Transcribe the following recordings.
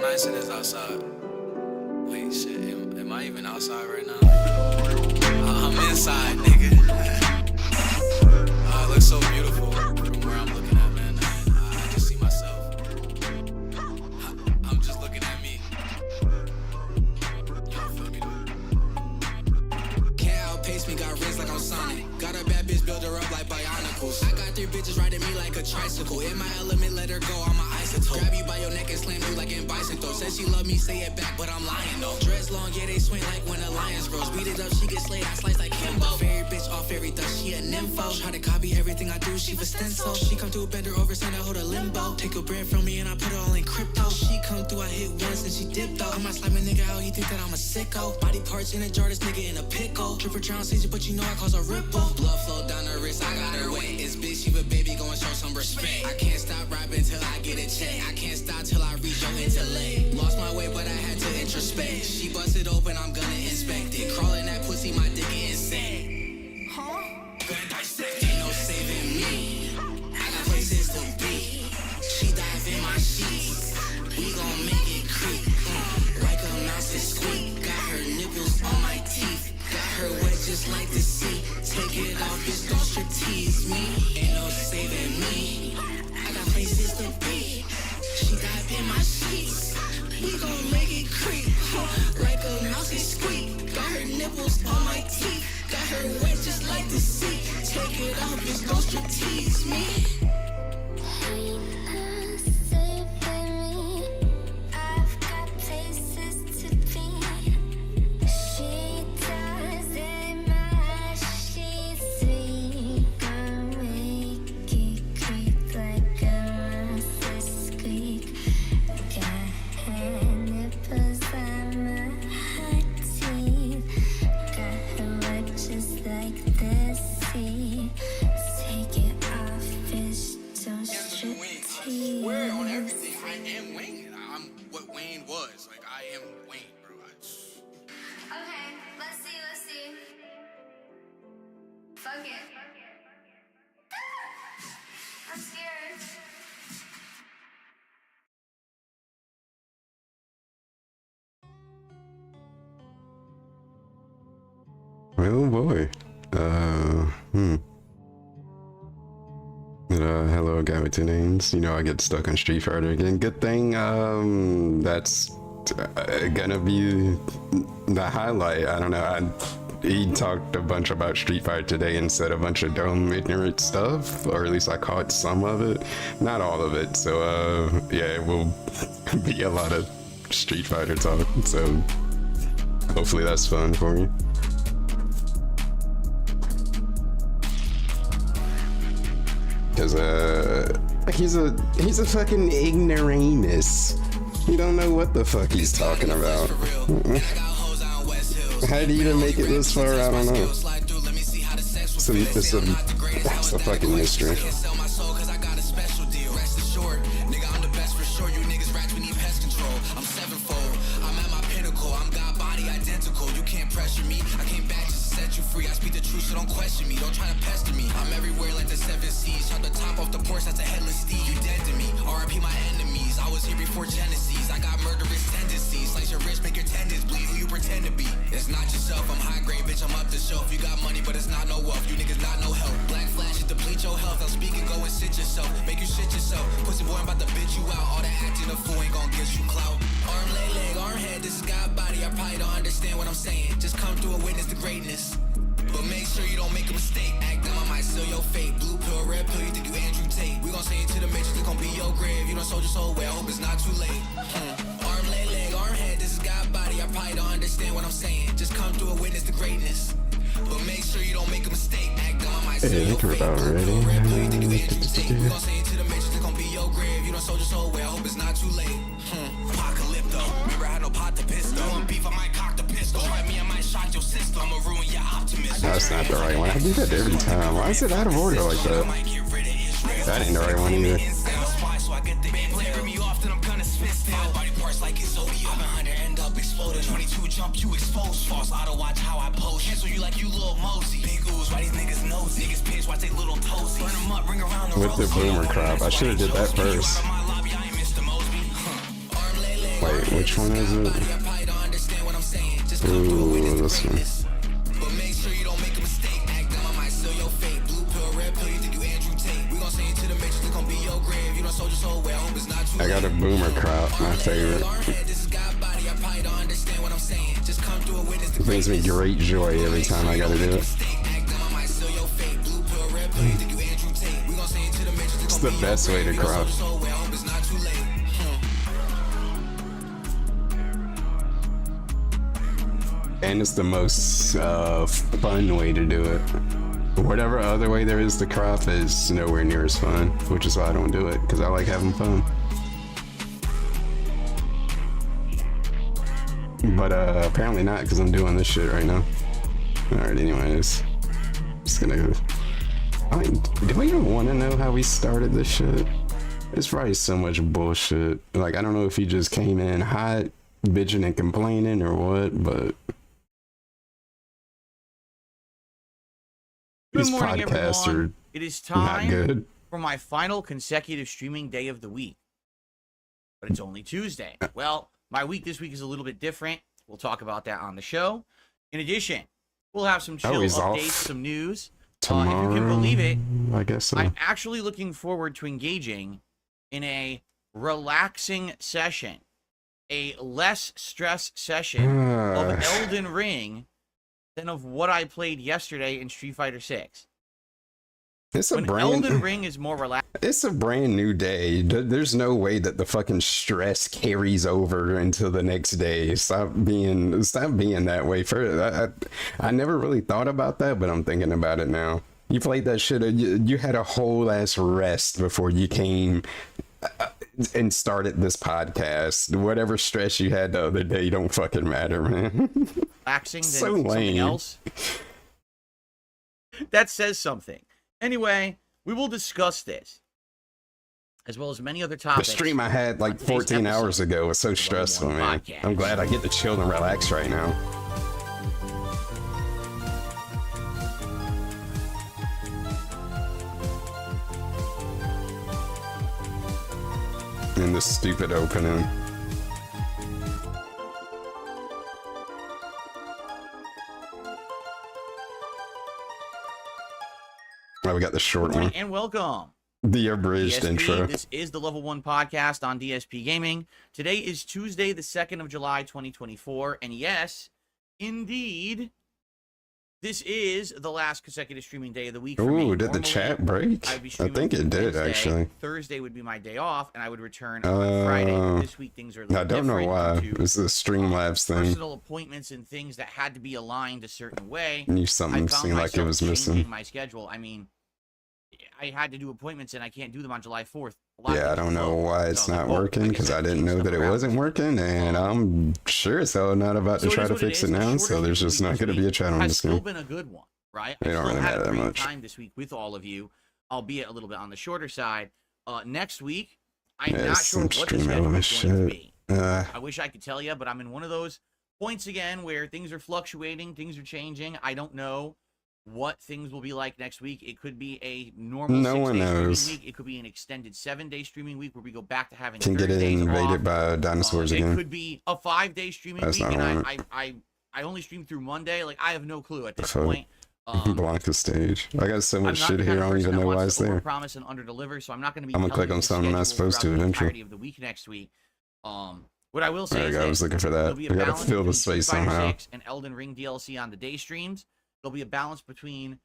nice it is outside. Wait, shit, am I even outside right now? I'm inside, nigga. It looks so beautiful from where I'm looking at, man. I just see myself. I'm just looking at me. Y'all feel me though? Can't outpace me, got rings like I'm Sonic. Got a bad bitch, build her up like Bionicles. I got 3 bitches riding me like a tricycle. In my element, let her go, I'm an isotope. Grab you by your neck and slam you like in bicycle. Said she love me, say it back, but I'm lying though. Dress long, yeah, they swing like when a lion's grows. Beat it up, she get slayed, I slice like Kimbo. Fairy bitch off every dust, she a nympho. Try to copy everything I do, she for stencil. She come through, bend her over, send her hold a limbo. Take a bread from me and I put it all in crypto. She come through, I hit once and she dipped though. I might slap a nigga out, he think that I'm a sicko. Body parts in a jar, this nigga in a pickle. Drip or drown season, but you know I cause a ripple. Blood flow down her wrist, I got her wet. It's bitch, she a baby, gon' show some respect. I can't stop rapping till I get a check. I can't stop till I reach your intellect. Lost my way, but I had to introspect. She busted open, I'm gonna inspect it. Crawling that pussy, my dick insane. Huh? Ain't no saving me. I got places to be. She dive in my sheets. We gon' make it creep. Like a mouse and squeak. Got her nipples on my teeth. Got her wet just like the sea. Take it off, bitch, don't strip tease me. Ain't no saving me. I got places to be. She dive in my sheets. We gon' make it creep. Like a mouse and squeak. Got her nipples on my teeth. Got her wet just like the sea. Take it off, bitch, don't strip tease me. Fuck it. I'm scared. Oh boy. Hello, guy with 2 names. You know I get stuck on Street Fighter again. Good thing, that's gonna be the highlight. I don't know. He talked a bunch about Street Fighter today and said a bunch of dumb, ignorant stuff, or at least I caught some of it. Not all of it. So, yeah, it will be a lot of Street Fighter talk. So, hopefully that's fun for you. Cause he's a fucking ignoramus. He don't know what the fuck he's talking about. How do you even make it this far? I don't know. It's a fucking mystery. Free, I speak the truth, so don't question me. Don't try to pester me. I'm everywhere like the 7 Seas. Shot the top off the porch, that's a headless steed. You dead to me. RIP my enemies. I was here before Genesis. I got murderous tendencies. Slice your wrist, make your tendons bleed. Who you pretend to be? It's not yourself. I'm high grade, bitch. I'm up the shelf. You got money, but it's not no wealth. You niggas not no help. Black flash, it deplete your health. I'm speaking, go and sit yourself. Make you shit yourself. Pussy boy, I'm about to bitch you out. All that acting a fool ain't gon' get you clout. Arm, leg, arm, head. This is God body. I probably don't understand what I'm saying. Just come through and witness the greatness. But make sure you don't make a mistake. Act dumb, I might seal your fate. Blue pill, red pill, you think you Andrew Tate. We gon' send you to the matrix, it's gon' be your grave. You done sold your soul away, I hope it's not too late. Arm, leg, arm, head, this is God body. I probably don't understand what I'm saying. Just come through and witness the greatness. But make sure you don't make a mistake. Act dumb, I might seal your fate. Blue pill, red pill, you think you Andrew Tate. We gon' send you to the matrix, it's gon' be your grave. You done sold your soul away, I hope it's not too late. Apocalypto, remember I had no pot to pistol. Beef, I might cock the pistol. Try me, I might shock your system. I'ma ruin your optimism. That's not the right one. I do that every time. Why is it out of order like that? That ain't the right one either. With the boomer crop, I should have did that first. Wait, which one is it? Ooh, this one. But make sure you don't make a mistake. Act dumb, I might seal your fate. Blue pill, red pill, you think you Andrew Tate. We gon' send you to the matrix, it's gon' be your grave. You don't sold your soul, well, hope it's not too I got a boomer crop, my favorite. This is God body, I probably don't understand what I'm saying. Just come through and witness the It brings me great joy every time I gotta do it. It's the best way to crop. And it's the most fun way to do it. Whatever other way there is to crop is nowhere near as fun, which is why I don't do it, because I like having fun. But apparently not, because I'm doing this shit right now. Alright, anyways. Just gonna go. Do we even want to know how we started this shit? It's probably so much bullshit. Like, I don't know if he just came in hot, bitching and complaining or what, but... Good These morning, podcasts everyone. It is not time good. for my final consecutive streaming day of the week. But it's only Tuesday. Well, my week this week is a little bit different. We'll talk about that on the show. In addition, we'll have some chill he's updates, off some news. Tomorrow, if you can believe it, I guess so. I'm actually looking forward to engaging in a relaxing session, a less stress session of Elden Ring than of what I played yesterday in Street Fighter 6. It's a When brand. Elden Ring is more relaxed. It's a brand new day. There's no way that the fucking stress carries over into the next day. Stop being that way. I never really thought about that, but I'm thinking about it now. You played that shit. You had a whole ass rest before you came and started this podcast. Whatever stress you had the other day don't fucking matter, man. Relaxing than So something lame. else. That says something. Anyway, we will discuss this, as well as many other The topics. stream I had like on today's 14 episode hours ago was so of the stressful, Level man. One Podcast. I'm glad I get to chill and relax right now. In this stupid opening. Oh, we got the short Good one. morning and welcome. The abridged DSP, intro. This is the Level 1 Podcast on DSP Gaming. Today is Tuesday, the 2nd of July, 2024. And yes, indeed, this is the last consecutive streaming day of the week for me. Ooh, did the Normally, chat break? I'd be I streaming think it did, Wednesday. actually. Thursday would be my day off, and I would return on Friday. But this week, things are a little I don't know different why. due to, This is a Streamlabs thing. personal appointments and things that had to be aligned a certain way. Knew I something found seemed like it myself was changing missing. my schedule. I mean, I had to do appointments, and I can't do them on July 4th. A lot of Yeah, I things don't know closed. why it's So, not like, working, like I because said, I didn't change know stuff that it around. wasn't working, and I'm sure as hell not about to So it try is to what it fix it is. The now, shortest so there's week just this not going to week be a chat on has this still game. been a good one, right? It I don't still really had matter a that great much. time this week with all of you, albeit a little bit on the shorter side. Next week, I'm Yeah, not sure some what the stream schedule element is going to shit. be. Uh, I wish I could tell you, but I'm in one of those points again where things are fluctuating, things are changing. I don't know what things will be like next week. It could be a normal No one 6-day knows. streaming week. It could be an extended 7-day streaming week where we go back to having can get Thursdays invaded off. by dinosaurs It again. could be a 5-day streaming That's week, not and on I only stream through Monday. Like, I have no clue at this Fuck. point. Blanca stage. I got so I'm much not shit the here, kind I of don't person even that know why wants it's to there. overpromise and underdeliver, so I'm not going to be. I'm gonna telling click you on the something I'm not schedule supposed to throughout the eventually. entirety of the week next week. What I will say There you is go, I that was looking for there'll that. be We a gotta balance fill the between space Street Fighter somehow. 6 and Elden Ring DLC on the day streams. There'll be a balance between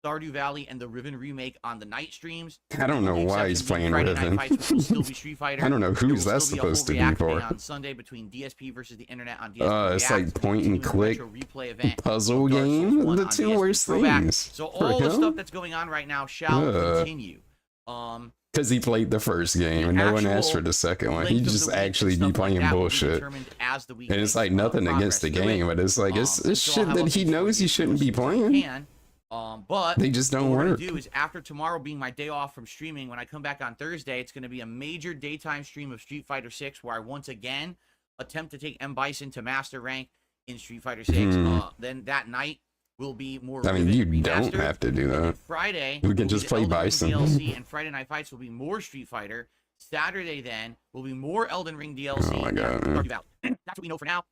Stardew Valley and the Riven remake on the night streams. I don't know The why he's exception being playing Friday Night Riven. Fights, which will still be Street Fighter. I don't know There who's will that still be a whole supposed to be React Day for. on Sunday between DSP versus the internet on DSP It's React, like point and continuing the click retro replay event puzzle of Dark Souls game. 1 The on two DSP worst Throwback. things. So For all the him? stuff that's going on right now shall continue. Because he played the first game and no one asked for actual the second one. length He of the just week actually and be stuff like playing that will be bullshit. determined as the week And it's makes like nothing against the progress through game, it. but it's like it's So I'll shit have that he updates for knows you he shouldn't be as soon as I playing. can. But They just don't what we're work. gonna do is after tomorrow being my day off from streaming, when I come back on Thursday, it's gonna be a major daytime stream of Street Fighter 6, where I once again attempt to take M Bison to master rank in Street Fighter 6. Then that night will be more. I mean, Riven you don't remastered. have to do And then that. Friday We can will be just the play Elden Ring Bison. DLC, and Friday Night Fights will be more Street Fighter. Saturday then will be more Elden Ring DLC. Oh my God. That's what we know for now,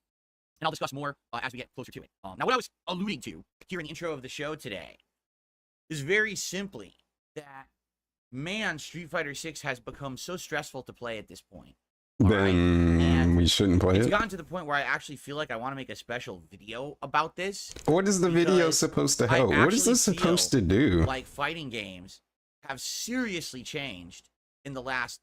and I'll discuss more as we get closer to it. Now, what I was alluding to here in the intro of the show today is very simply that, man, Street Fighter 6 has become so stressful to play at this point. Then we shouldn't play It's it. gotten to the point where I actually feel like I want to make a special video about this. What is the video because supposed to I help? What is actually this supposed to feel do? like fighting games have seriously changed in the last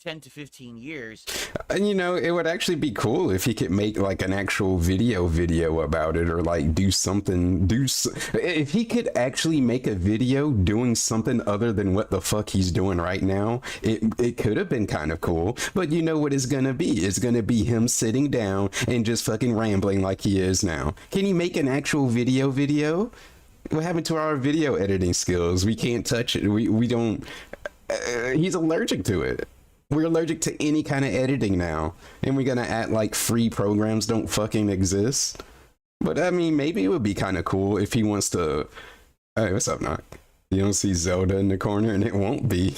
10 to 15 years. And you know, it would actually be cool if he could make like an actual video about it, or like do something, if he could actually make a video doing something other than what the fuck he's doing right now. It could have been kind of cool, but you know what it's gonna be? It's gonna be him sitting down and just fucking rambling like he is now. Can he make an actual video? What happened to our video editing skills? We can't touch it. We don't. He's allergic to it. We're allergic to any kind of editing now, and we're gonna act like free programs don't fucking exist. But I mean, maybe it would be kind of cool if he wants to. Hey, what's up, Knock? You don't see Zelda in the corner, and it won't be.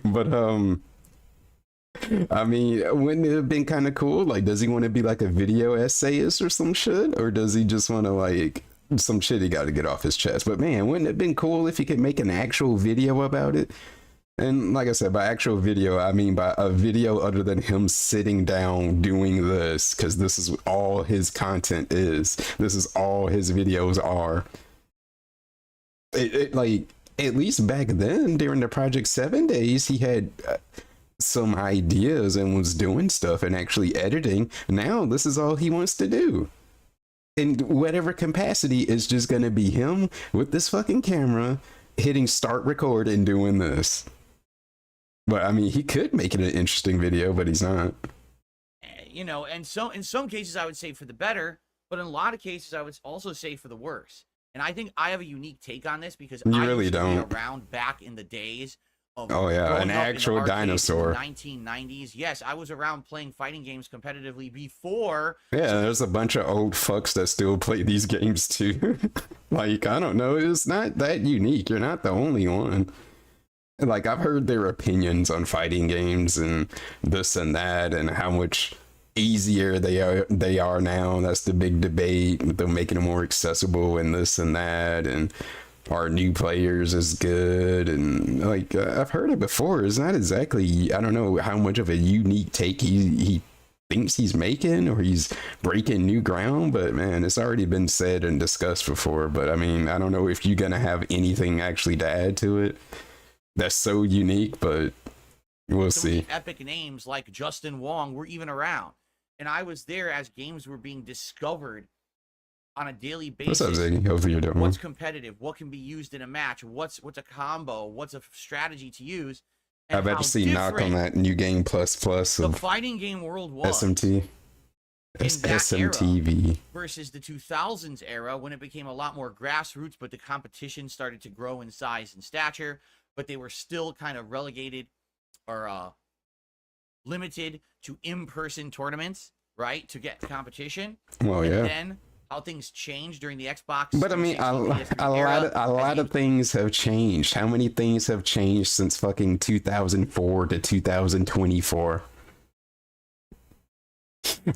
But I mean, wouldn't it have been kind of cool? Like, does he want to be like a video essayist or some shit, or does he just want to like some shit he got to get off his chest? But man, wouldn't it have been cool if he could make an actual video about it? And like I said, by actual video, I mean by a video other than him sitting down doing this, because this is all his content is. This is all his videos are. It like, at least back then, during the Project 7 days, he had some ideas and was doing stuff and actually editing. Now, this is all he wants to do. In whatever capacity, is just going to be him with this fucking camera, hitting start record and doing this. But I mean, he could make it an interesting video, but he's not. You know, and so in some cases I would say for the better, but in a lot of cases I would also say for the worse. And I think I have a unique take on this because You I really used to don't. be around back in the days of Oh yeah, growing an up in the actual arcades dinosaur. in the 1990s. Yes, I was around playing fighting games competitively before. Yeah, there's a bunch of old fucks that still play these games too. Like, I don't know, it's not that unique. You're not the only one. Like, I've heard their opinions on fighting games and this and that, and how much easier they are now. That's the big debate. They're making them more accessible and this and that, and our new players is good. And like, I've heard it before. It's not exactly, I don't know how much of a unique take he thinks he's making, or he's breaking new ground, but man, it's already been said and discussed before. But I mean, I don't know if you're gonna have anything actually to add to it that's so unique, but we'll see. Epic names like Justin Wong were even around, and I was there as games were being discovered on a daily basis. What's up, Ziggy? Hopefully you're doing well. What's competitive? What can be used in a match? What's a combo? What's a strategy to use? I bet to see Knock on that new game plus the of fighting game world was SMT. in that SMTV. era versus the 2000s era, when it became a lot more grassroots, but the competition started to grow in size and stature, but they were still kind of relegated or limited to in-person tournaments, right, to get competition. Well, And yeah. then how things changed during the Xbox. But I mean, 360 a era, lot of things have changed. How many things have changed since fucking 2004 to 2024?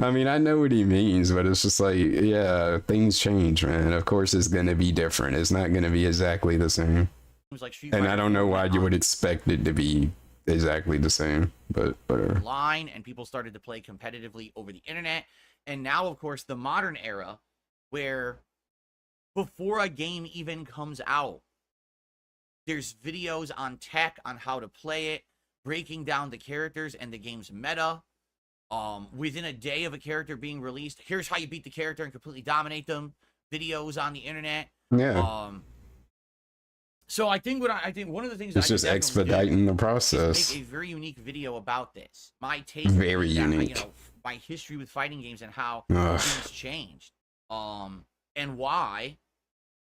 I mean, I know what he means, but it's just like, yeah, things change, man. Of course, it's gonna be different. It's not gonna be exactly the same. like Street And Fighter I don't know why went you would expect it to be exactly the same, but whatever. online, and people started to play competitively over the internet. And now, of course, the modern era, where before a game even comes out, there's videos on tech on how to play it, breaking down the characters and the game's meta. Within a day of a character being released, here's how you beat the character and completely dominate them. Videos on the internet. Yeah. So I think one of the things It's I just could definitely do expediting the is process. make a very unique video about this. My take, Very that, unique. You know, my history with fighting games and how Ugh. things changed, and why,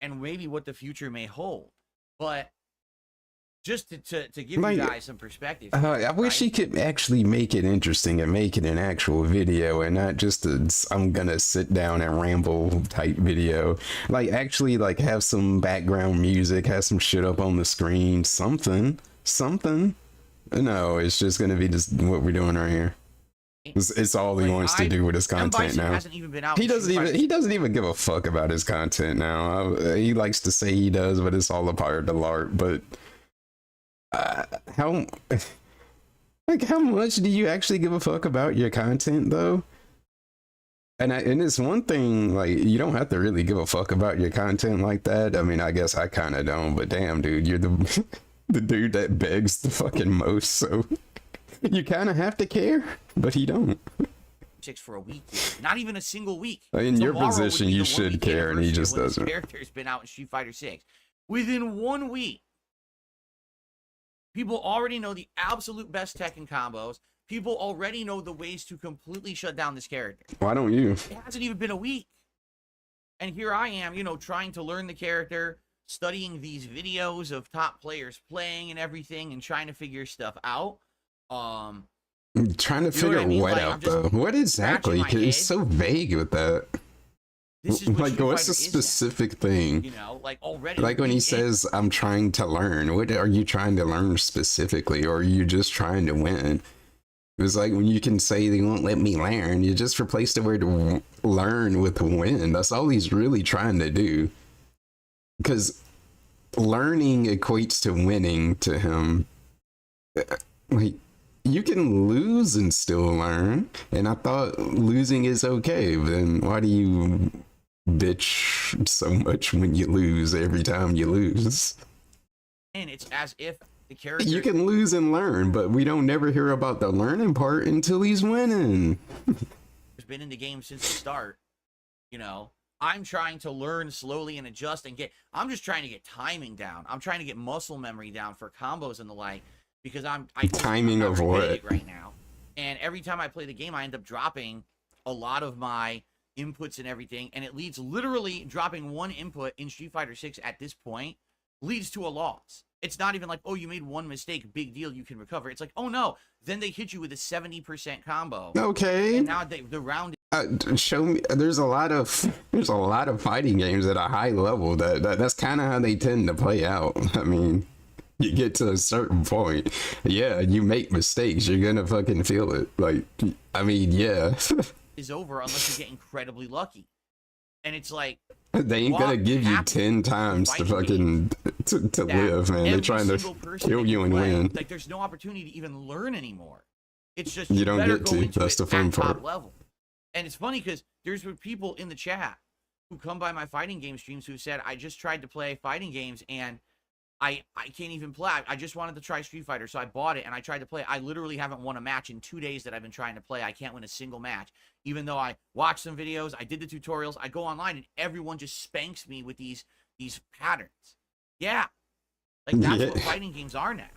and maybe what the future may hold. But just to give Like, you guys some perspective, I wish he could actually make it interesting and make it an actual video, and not just a I'm gonna sit down and ramble type video. Like, actually, like, have some background music, have some shit up on the screen, something. No, it's just gonna be just what we're doing right here. It's all he Like, wants to do with his M. content Bison now. hasn't even been out. He in doesn't Street even Fighter he doesn't even give a fuck about his content now. He likes to say he does, but it's all a part of the LARP. But how like how much do you actually give a fuck about your content though? And it's one thing, like, you don't have to really give a fuck about your content like that. I mean, I guess I kind of don't, but damn, dude, you're the the dude that begs the fucking most, so you kind of have to care, but he don't. 6 for a week, not even a single week. In your Tomorrow would position, be you the should one-week care, and he anniversary just of when this doesn't. Character's been out in Street Fighter 6. Within 1 week, people already know the absolute best tech and combos. People already know the ways to completely shut down this character. Why don't you? It hasn't even been a week. And here I am, you know, trying to learn the character, studying these videos of top players playing and everything, and trying to figure stuff out. I'm trying to You know figure what I mean? what Like, out I'm just though. What exactly? scratching my 'Cause it's head. so vague with that. This is what Like, Street what's the Fighter is now, specific thing? you know, like already. Like when he we- says, "I'm trying to learn." What are you trying to learn specifically, or are you just trying to win? It's like when you can say they won't let me learn, you just replace the word learn with win. That's all he's really trying to do. Because learning equates to winning to him. Like, you can lose and still learn. And I thought losing is okay. Then why do you bitch so much when you lose every time you lose? And it's as if the character You can lose and learn, but we don't never hear about the learning part until he's winning. has been in the game since the start. You know, I'm trying to learn slowly and adjust and I'm just trying to get timing down. I'm trying to get muscle memory down for combos and the like, because Timing I'm of not good at what? it right now. And every time I play the game, I end up dropping a lot of my inputs and everything, and it leads literally dropping one input in Street Fighter 6 at this point leads to a loss. It's not even like, oh, you made one mistake, big deal, you can recover. It's like, oh no, then they hit you with a 70% combo. Okay. And now the round Show me. There's a lot of fighting games at a high level that's kind of how they tend to play out. I mean, you get to a certain point, yeah, you make mistakes, you're gonna fucking feel it. Like, I mean, yeah. is over unless you get incredibly lucky. And it's like, They ain't gonna what give you happens 10 times to fighting fucking to that live, man. They're every trying to single person kill that you and play, win. like, there's no opportunity to even learn anymore. It's just You don't better get go to. into That's it the fun at top part. level. And it's funny because there's people in the chat who come by my fighting game streams who said, I just tried to play fighting games and I can't even play. I just wanted to try Street Fighter, so I bought it and I tried to play. I literally haven't won a match in 2 days that I've been trying to play. I can't win a single match, even though I watched some videos, I did the tutorials, I go online, and everyone just spanks me with these patterns. Yeah, like that's what fighting games are now.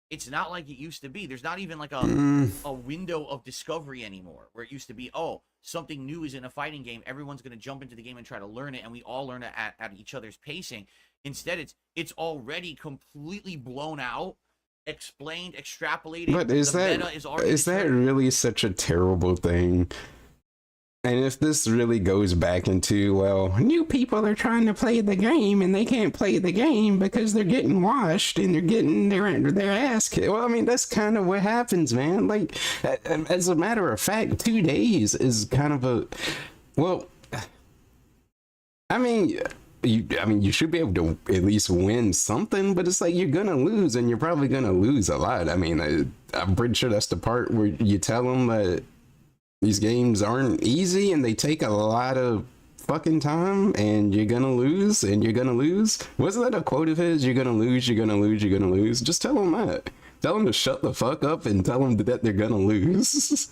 It's not like it used to be. There's not even like a window of discovery anymore, where it used to be, oh, something new is in a fighting game. Everyone's going to jump into the game and try to learn it, and we all learn it at each other's pacing. Instead, it's already completely blown out, explained, extrapolated. But is that really such a terrible thing? And if this really goes back into, well, new people are trying to play the game and they can't play the game because they're getting washed and they're getting their ass kicked. Well, I mean, that's kind of what happens, man. Like, as a matter of fact, 2 days is kind of a, well, I mean, you should be able to at least win something, but it's like you're gonna lose, and you're probably gonna lose a lot. I mean, I'm pretty sure that's the part where you tell them that these games aren't easy and they take a lot of fucking time, and you're gonna lose, and you're gonna lose. Wasn't that a quote of his? You're gonna lose, you're gonna lose, you're gonna lose. Just tell them that. Tell them to shut the fuck up and tell them that they're gonna lose.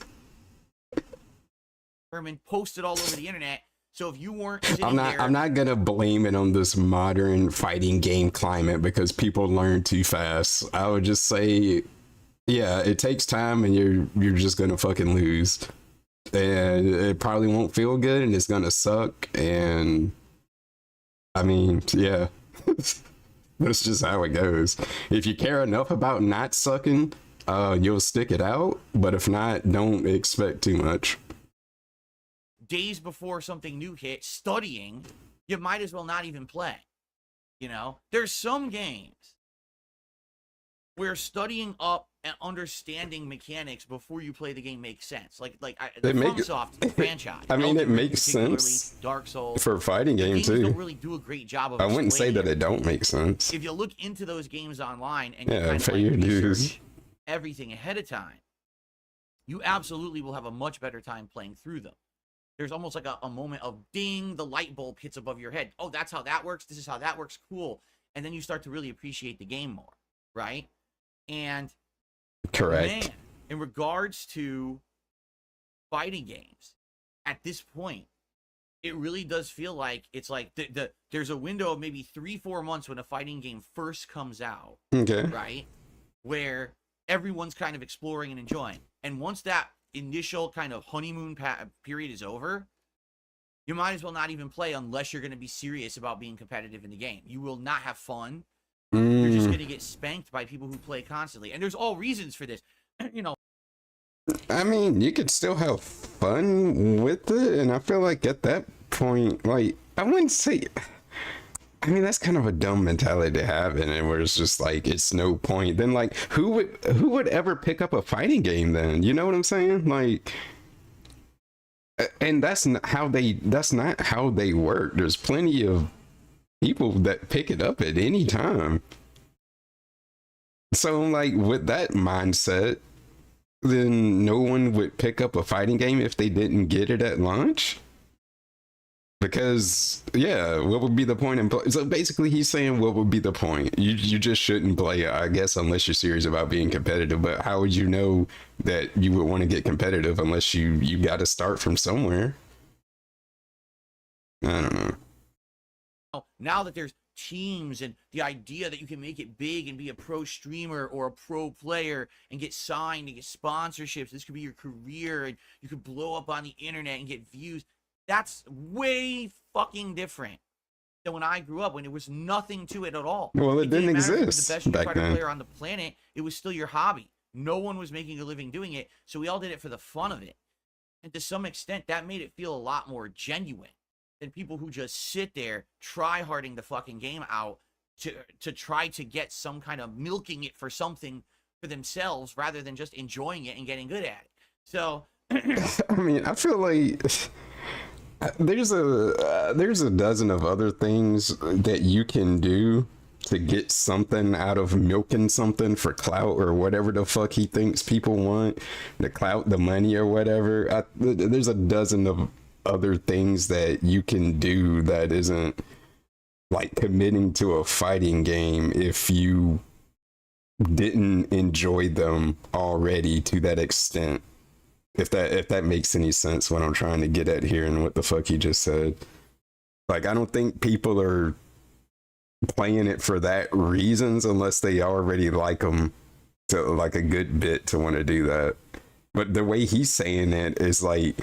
Herman posted all over the internet. So if you weren't sitting I'm not gonna blame it on this modern fighting game climate because people learn too fast. I would just say, yeah, it takes time, and you're just gonna fucking lose, and it probably won't feel good, and it's gonna suck. And I mean, yeah, that's just how it goes. If you care enough about not sucking, you'll stick it out. But if not, don't expect too much. days before something new hit, studying, you might as well not even play. You know, there's some games where studying up and understanding mechanics before you play the game makes sense. Like the It make- FromSoft franchise. I mean, it Elden Ring makes particularly, sense Dark Souls. for a fighting game Games don't too. really do a great job of I wouldn't say explaining that it don't make sense. if you look into those games online and you Yeah, kind of pay your dues. research everything ahead of time, you absolutely will have a much better time playing through them. There's almost like a moment of ding, the light bulb hits above your head. Oh, that's how that works. This is how that works. Cool. And then you start to really appreciate the game more, right? And Correct. man, in regards to fighting games, at this point, it really does feel like it's like there's a window of maybe 3-4 months when a fighting game first comes out, Okay. right? Where everyone's kind of exploring and enjoying. And once that initial kind of honeymoon period is over, you might as well not even play unless you're going to be serious about being competitive in the game. You will not have fun. You're just going to get spanked by people who play constantly. And there's all reasons for this. You know, I mean, you could still have fun with it, and I feel like at that point, like, I wouldn't say. I mean, that's kind of a dumb mentality to have in it, where it's just like it's no point. Then, like, who would ever pick up a fighting game then? You know what I'm saying? Like, and that's not how they work. There's plenty of people that pick it up at any time. So, like, with that mindset, then no one would pick up a fighting game if they didn't get it at launch. Because, yeah, what would be the point in play? So basically, he's saying, what would be the point? You just shouldn't play it, I guess, unless you're serious about being competitive. But how would you know that you would want to get competitive unless you got to start from somewhere? I don't know. now that there's teams and the idea that you can make it big and be a pro streamer or a pro player and get signed and get sponsorships, this could be your career and you could blow up on the internet and get views. That's way fucking different than when I grew up, when there was nothing to it at all. Well, it didn't matter if you were exist the best Street back Fighter then. player on the planet. It was still your hobby. No one was making a living doing it, so we all did it for the fun of it. And to some extent, that made it feel a lot more genuine than people who just sit there try-harding the fucking game out to try to get some kind of milking it for something for themselves rather than just enjoying it and getting good at it. So, I mean, I feel like there's a dozen of other things that you can do to get something out of milking something for clout or whatever the fuck he thinks people want, the clout, the money or whatever. There's a dozen of other things that you can do that isn't like committing to a fighting game if you didn't enjoy them already to that extent. If that makes any sense, what I'm trying to get at here and what the fuck he just said. Like, I don't think people are playing it for that reasons unless they already like them to like a good bit to want to do that. But the way he's saying it is like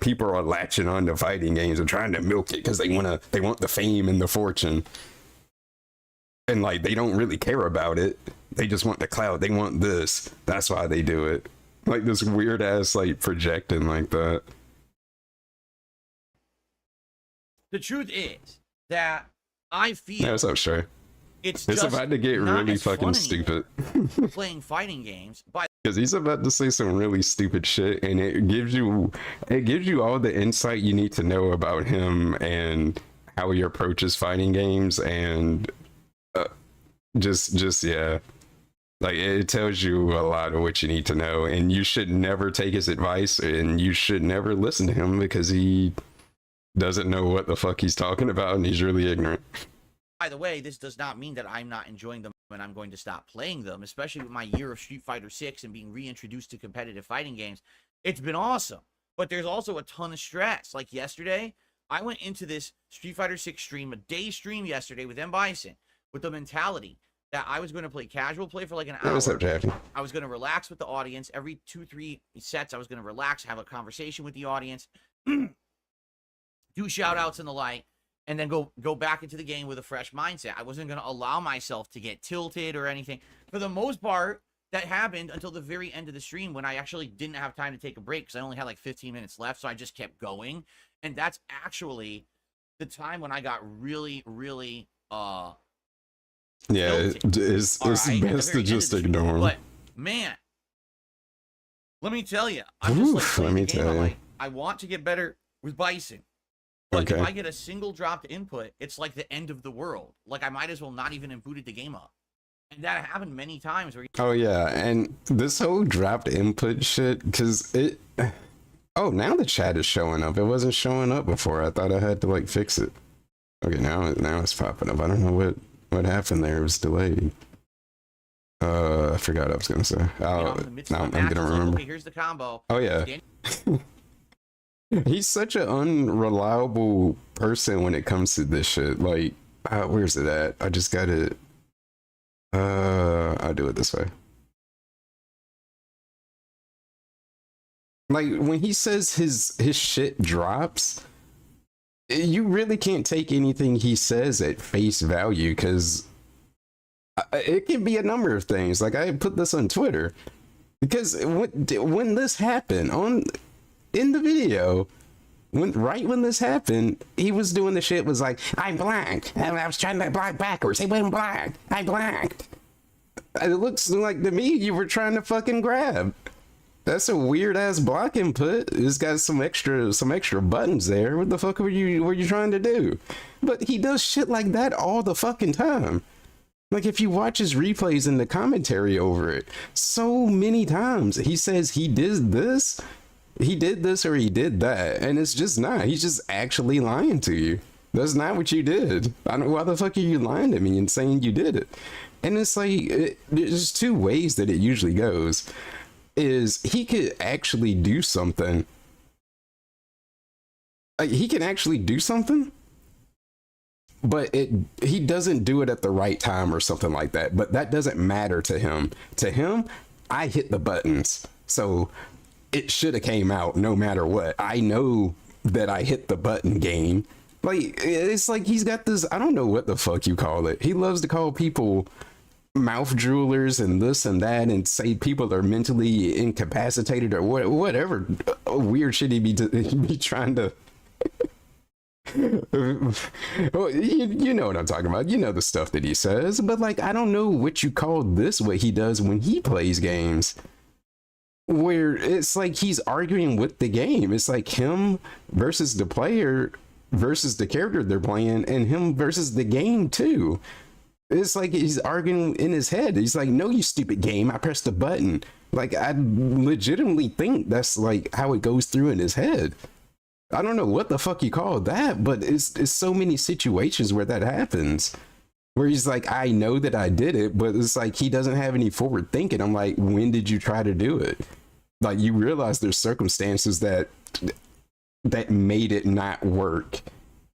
people are latching on to fighting games and trying to milk it because they want the fame and the fortune. And like, they don't really care about it. They just want the clout. They want this. That's why they do it. Like this weird ass like projecting like that. the truth is that I feel Yeah, what's up, Shay? it's It's just about to get not really as fun fucking anymore stupid. playing fighting games by Because he's about to say some really stupid shit, and it gives you all the insight you need to know about him and how he approaches fighting games, and just yeah, like it tells you a lot of what you need to know, and you should never take his advice, and you should never listen to him because he doesn't know what the fuck he's talking about, and he's really ignorant. the way, this does not mean that I'm not enjoying them and I'm going to stop playing them, especially with my year of Street Fighter 6 and being reintroduced to competitive fighting games. It's been awesome. But there's also a ton of stress. Like yesterday, I went into this Street Fighter 6 stream, a day stream yesterday with M. Bison, with the mentality that I was going to play casual play for like an hour. What's up, Jackie? I was going to relax with the audience. Every 2-3 sets, I was going to relax, have a conversation with the audience, do shout outs and the like, and then go back into the game with a fresh mindset. I wasn't going to allow myself to get tilted or anything. For the most part, that happened until the very end of the stream when I actually didn't have time to take a break because I only had like 15 minutes left, so I just kept going. And that's actually the time when I got really, really Yeah, Guilty. it's All right, at the best to very end of just the show. ignore him. But man, let me tell you, I'm just like Oof, playing let the me game. tell I'm you. like, I want to get better with Bison. But if Okay. I get a single dropped input, it's like the end of the world. Like I might as well not even have booted the game up. And that happened many times where Oh yeah, and this whole dropped input shit, because it. Oh, now the chat is showing up. It wasn't showing up before. I thought I had to like fix it. Okay, now it's popping up. I don't know what happened there. It was delayed. I forgot what I was gonna say. Oh, in the midst now of I'm the match, gonna it's like, remember. okay, here's the combo. Oh yeah. He's such an unreliable person when it comes to this shit. Like, where's it at? I just got it. I'll do it this way. Like when he says his shit drops, you really can't take anything he says at face value, because it can be a number of things. Like I put this on Twitter because when this happened in the video, when this happened, he was doing the shit was like, I blanked. I was trying to black backwards. He went black. I blanked. It looks like to me you were trying to fucking grab. That's a weird ass block input. It's got some extra buttons there. What the fuck were you trying to do? But he does shit like that all the fucking time. Like if you watch his replays and the commentary over it, so many times he says he did this, or he did that, and it's just not. He's just actually lying to you. That's not what you did. I don't know why the fuck are you lying to me and saying you did it. And it's like there's two ways that it usually goes. Is he could actually do something. Like he can actually do something, but he doesn't do it at the right time or something like that. But that doesn't matter to him. To him, I hit the buttons, so it should have came out no matter what. I know that I hit the button game. Like it's like he's got this, I don't know what the fuck you call it. He loves to call people mouth droolers and this and that, and say people are mentally incapacitated or whatever weird shit he be trying to. Well, you know what I'm talking about. You know the stuff that he says, but like I don't know what you call this. What he does when he plays games, where it's like he's arguing with the game. It's like him versus the player versus the character they're playing, and him versus the game too. It's like he's arguing in his head. He's like, no, you stupid game. I pressed the button. Like, I legitimately think that's like how it goes through in his head. I don't know what the fuck you call that, but it's so many situations where that happens. Where he's like, I know that I did it, but it's like he doesn't have any forward thinking. I'm like, when did you try to do it? Like, you realize there's circumstances that made it not work.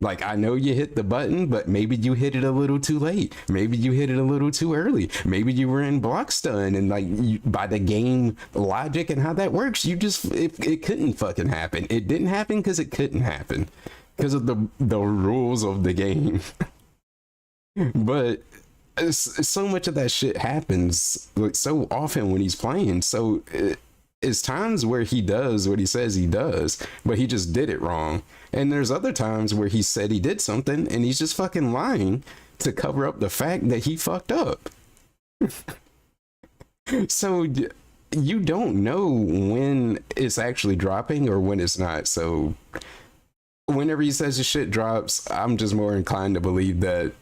Like, I know you hit the button, but maybe you hit it a little too late. Maybe you hit it a little too early. Maybe you were in block stun, and like by the game logic and how that works, you just it couldn't fucking happen. It didn't happen because it couldn't happen because of the rules of the game. But so much of that shit happens like so often when he's playing. So it's times where he does what he says he does, but he just did it wrong. And there's other times where he said he did something and he's just fucking lying to cover up the fact that he fucked up. So you don't know when it's actually dropping or when it's not. So whenever he says his shit drops, I'm just more inclined to believe that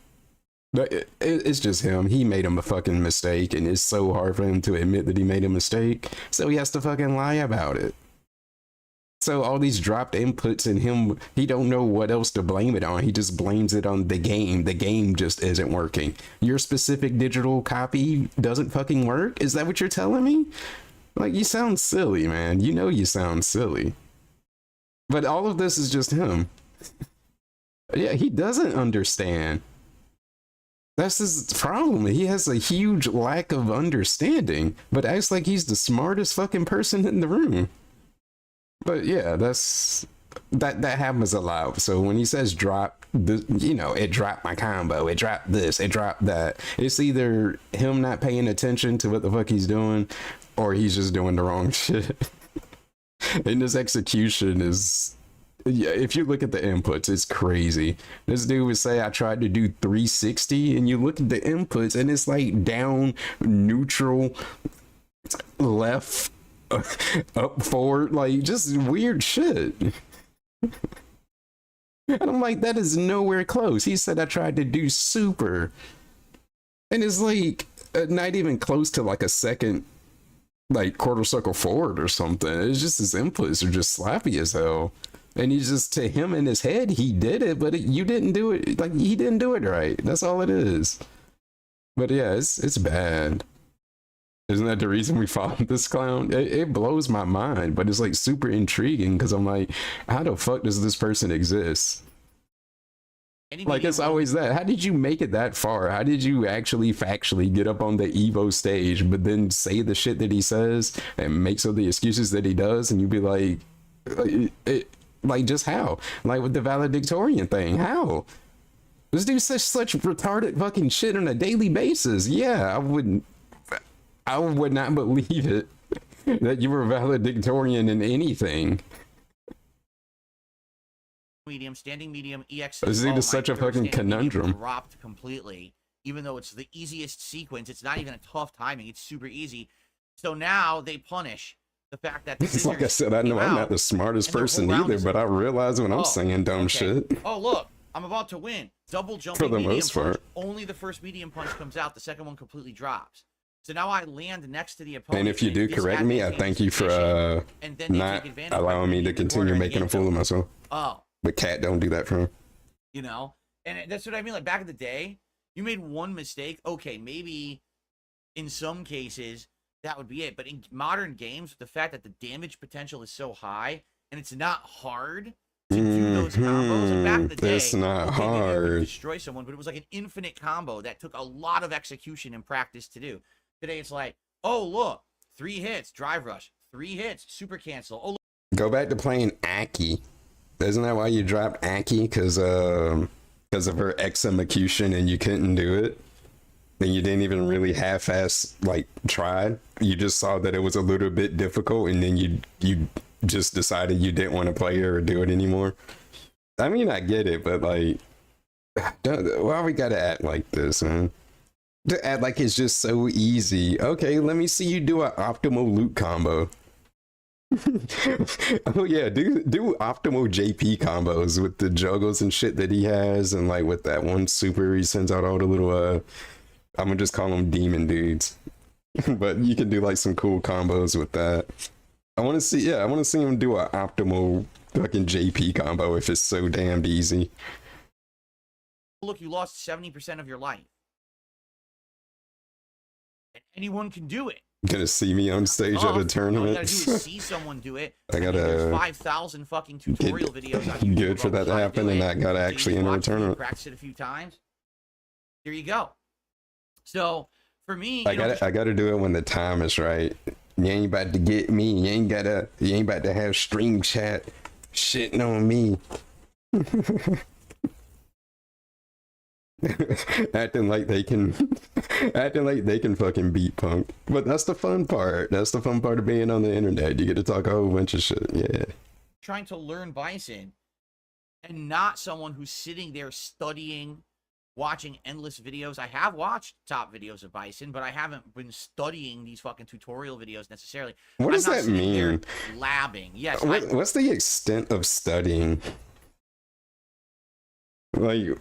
it's just him. He made him a fucking mistake, and it's so hard for him to admit that he made a mistake, so he has to fucking lie about it. So all these dropped inputs in him, he don't know what else to blame it on. He just blames it on the game. The game just isn't working. Your specific digital copy doesn't fucking work? Is that what you're telling me? Like, you sound silly, man. You know you sound silly. But all of this is just him. Yeah, he doesn't understand. That's his problem. He has a huge lack of understanding, but acts like he's the smartest fucking person in the room. But yeah, that happens a lot. So when he says drop, it dropped my combo, it dropped this, it dropped that. It's either him not paying attention to what the fuck he's doing, or he's just doing the wrong shit. And his execution is yeah, if you look at the inputs, it's crazy. This dude would say I tried to do 360, and you look at the inputs, and it's like down, neutral, left, up, forward, like just weird shit. And I'm like, that is nowhere close. He said I tried to do super, and it's like not even close to like a second, like quarter circle forward or something. It's just his inputs are just slappy as hell. And he's just, to him in his head, he did it, but you didn't do it. Like, he didn't do it right. That's all it is. But yeah, it's bad. Isn't that the reason we followed this clown? It blows my mind, but it's like super intriguing because I'm like, how the fuck does this person exist? Like, it's always that. How did you make it that far? How did you actually factually get up on the Evo stage, but then say the shit that he says and make some of the excuses that he does? And you'd be like, just how? Like with the valedictorian thing, how? This dude says such retarded fucking shit on a daily basis. Yeah, I would not believe it that you were valedictorian in anything. Medium, standing medium, EX. This dude is such a fucking conundrum. Dropped completely, even though it's the easiest sequence. It's not even a tough timing. It's super easy. So now they punish the fact that It's like I said, I know I'm not the smartest person either, but I realize when I'm saying dumb shit. Oh, look, I'm about to win. Double jumping For the medium most punch. part. Only the first medium punch comes out. The second one completely drops. So now I land next to the opponent. And if you do correct me, I thank you for not allowing me to continue making a fool of myself. Oh. But Cat don't do that for him. You know? And that's what I mean. Like, back in the day, you made one mistake. Okay, maybe in some cases that would be it. But in modern games, the fact that the damage potential is so high and it's not hard to do those combos. Like back in the day, it's not okay, maybe I could hard. destroy someone, but it was like an infinite combo that took a lot of execution and practice to do. Today, it's like, oh, look, 3 hits, drive rush, 3 hits, super cancel. Oh, look. Go back to playing Aki. Isn't that why you dropped Aki? Because of her execution and you couldn't do it? And you didn't even really half-ass, like, try? You just saw that it was a little bit difficult and then you just decided you didn't want to play it or do it anymore? I mean, I get it, but, like, why we gotta act like this, man? To act like it's just so easy. Okay, let me see you do an optimal loot combo. Oh yeah, do optimal JP combos with the juggles and shit that he has, and like with that one super he sends out all the little I'm gonna just call them demon dudes. But you can do like some cool combos with that. I want to see him do an optimal fucking JP combo if it's so damned easy. Look, you lost 70% of your life. And anyone can do it. Gonna see me on stage at a tournament. All you gotta do is see someone do it. I gotta there's 5,000 fucking tutorial videos on YouTube. Good for that to happen, and I gotta actually enter a tournament. Practice it a few times. There you go. So for me, I gotta do it when the time is right. You ain't about to get me. You ain't about to have stream chat shitting on me. acting like they can fucking beat Punk. But that's the fun part. That's the fun part of being on the internet. You get to talk a whole bunch of shit. Yeah. Trying to learn Bison and not someone who's sitting there studying, watching endless videos. I have watched top videos of Bison, but I haven't been studying these fucking tutorial videos necessarily. What does that mean? Labbing. Yes. What's the extent of studying? Like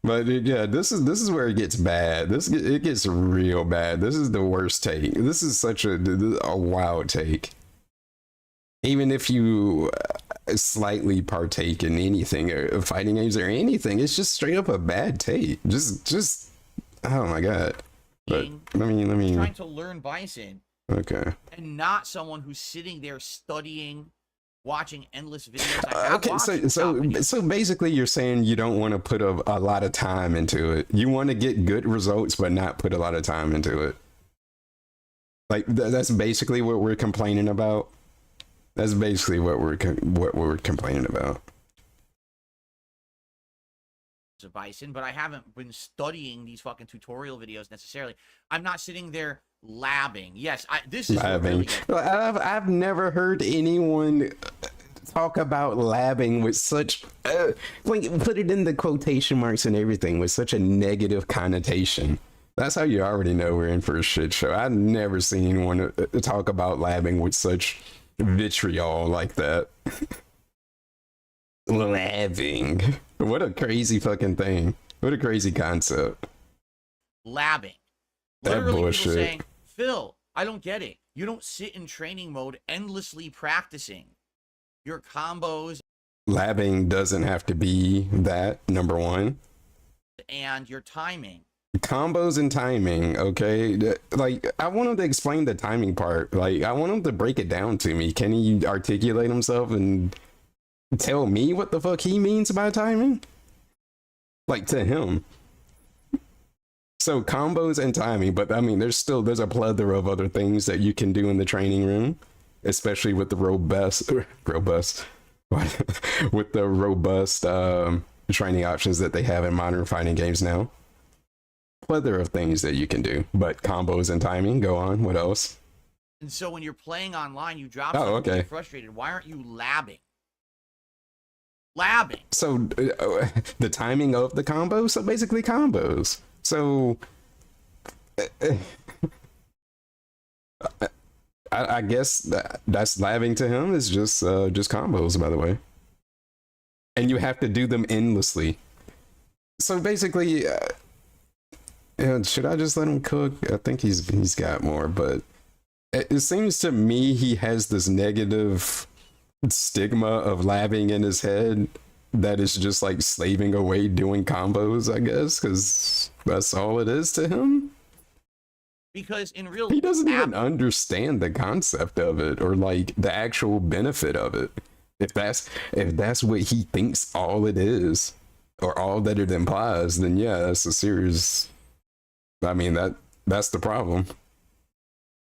but yeah, this is where it gets bad. It gets real bad. This is the worst take. This is such a wild take. Even if you slightly partake in anything or fighting games or anything, it's just straight up a bad take. Just oh my god. But let me trying to learn Bison. Okay. And not someone who's sitting there studying, watching endless videos. So basically you're saying you don't want to put a lot of time into it. You want to get good results but not put a lot of time into it. Like that's basically what we're complaining about. That's basically what we're complaining about. Bison, but I haven't been studying these fucking tutorial videos necessarily. I'm not sitting there labbing. Yes, this is labbing. I've never heard anyone talk about labbing with such like put it in the quotation marks and everything with such a negative connotation. That's how you already know we're in for a shit show. I've never seen anyone talk about labbing with such vitriol like that. Labbing. What a crazy fucking thing. What a crazy concept. Labbing. That Literally bullshit. people saying, Phil, I don't get it. You don't sit in training mode endlessly practicing your combos Labbing doesn't have to be that, number one. and your timing. Combos and timing, okay? Like, I want him to explain the timing part. Like, I want him to break it down to me. Can he articulate himself and tell me what the fuck he means by timing? Like, to him. So, combos and timing, but I mean, there's a plethora of other things that you can do in the training room, especially with the robust, with the robust training options that they have in modern fighting games now. Plethora of things that you can do, but combos and timing, go on. What else? And so when you're playing online, you drop Oh, something, okay. you're frustrated. Why aren't you labbing? Labbing. So the timing of the combo, so basically combos. So I guess that's labbing to him is just combos, by the way, and you have to do them endlessly. So basically, should I just let him cook? I think he's got more, but it seems to me he has this negative stigma of labbing in his head that is just like slaving away doing combos, I guess, because that's all it is to him. Because in real He doesn't even understand the concept of it or like the actual benefit of it. If that's what he thinks all it is or all that it implies, then yeah, that's a serious. I mean, that's the problem.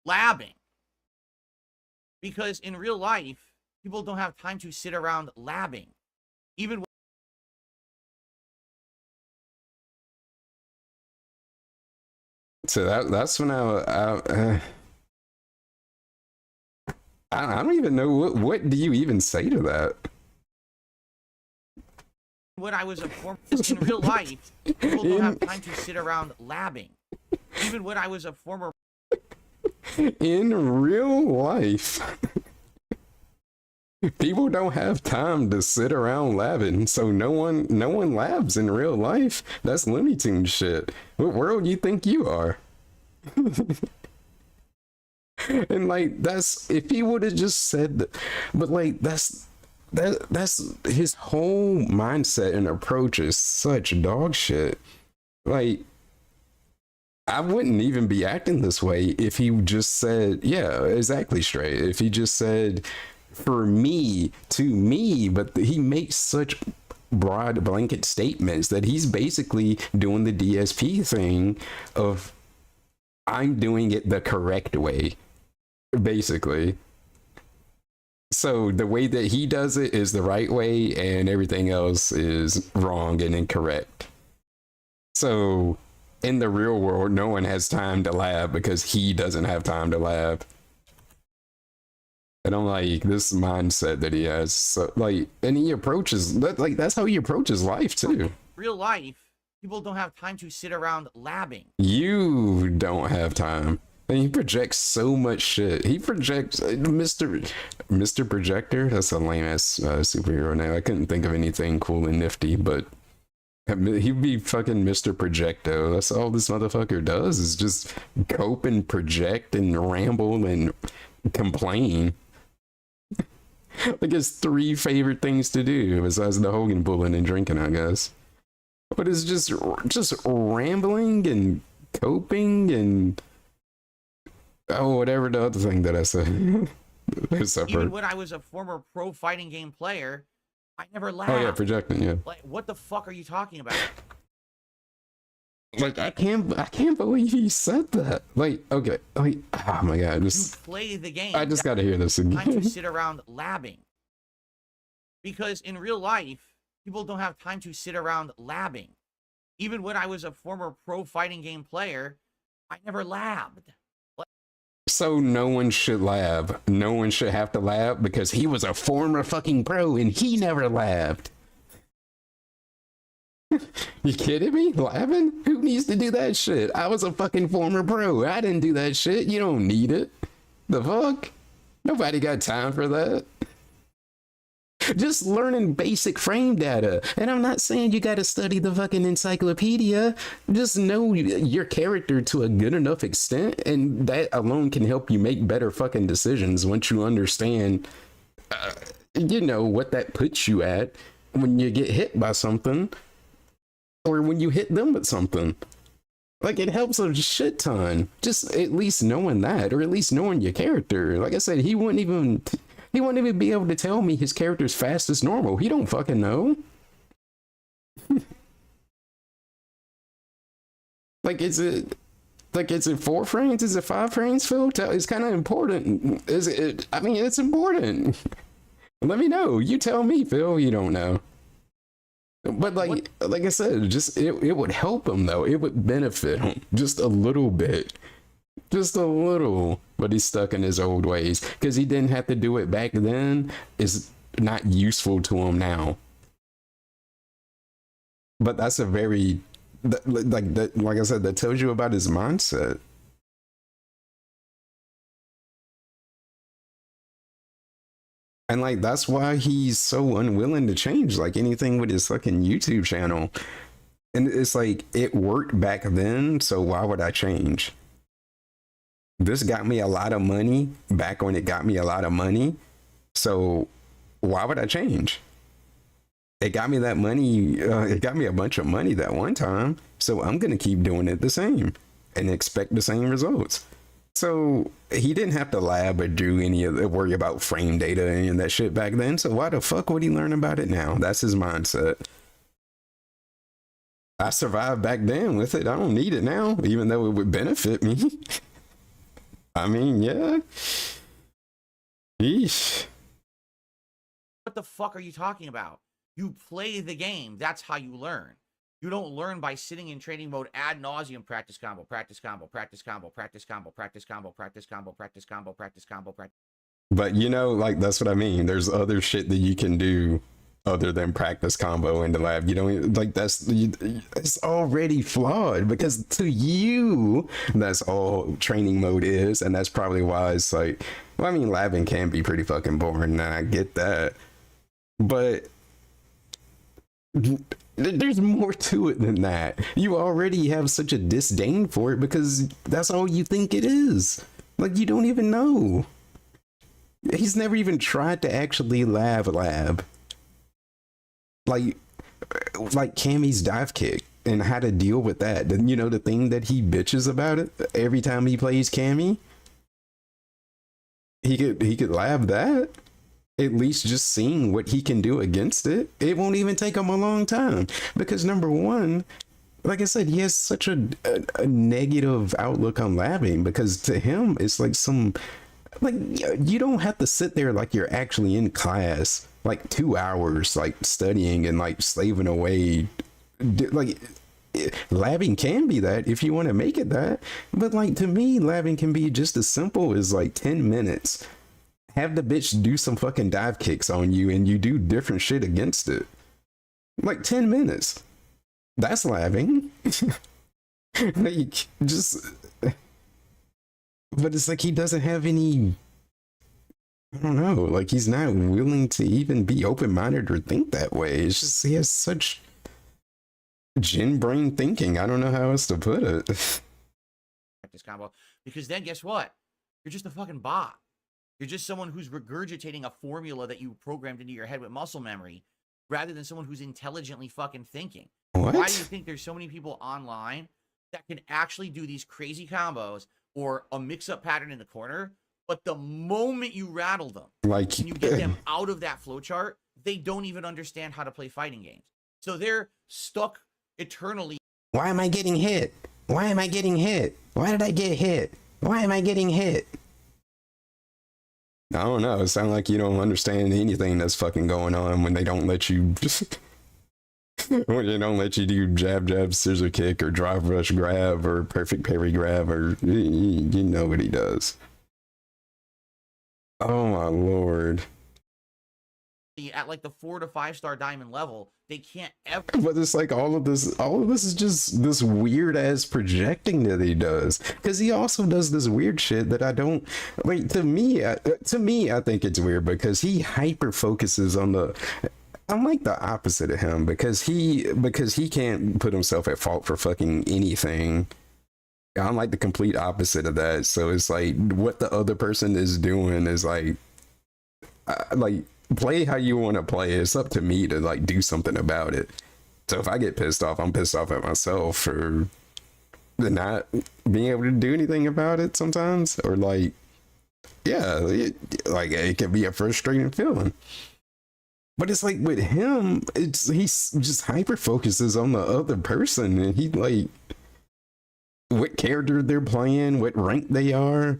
labbing. Because in real life, people don't have time to sit around labbing. Even So that's when I don't even know what do you even say to that. when I was a former in real life, people don't have time to sit around labbing. Even when I was a former In real life, people don't have time to sit around labbing, so no one labs in real life. That's Looney Tunes shit. What world you think you are? And like that's if he would have just said that, but like that's his whole mindset and approach is such dog shit. Like I wouldn't even be acting this way if he just said, yeah, exactly straight. If he just said, for me, to me, but he makes such broad blanket statements that he's basically doing the DSP thing of, I'm doing it the correct way, basically. So the way that he does it is the right way and everything else is wrong and incorrect. So in the real world, no one has time to lab because he doesn't have time to lab. And I'm like, this mindset that he has, so, like, and he approaches that, like, that's how he approaches life too. real life, people don't have time to sit around labbing. You don't have time. And he projects so much shit. He projects Mr. Projector. That's a lame ass superhero name. I couldn't think of anything cool and nifty, but he'd be fucking Mr. Projecto. That's all this motherfucker does is just cope and project and ramble and complain. Like his 3 favorite things to do besides the Hogan pulling and drinking, I guess. But it's just rambling and coping and whatever the other thing that I said. Even when I was a former pro fighting game player, I never labbed. Oh yeah, projecting, yeah. Like, what the fuck are you talking about? Like I can't believe he said that. Like, okay, like, oh my god, You just play the game. I just gotta hear this Time to again. sit around labbing. Because in real life, people don't have time to sit around labbing. Even when I was a former pro fighting game player, I never labbed. So no one should lab. No one should have to lab because he was a former fucking pro and he never labbed. You kidding me? Labbing? Who needs to do that shit? I was a fucking former pro. I didn't do that shit. You don't need it. The fuck? Nobody got time for that. Just learning basic frame data. And I'm not saying you gotta study the fucking encyclopedia. Just know your character to a good enough extent, and that alone can help you make better fucking decisions once you understand, what that puts you at when you get hit by something, or when you hit them with something. Like, it helps a shit ton. Just at least knowing that, or at least knowing your character. Like I said, he wouldn't even be able to tell me his character's fast as normal. He don't fucking know. Is it 4 frames? Is it 5 frames, Phil? It's kind of important. Is it? I mean, it's important. Let me know. You tell me, Phil. You don't know. But like I said, just it would help him though. It would benefit him just a little bit. Just a little, but he's stuck in his old ways because he didn't have to do it back then. Is not useful to him now. But that's a very like I said, that tells you about his mindset. And like that's why he's so unwilling to change like anything with his fucking YouTube channel. And it's like it worked back then, so why would I change? This got me a lot of money back when it got me a lot of money. So why would I change? It got me that money. It got me a bunch of money that one time. So I'm going to keep doing it the same and expect the same results. So he didn't have to lab or do any of the worry about frame data and that shit back then. So why the fuck would he learn about it now? That's his mindset. I survived back then with it. I don't need it now, even though it would benefit me. I mean, yeah. Eesh. What the fuck are you talking about? You play the game. That's how you learn. You don't learn by sitting in training mode ad nauseum. Practice combo, practice combo, practice combo, practice combo, practice combo, practice combo, practice combo, practice combo, practice. But like that's what I mean. There's other shit that you can do other than practice combo in the lab. You don't like it's already flawed because to you that's all training mode is, and that's probably why it's like, well, I mean, labbing can be pretty fucking boring, and I get that, but there's more to it than that. You already have such a disdain for it because that's all you think it is. Like, you don't even know. He's never even tried to actually lab. Like Cammy's dive kick and how to deal with that. You know, the thing that he bitches about it every time he plays Cammy. He could lab that. At least just seeing what he can do against it. It won't even take him a long time because number one, like I said, he has such a negative outlook on labbing because to him it's like you don't have to sit there like you're actually in class like 2 hours like studying and like slaving away. Like labbing can be that if you want to make it that, but like to me labbing can be just as simple as like 10 minutes. Have the bitch do some fucking dive kicks on you and you do different shit against it. Like 10 minutes. That's labbing. Like, just... But it's like he doesn't have any... I don't know. Like, he's not willing to even be open-minded or think that way. It's just he has such gin brain thinking. I don't know how else to put it. Practice combo. Because then guess what? You're just a fucking bot. You're just someone who's regurgitating a formula that you programmed into your head with muscle memory rather than someone who's intelligently fucking thinking. What? Why do you think there's so many people online that can actually do these crazy combos or a mix-up pattern in the corner, but the moment you rattle them, like, and you get them out of that flowchart, they don't even understand how to play fighting games. So they're stuck eternally. Why am I getting hit? Why am I getting hit? Why did I get hit? Why am I getting hit? I don't know. It sounds like you don't understand anything that's fucking going on when they don't let you when they don't let you do jab, jab, scissor kick or drive rush grab or perfect parry grab or you know what he does. Oh my lord. At like the 4 to 5 star diamond level, they can't ever. But it's like all of this is just this weird ass projecting that he does, because he also does this weird shit that I don't like. To me, I think it's weird because he hyper focuses on the. I'm like the opposite of him because he can't put himself at fault for fucking anything. I'm like the complete opposite of that. So it's like what the other person is doing is like play how you want to play. It's up to me to like do something about it. So if I get pissed off, I'm pissed off at myself for not being able to do anything about it sometimes, or like, yeah, it can be a frustrating feeling. But it's like with him, he's just hyper focuses on the other person, and he like what character they're playing, what rank they are,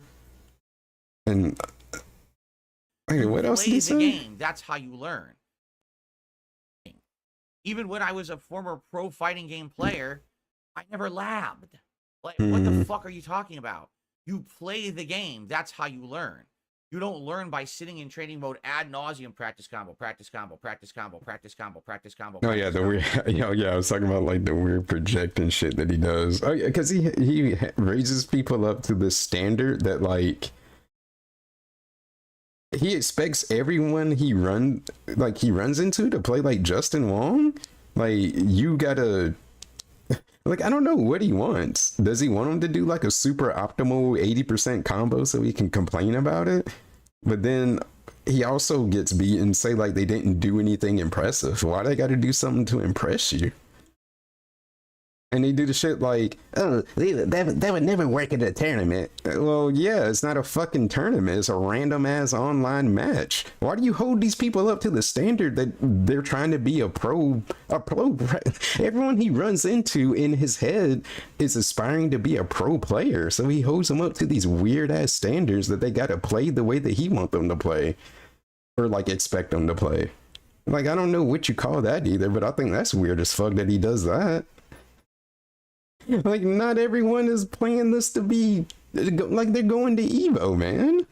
and okay, what else did he say? Game. That's how you learn. Even when I was a former pro fighting game player, I never labbed. Like, what the fuck are you talking about? You play the game. That's how you learn. You don't learn by sitting in training mode ad nauseum, practice combo, practice combo, practice combo, practice combo, practice combo. Oh yeah, the weird. Yeah, I was talking about like the weird projecting shit that he does. Oh yeah, because he raises people up to this standard that like he expects everyone he runs into to play like Justin Wong. Like you gotta. Like, I don't know what he wants. Does he want him to do like a super optimal 80% combo so he can complain about it? But then he also gets beat and say like they didn't do anything impressive. Why they got to do something to impress you? And they do the shit like, oh, that would never work at a tournament. Well, yeah, it's not a fucking tournament. It's a random ass online match. Why do you hold these people up to the standard that they're trying to be a pro? Everyone he runs into in his head is aspiring to be a pro player. So he holds them up to these weird ass standards that they got to play the way that he wants them to play, or like expect them to play. Like, I don't know what you call that either, but I think that's weird as fuck that he does that. Like, not everyone is playing this to be like they're going to Evo, man.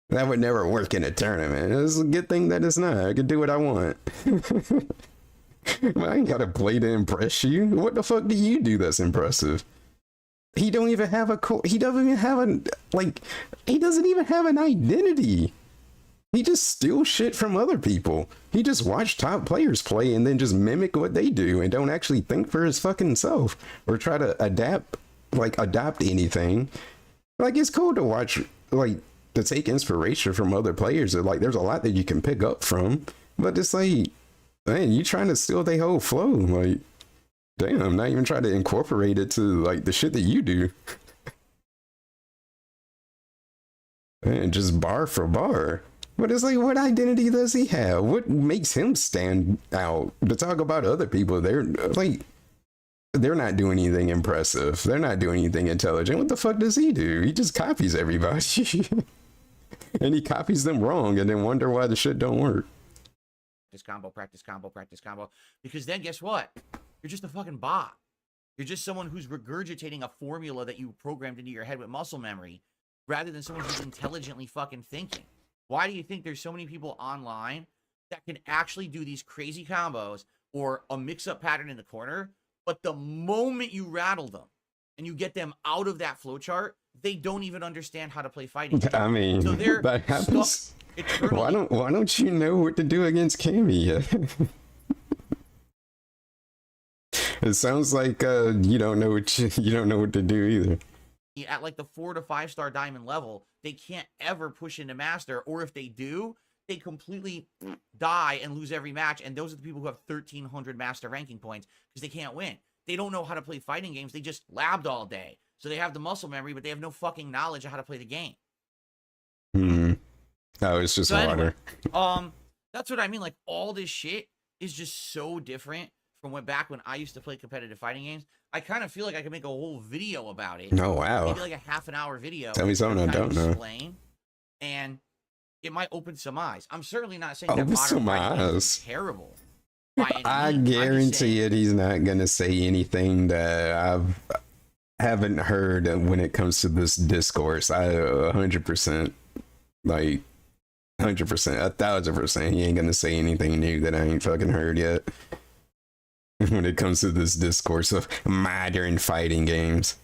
That would never work in a tournament. It's a good thing that it's not. I can do what I want. I ain't gotta play to impress you. What the fuck do you do that's impressive? He don't even have he doesn't even have he doesn't even have an identity. He just steals shit from other people. He just watch top players play and then just mimic what they do and don't actually think for his fucking self or try to adopt anything. Like, it's cool to watch, like, to take inspiration from other players. Like, there's a lot that you can pick up from, but it's like, man, you trying to steal their whole flow. Like, damn, not even try to incorporate it to, like, the shit that you do. Man, just bar for bar. But it's like, what identity does he have? What makes him stand out? To talk about other people, they're not doing anything impressive. They're not doing anything intelligent. What the fuck does he do? He just copies everybody. And he copies them wrong and then wonder why the shit don't work. Practice combo, practice combo, practice combo. Because then guess what? You're just a fucking bot. You're just someone who's regurgitating a formula that you programmed into your head with muscle memory rather than someone who's intelligently fucking thinking. Why do you think there's so many people online that can actually do these crazy combos or a mix-up pattern in the corner, but the moment you rattle them and you get them out of that flowchart, they don't even understand how to play fighting games. I mean, so they're that happens. Why don't you know what to do against Cammy? It sounds like you don't know what to do either. At like the 4 to 5 star diamond level, they can't ever push into master, or if they do, they completely die and lose every match. And those are the people who have 1,300 master ranking points because they can't win. They don't know how to play fighting games. They just labbed all day. So they have the muscle memory, but they have no fucking knowledge of how to play the game. Oh, it's just water. Anyway, that's what I mean. Like, all this shit is just so different from back when I used to play competitive fighting games. I kind of feel like I could make a whole video about it. Oh, wow. Maybe like a half-an-hour video. Tell me something I don't know. And it might open some eyes. I'm certainly not saying open that some eyes is terrible. I guarantee it. He's not gonna say anything that haven't heard when it comes to this discourse. I 100%, like 100%, 1000%. He ain't gonna say anything new that I ain't fucking heard yet. When it comes to this discourse of modern fighting games,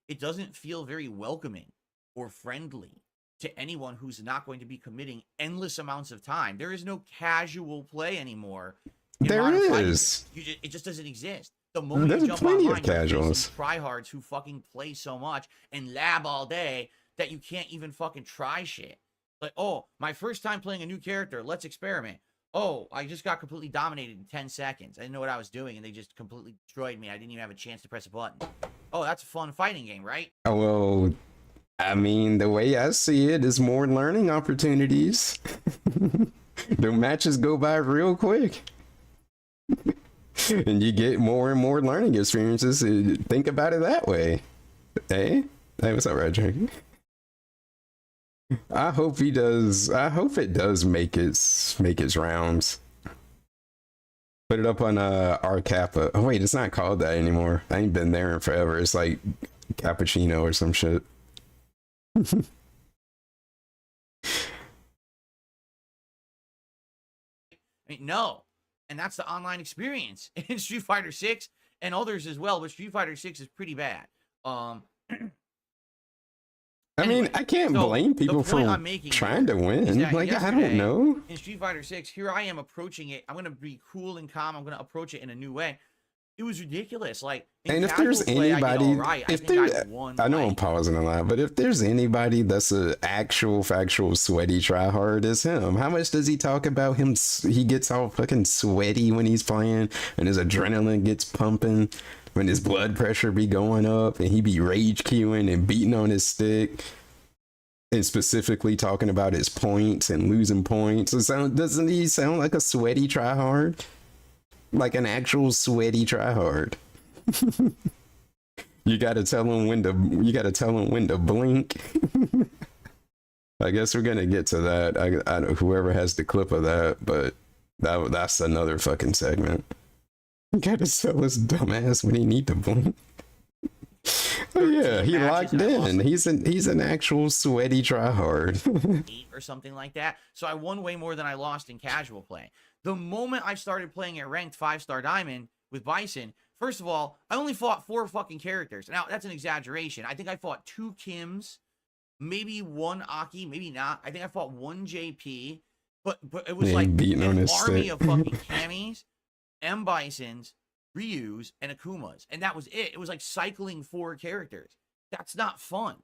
it doesn't feel very welcoming or friendly to anyone who's not going to be committing endless amounts of time. There is no casual play anymore. There is. It just doesn't exist. The moment There's you jump plenty online, of casuals, tryhards who fucking play so much and lab all day that you can't even fucking try shit. Like, oh, my first time playing a new character, let's experiment. Oh, I just got completely dominated in 10 seconds. I didn't know what I was doing, and they just completely destroyed me. I didn't even have a chance to press a button. Oh, that's a fun fighting game, right? Oh, well, I mean, the way I see it is more learning opportunities. The matches go by real quick. And you get more and more learning experiences. Think about it that way. Hey, what's up, Roger? I hope he does. I hope it does make its rounds. Put it up on R Kappa. Oh wait, it's not called that anymore. I ain't been there in forever. It's like cappuccino or some shit. No, and that's the online experience in Street Fighter 6 and others as well, but Street Fighter 6 is pretty bad. I mean, I can't blame people for trying to win. Like, I don't know. In Street Fighter 6, here I am approaching it. I'm going to be cool and calm. I'm going to approach it in a new way. It was ridiculous. Like, and if there's anybody, I know I'm pausing a lot, but if there's anybody that's an actual factual sweaty tryhard, it's him. How much does he talk about him? He gets all fucking sweaty when he's playing, and his adrenaline gets pumping, when his blood pressure be going up, and he be rage queuing and beating on his stick, and specifically talking about his points and losing points. Doesn't he sound like a sweaty tryhard? Like an actual sweaty tryhard. You gotta tell him when to blink. I guess we're gonna get to that. I know whoever has the clip of that, but that's another fucking segment. You gotta tell his dumbass when he need to blink. Oh yeah, he locked in. He's an actual sweaty tryhard. Or something like that. So I won way more than I lost in casual play. The moment I started playing at ranked 5-star diamond with Bison, first of all, I only fought 4 fucking characters. Now, that's an exaggeration. I think I fought 2 Kims, maybe 1 Aki, maybe not. I think I fought 1 JP, but it was like an army of fucking Camis, M Bisons, Ryus, and Akumas. And that was it. It was like cycling 4 characters. That's not fun.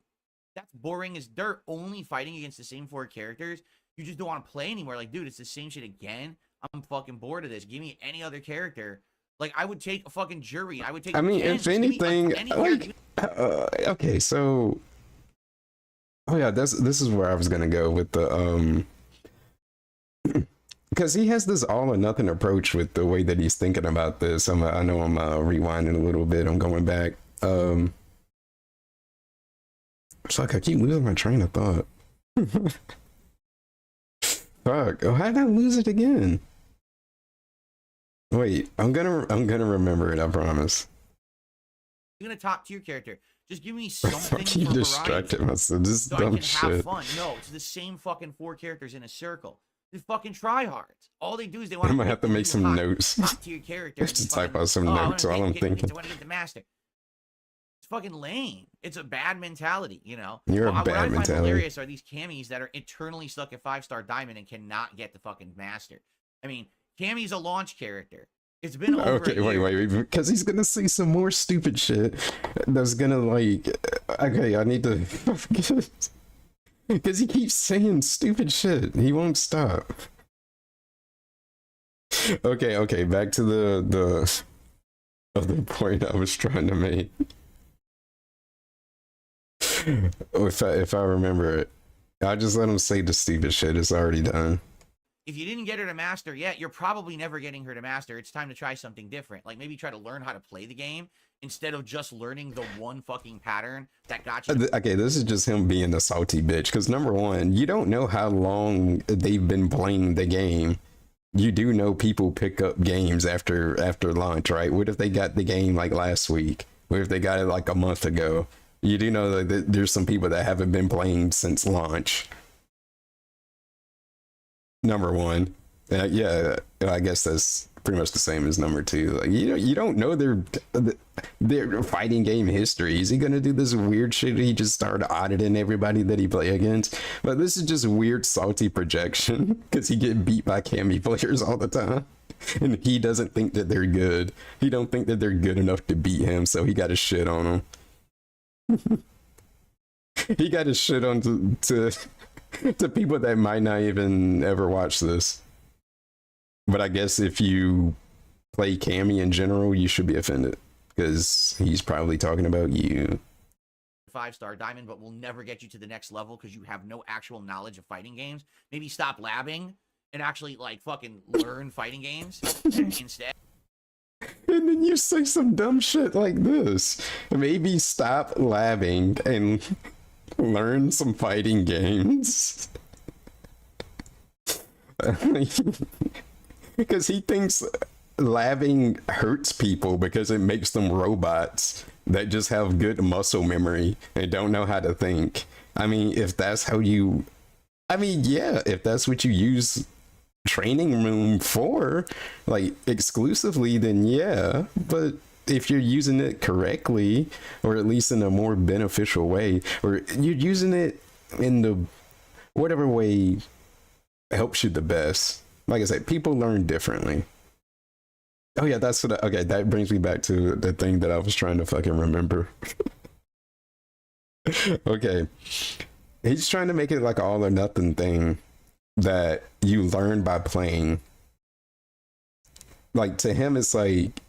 That's boring as dirt, only fighting against the same 4 characters. You just don't want to play anymore. Like, dude, it's the same shit again. I'm fucking bored of this. Give me any other character. Like, I would take a fucking Jury. I would take. I mean, if anything, okay, so, oh yeah, this is where I was gonna go with the because he has this all or nothing approach with the way that he's thinking about this. I know I'm rewinding a little bit. I'm going back. Fuck, I keep losing my train of thought. Fuck, oh, how did I lose it again? Wait, I'm gonna remember it, I promise. You're gonna top tier character. Just give me something for you distracted myself. This so dumb I can shit. have fun. No, it's the same fucking 4 characters in a circle. They're fucking tryhards. All they do is they want I might have to make some notes. Top tier character. Just type out some notes while I'm thinking. I want to get the master. It's fucking lame. It's a bad mentality, you know. You're a bad what I find mentality. hilarious are these Camis that are eternally stuck at 5-star diamond and cannot get the fucking master. I mean, Cammy's a launch character. It's been over okay, wait, because he's gonna say some more stupid shit that's gonna like. Okay, I need to. Because he keeps saying stupid shit. He won't stop. Okay, back to the other point I was trying to make. If I remember it, I'll just let him say the stupid shit. It's already done. If you didn't get her to master yet, you're probably never getting her to master. It's time to try something different. Like maybe try to learn how to play the game instead of just learning the one fucking pattern that got you. Okay, this is just him being a salty bitch. Because number one, you don't know how long they've been playing the game. You do know people pick up games after launch, right? What if they got the game like last week? or if they got it like a month ago. You do know that there's some people that haven't been playing since launch. Number one. Yeah, I guess that's pretty much the same as number two. Like you don't know their fighting game history. Is he gonna do this weird shit? He just started auditing everybody that he play against. But this is just weird salty projection because he get beat by Cammy players all the time, and he doesn't think that they're good. He don't think that they're good enough to beat him, so he got to shit on them. He got to shit on to people that might not even ever watch this. But I guess if you play Cammy in general, you should be offended because he's probably talking about you. 5-star diamond, but will never get you to the next level because you have no actual knowledge of fighting games. Maybe stop labbing and actually like fucking learn fighting games instead. And then you say some dumb shit like this. Maybe stop labbing and learn some fighting games. Because he thinks labbing hurts people because it makes them robots that just have good muscle memory and don't know how to think. I mean, if that's how you... I mean, yeah, if that's what you use training room for, like, exclusively, then yeah. But if you're using it correctly, or at least in a more beneficial way, or you're using it in the whatever way helps you the best. Like I said, people learn differently. Oh yeah, that's what okay, that brings me back to the thing that I was trying to fucking remember. Okay. He's trying to make it like all or nothing thing that you learn by playing. Like to him, it's like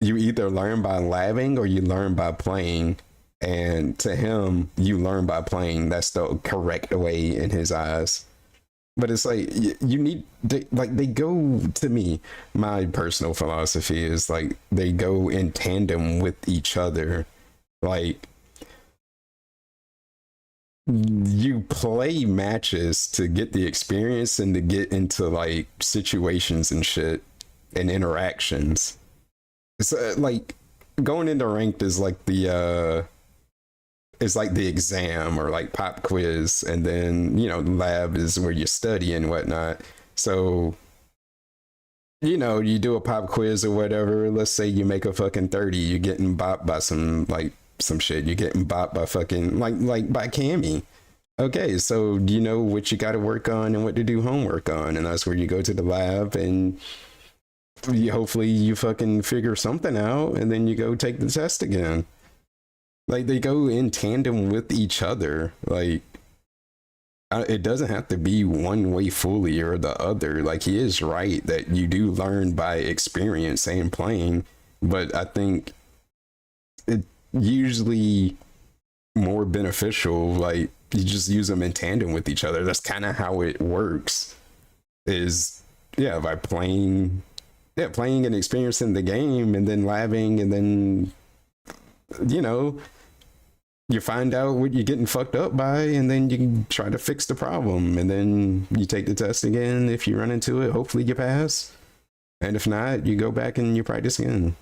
you either learn by labbing or you learn by playing. And to him, you learn by playing. That's the correct way in his eyes. But it's like you need they go, to me, my personal philosophy is like they go in tandem with each other. Like you play matches to get the experience and to get into like situations and shit and interactions. It's like going into ranked is like the it's like the exam or like pop quiz, and then lab is where you study and whatnot. So you do a pop quiz or whatever. Let's say you make a fucking 30, you're getting bopped by some shit. You're getting bopped by fucking like by Cammy. Okay, so you know what you got to work on and what to do homework on, and that's where you go to the lab and hopefully you fucking figure something out, and then you go take the test again. Like they go in tandem with each other. Like it doesn't have to be one way fully or the other. Like he is right that you do learn by experience and playing, but I think it usually more beneficial. Like you just use them in tandem with each other. That's kind of how it works. Is by playing and experiencing the game, and then labbing, and then you find out what you're getting fucked up by, and then you can try to fix the problem, and then you take the test again. If you run into it, hopefully you pass, and if not, you go back and you practice again.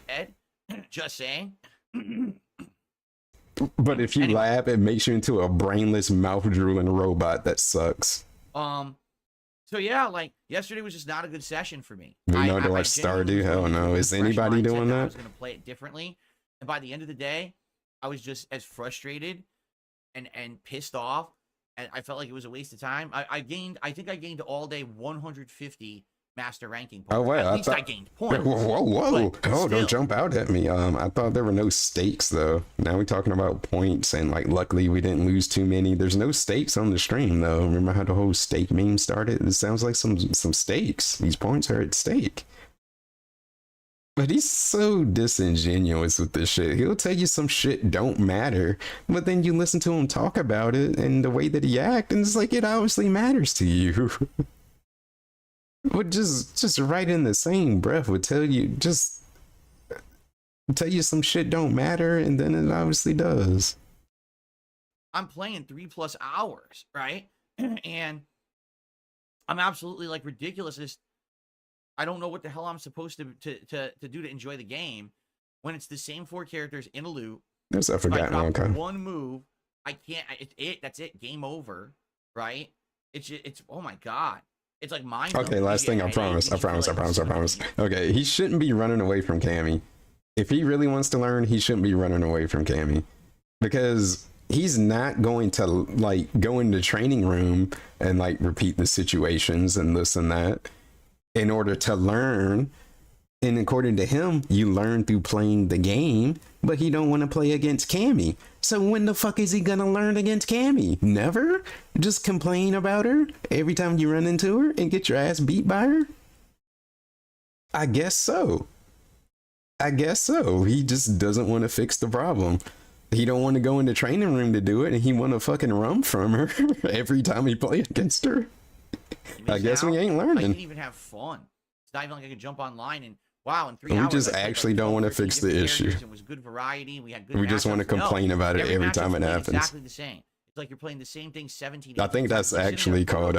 Ed, just saying. But if you lab, it makes you into a brainless, mouth-drooling robot. That sucks. So yeah, like yesterday was just not a good session for me. Do you know to watch Stardew? Hell no. Is anybody doing that? I was gonna play it differently, and by the end of the day, I was just as frustrated and pissed off, and I felt like it was a waste of time. I think I gained all day 150 master ranking points. Oh wow! At least I gained points. Whoa! Oh, don't jump out at me. I thought there were no stakes though. Now we're talking about points, and like luckily we didn't lose too many. There's no stakes on the stream though. Remember how the whole stake meme started? It sounds like some stakes. These points are at stake. But he's so disingenuous with this shit. He'll tell you some shit don't matter, but then you listen to him talk about it and the way that he acts, and it's like it obviously matters to you. But just right in the same breath would tell you some shit don't matter, and then it obviously does. I'm playing 3+ hours, right? And I'm absolutely like ridiculous. I don't know what the hell I'm supposed to do to enjoy the game. when it's the same 4 characters in a loop. Yes, I forgot. I drop Okay. one move, I can't. That's it. Game over. Right? It's. Oh my god. It's like mind. Okay, last thing. I promise. Okay, he shouldn't be running away from Cammy. If he really wants to learn, he shouldn't be running away from Cammy, because he's not going to like go in the training room and like repeat the situations and this and that in order to learn. And according to him, you learn through playing the game, but he don't want to play against Cammy. So when the fuck is he gonna learn against Cammy? Never? Just complain about her every time you run into her and get your ass beat by her? I guess so. He just doesn't want to fix the problem. He don't want to go in the training room to do it, and he want to fucking run from her every time he play against her. I guess we ain't learning. I can even have fun. It's not even like I could jump online and wow, in 3 we hours. just actually don't want to fix the issue. It was good variety. We had good. We just want to complain about it every time it happens. Exactly the same. It's like you're playing the same thing 17. I think that's actually called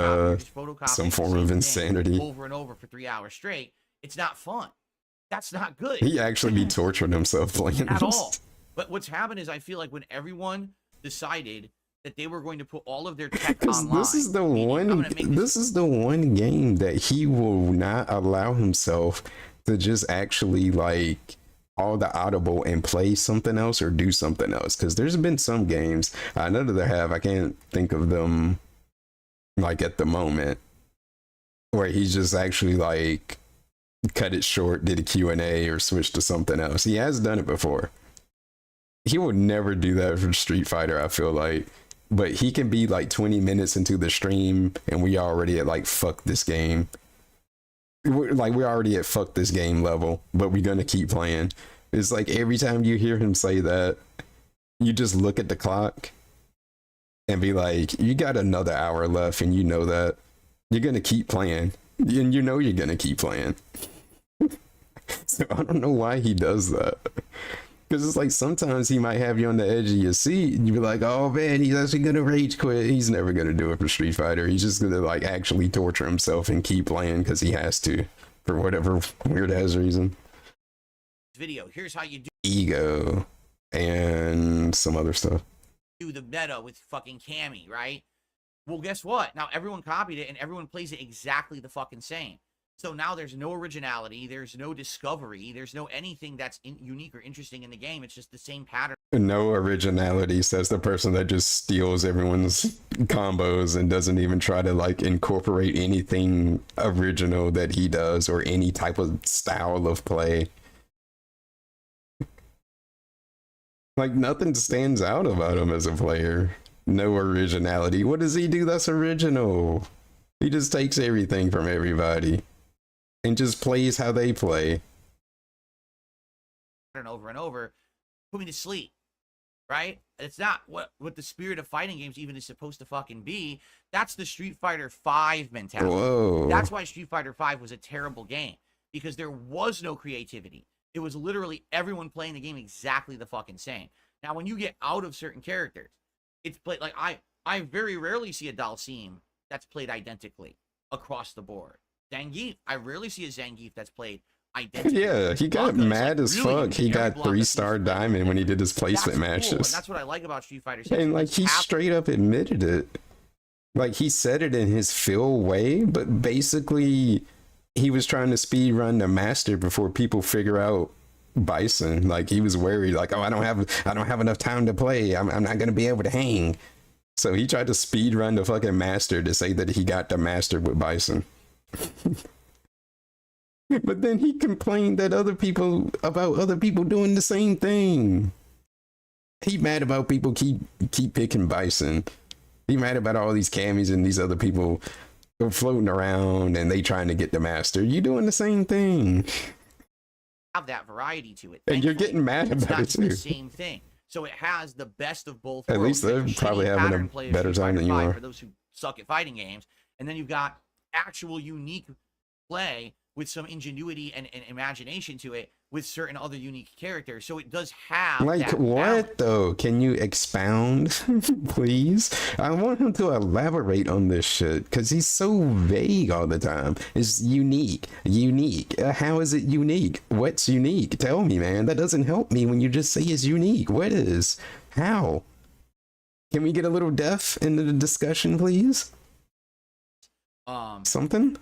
some form of insanity. Over and over for 3 hours straight. It's not fun. That's not good. He actually be torturing himself playing at this. all. But what's happened is I feel like when everyone decided that they were going to put all of their tech online. This is the one. This is the one game that he will not allow himself to just actually like all the audible and play something else or do something else. Because there's been some games, I know that there have, I can't think of them like at the moment, where he's just actually like cut it short, did a Q&A or switched to something else. He has done it before. He would never do that for Street Fighter, I feel like. But he can be like 20 minutes into the stream and we already at like fuck this game. We're already at fuck this game level, but we're gonna keep playing. It's like every time you hear him say that, you just look at the clock and be like, you got another hour left, and you know that you're gonna keep playing, and you know you're gonna keep playing. So I don't know why he does that. Because it's like sometimes he might have you on the edge of your seat and you be like, oh man, he's actually gonna rage quit. He's never gonna do it for Street Fighter. He's just gonna like actually torture himself and keep playing because he has to, for whatever weird ass reason. Video, here's how you do Ego and some other stuff. the meta with fucking Cammy, right? Well, guess what? Now everyone copied it and everyone plays it exactly the fucking same. So now there's no originality, there's no discovery, there's no anything that's unique or interesting in the game. It's just the same pattern. No originality, says the person that just steals everyone's combos and doesn't even try to like incorporate anything original that he does or any type of style of play. Like nothing stands out about him as a player. No originality. What does he do that's original? He just takes everything from everybody and just plays how they play. And over, put me to sleep, right? It's not what the spirit of fighting games even is supposed to fucking be. That's the Street Fighter V mentality. Whoa. That's why Street Fighter V was a terrible game, because there was no creativity. It was literally everyone playing the game exactly the fucking same. Now, when you get out of certain characters, it's played like I very rarely see a Dalsim that's played identically across the board. Zangief, I rarely see a Zangief that's played identically. Yeah, he got mad as fuck. He got 3-star diamond when he did his placement matches. Cool. And that's what I like about Street Fighter 6. And like he straight up admitted it. Like he said it in his Phil way, but basically he was trying to speed run the master before people figure out Bison. Like he was worried, like, oh, I don't have enough time to play. I'm not gonna be able to hang. So he tried to speed run the fucking master to say that he got the master with Bison. But then he complained that other people doing the same thing. He mad about people keep picking Bison. He mad about all these Cammies and these other people floating around and they trying to get the master. You doing the same thing. Have that variety to it. And you're getting mad about it too. The same thing. So it has the best of both At worlds. least they're probably having a better time than you are. For those who suck at fighting games. And then you've got actual unique play with some ingenuity and imagination to it with certain other unique characters. So it does have Like that what balance. though? Can you expound, please? I want him to elaborate on this shit because he's so vague all the time. It's unique, unique. How is it unique? What's unique? Tell me, man. That doesn't help me when you just say it's unique. What is? How? Can we get a little depth into the discussion, please? Something?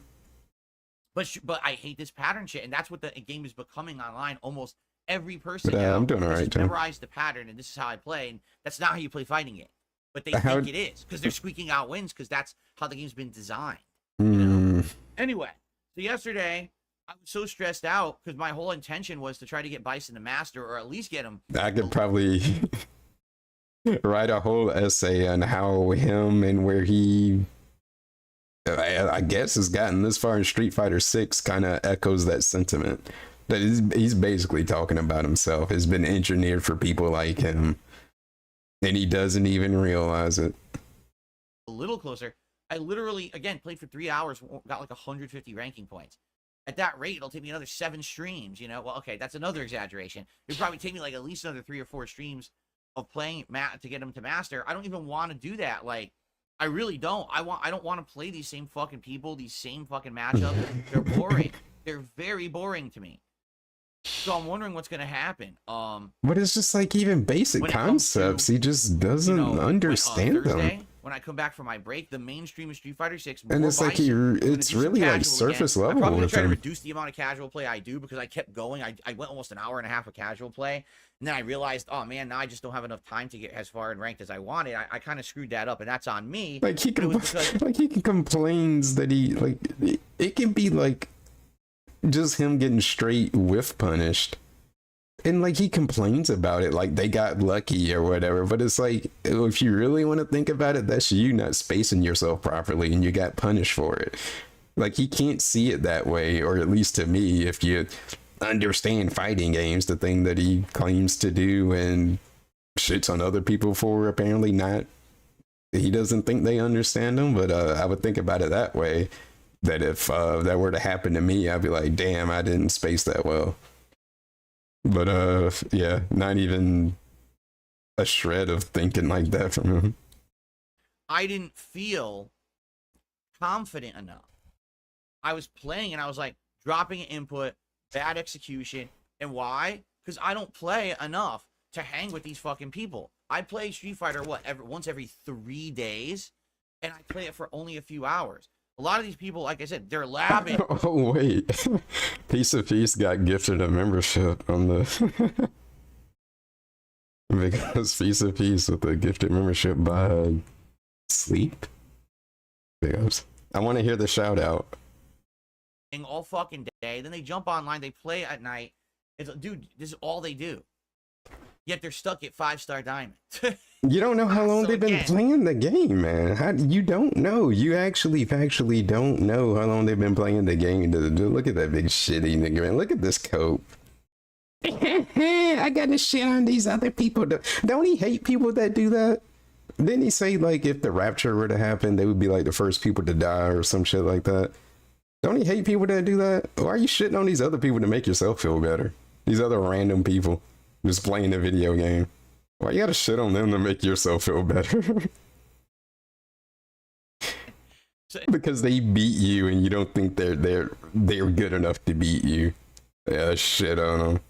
But I hate this pattern shit, and that's what the game is becoming online. Almost every person But, now I'm doing all has right, just John. memorized the pattern, and this is how I play, and that's not how you play fighting game. But they How- think it is because they're squeaking out wins because that's how the game's been designed. Hmm. Anyway, so yesterday I was so stressed out because my whole intention was to try to get Bison to master, or at least get him. I could probably write a whole essay on how him and where he, I guess, has gotten this far in Street Fighter 6 kind of echoes that sentiment. That he's basically talking about himself. Has been engineered for people like him, and he doesn't even realize it. A little closer. I literally, again, played for 3 hours, got like 150 ranking points. At that rate, it'll take me another 7 streams, you know? Well, okay, that's another exaggeration. It'd probably take me like at least another 3 or 4 streams of playing to get him to master. I don't even want to do that. Like, I really don't. I don't want to play these same fucking people, these same fucking matchups. They're boring. They're very boring to me. So I'm wondering what's gonna happen. But it's just like even basic When it comes to, concepts, he just doesn't understand Thursday, them. when I come back from my break, the mainstream of Street Fighter 6, And it's like it's really like surface level I'm probably gonna with try to him. reduce the amount of casual play I do because I kept going. I went almost an hour and a half of casual play, and then I realized, oh man, now I just don't have enough time to get as far in ranked as I wanted. I kind of screwed that up, and that's on me. Like he But it can, was because- like he complains that he like it can be like just him getting straight whiff punished. And like he complains about it like they got lucky or whatever, but it's like if you really want to think about it, that's you not spacing yourself properly and you got punished for it. Like he can't see it that way, or at least to me, if you understand fighting games, the thing that he claims to do and shits on other people for, apparently not. He doesn't think they understand them, but I would think about it that way, that if that were to happen to me, I'd be like, damn, I didn't space that well. But yeah, not even a shred of thinking like that from him. I didn't feel confident enough. I was playing and I was like dropping an input, bad execution. And why? Because I don't play enough to hang with these fucking people. I play Street Fighter once every 3 days, and I play it for only a few hours. A lot of these people, like I said, they're labbing. Oh wait, Piece of Peace got gifted a membership on the because Piece of Peace with a gifted membership by Sleep. Because I want to hear the shout out. All fucking day. Then they jump online, they play at night. It's dude, this is all they do. Yet they're stuck at 5-star diamond. You don't know how long So they've been again- playing the game, man. You don't know. You factually don't know how long they've been playing the game. Look at that big shitty nigga, man. Look at this cope. I got to shit on these other people. Don't he hate people that do that? Didn't he say, like, if the rapture were to happen, they would be, like, the first people to die or some shit like that? Don't he hate people that do that? Why are you shitting on these other people to make yourself feel better? These other random people just playing a video game. Why you gotta shit on them to make yourself feel better? Because they beat you and you don't think they're good enough to beat you. Yeah, shit on them.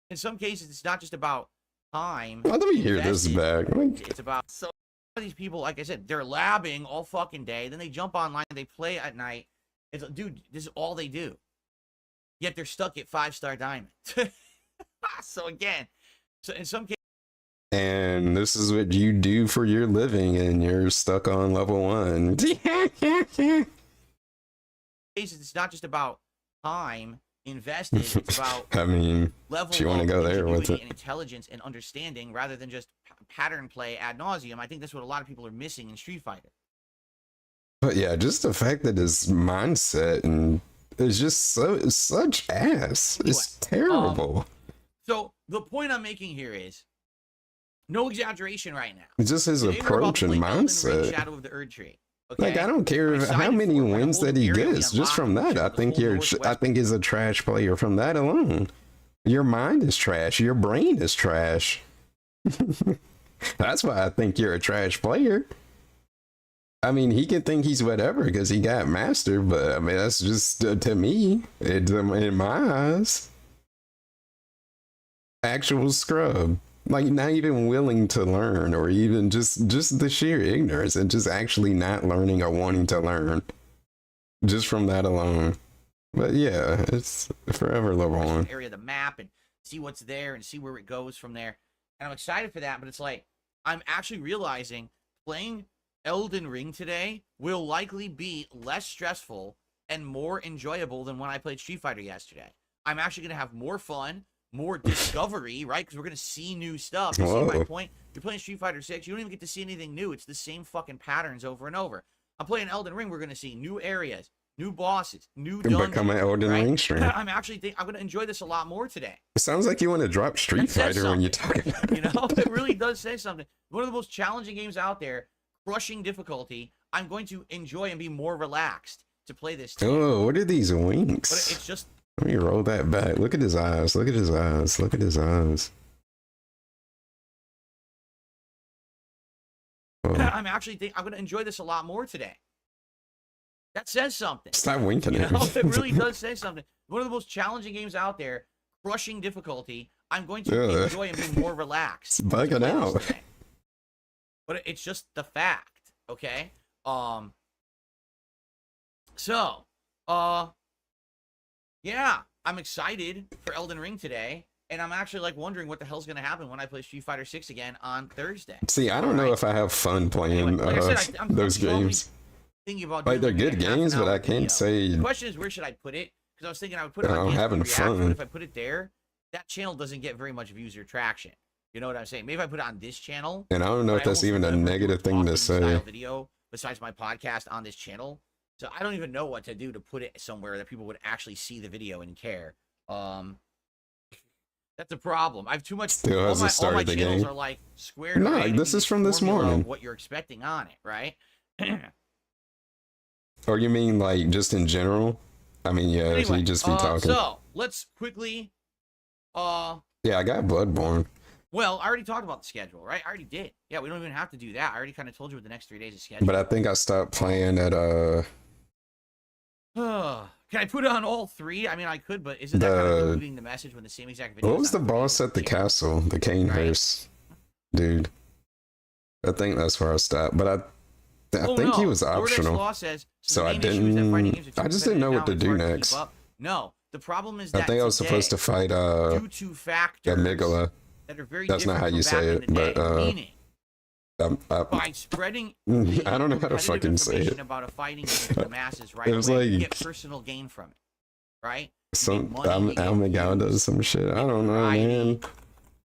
In some cases, it's not just about time. Let me hear this invested. back. Like, It's about so these people, like I said, they're labbing all fucking day. Then they jump online, they play at night. It's dude, this is all they do. Yet they're stuck at 5-star diamond. So again, so in some cases. and this is what you do for your living, and you're stuck on level 1. It's not just about time invested. It's about I mean, level if you want to of go there with ingenuity it. and intelligence and understanding rather than just pattern play ad nauseum. I think that's what a lot of people are missing in Street Fighter. But yeah, just the fact that his mindset and is just such ass. It's terrible. So the point I'm making here is no exaggeration right now. It's just his Today we're about approach to and play Elden Ring, mindset. Shadow of the Erd Tree. Okay? Like, I don't care I'm how excited many for it. When a wins whole that new he area we gets. Just unlock, from we that, show I the think whole you're. I Northwest. think he's a trash player from that alone. Your mind is trash. Your brain is trash. That's why I think you're a trash player. I mean, he can think he's whatever because he got master, but I mean, that's just to me, in my eyes, actual scrub. Like, not even willing to learn, or even just the sheer ignorance, and just actually not learning or wanting to learn, just from that alone. But yeah, it's forever LeBron. Area of the map and see what's there and see where it goes from there. And I'm excited for that, but it's like I'm actually realizing playing Elden Ring today will likely be less stressful and more enjoyable than when I played Street Fighter yesterday. I'm actually going to have more fun, more discovery, right? Because we're going to see new stuff. You see my point? You're playing Street Fighter 6, you don't even get to see anything new. It's the same fucking patterns over and over. I'm playing Elden Ring, we're going to see new areas, new bosses, new dungeons. Become an Elden Ring stream. I'm going to enjoy this a lot more today. It sounds like you want to drop Street Fighter when you talk about it. You know, it really does say something. One of the most challenging games out there, crushing difficulty. I'm going to enjoy and be more relaxed to play this team. Oh, what are these wings? But it's just... Let me roll that back. Look at his eyes. Look at his eyes. Look at his eyes. Oh. I'm going to enjoy this a lot more today. That says something. Stop winking You at know, me. it really does say something. One of the most challenging games out there, crushing difficulty. I'm going to enjoy and be more relaxed. It's bugging out. Today. But it's just the fact, okay? Yeah, I'm excited for Elden Ring today, and I'm actually like wondering what the hell's gonna happen when I play Street Fighter 6 again on Thursday. See, I don't know if I have fun playing Anyway, like I said, I'm those slowly games. Thinking about Like, they're doing good a half games, an but hour I can't video. say. The question is, where should I put it? Because I was thinking I would put it I'm on having fun. fun. If I put it there, that channel doesn't get very much views or traction. You know what I'm saying? Maybe if I put it on this channel. And I don't know if that's even a negative thing to say. Video besides my podcast on this channel. So I don't even know what to do to put it somewhere that people would actually see the video and care. That's a problem. I have too much. Still hasn't all my started the channels game. are like squared No, away this into is from this formula of morning. What you're expecting on it, right? Or you mean like just in general? I mean, yeah, Anyway, you just be talking. So let's quickly. Yeah, I got Bloodborne. Well, I already talked about the schedule, right? I already did. Yeah, we don't even have to do that. I already kind of told you what the next 3 days of schedule. But I think I stopped playing at Can I put it on all three? I mean, I could, but isn't that kind of diluting the message when the same exact video? What was the boss at the castle? The Canehurst dude. I think that's where I stopped. But I think he was optional. Law says, So I didn't. I just didn't know what to do next. No, the problem is that I think I was supposed to fight due to factors Amygdala. that are very That's not how you say it, but meaning, by spreading I don't know how to fucking say it. About a fighting game to the masses, right? It was away, you like get personal gain from it, right? some Amygdala does some shit. I don't know, man.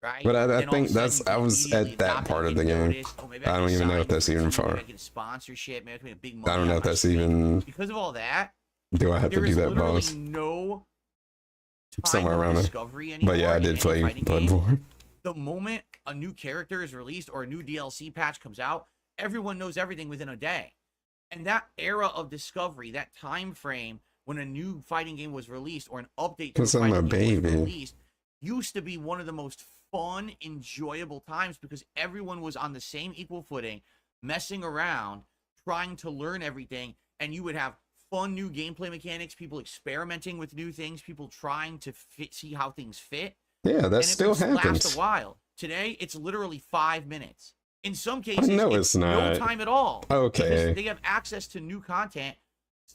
Right? But I Then all think of a that's sudden, I was at that part of the game. I don't even know if that's even far. I get sponsorship. Maybe I can make a big I don't know if that's money even. because of all that. Do I have to There do is that, literally boss? no time Somewhere of around there. discovery anymore But yeah, I in did any play fighting game. Bloodborne. The moment a new character is released or a new DLC patch comes out, everyone knows everything within a day. And that era of discovery, that time frame when a new fighting game was released or an update to a 'Cause I'm a fighting game was baby. released, used to be one of the most fun, enjoyable times because everyone was on the same equal footing, messing around, trying to learn everything, and you would have fun new gameplay mechanics, people experimenting with new things, people trying to see how things fit. Yeah, that And still it would last happens. a while. Today, it's literally 5 minutes. In some cases, No, it's it's not. no time at all. Okay. Because they have access to new content,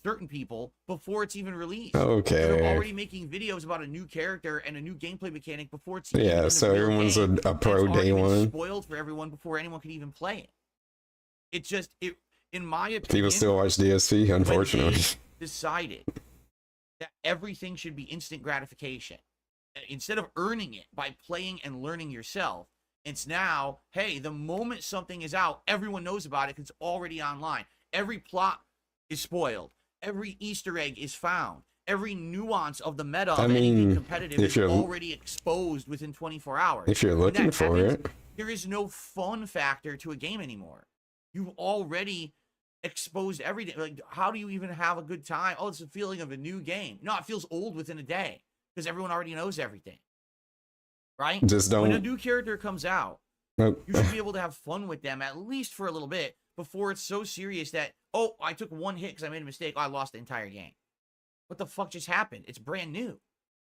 certain people, before it's even released. Okay. They're already making videos about a new character and a new gameplay mechanic before it's even in Yeah, the so real everyone's game. a And pro it's already day been one. spoiled for everyone before anyone could even play it. It's just, in my opinion, People still watch DSV, when unfortunately. they decided that everything should be instant gratification. Instead of earning it by playing and learning yourself, it's now, hey, the moment something is out, everyone knows about it because it's already online. Every plot is spoiled. Every Easter egg is found. Every nuance of the meta of anything competitive is already exposed within 24 hours. If you're looking for it. There is no fun factor to a game anymore. You've already exposed everything. Like, how do you even have a good time? Oh, it's a feeling of a new game. No, it feels old within a day because everyone already knows everything, right? Just don't. When a new character comes out, Nope. you should be able to have fun with them at least for a little bit before it's so serious that, oh, I took one hit because I made a mistake. Oh, I lost the entire game. What the fuck just happened? It's brand new.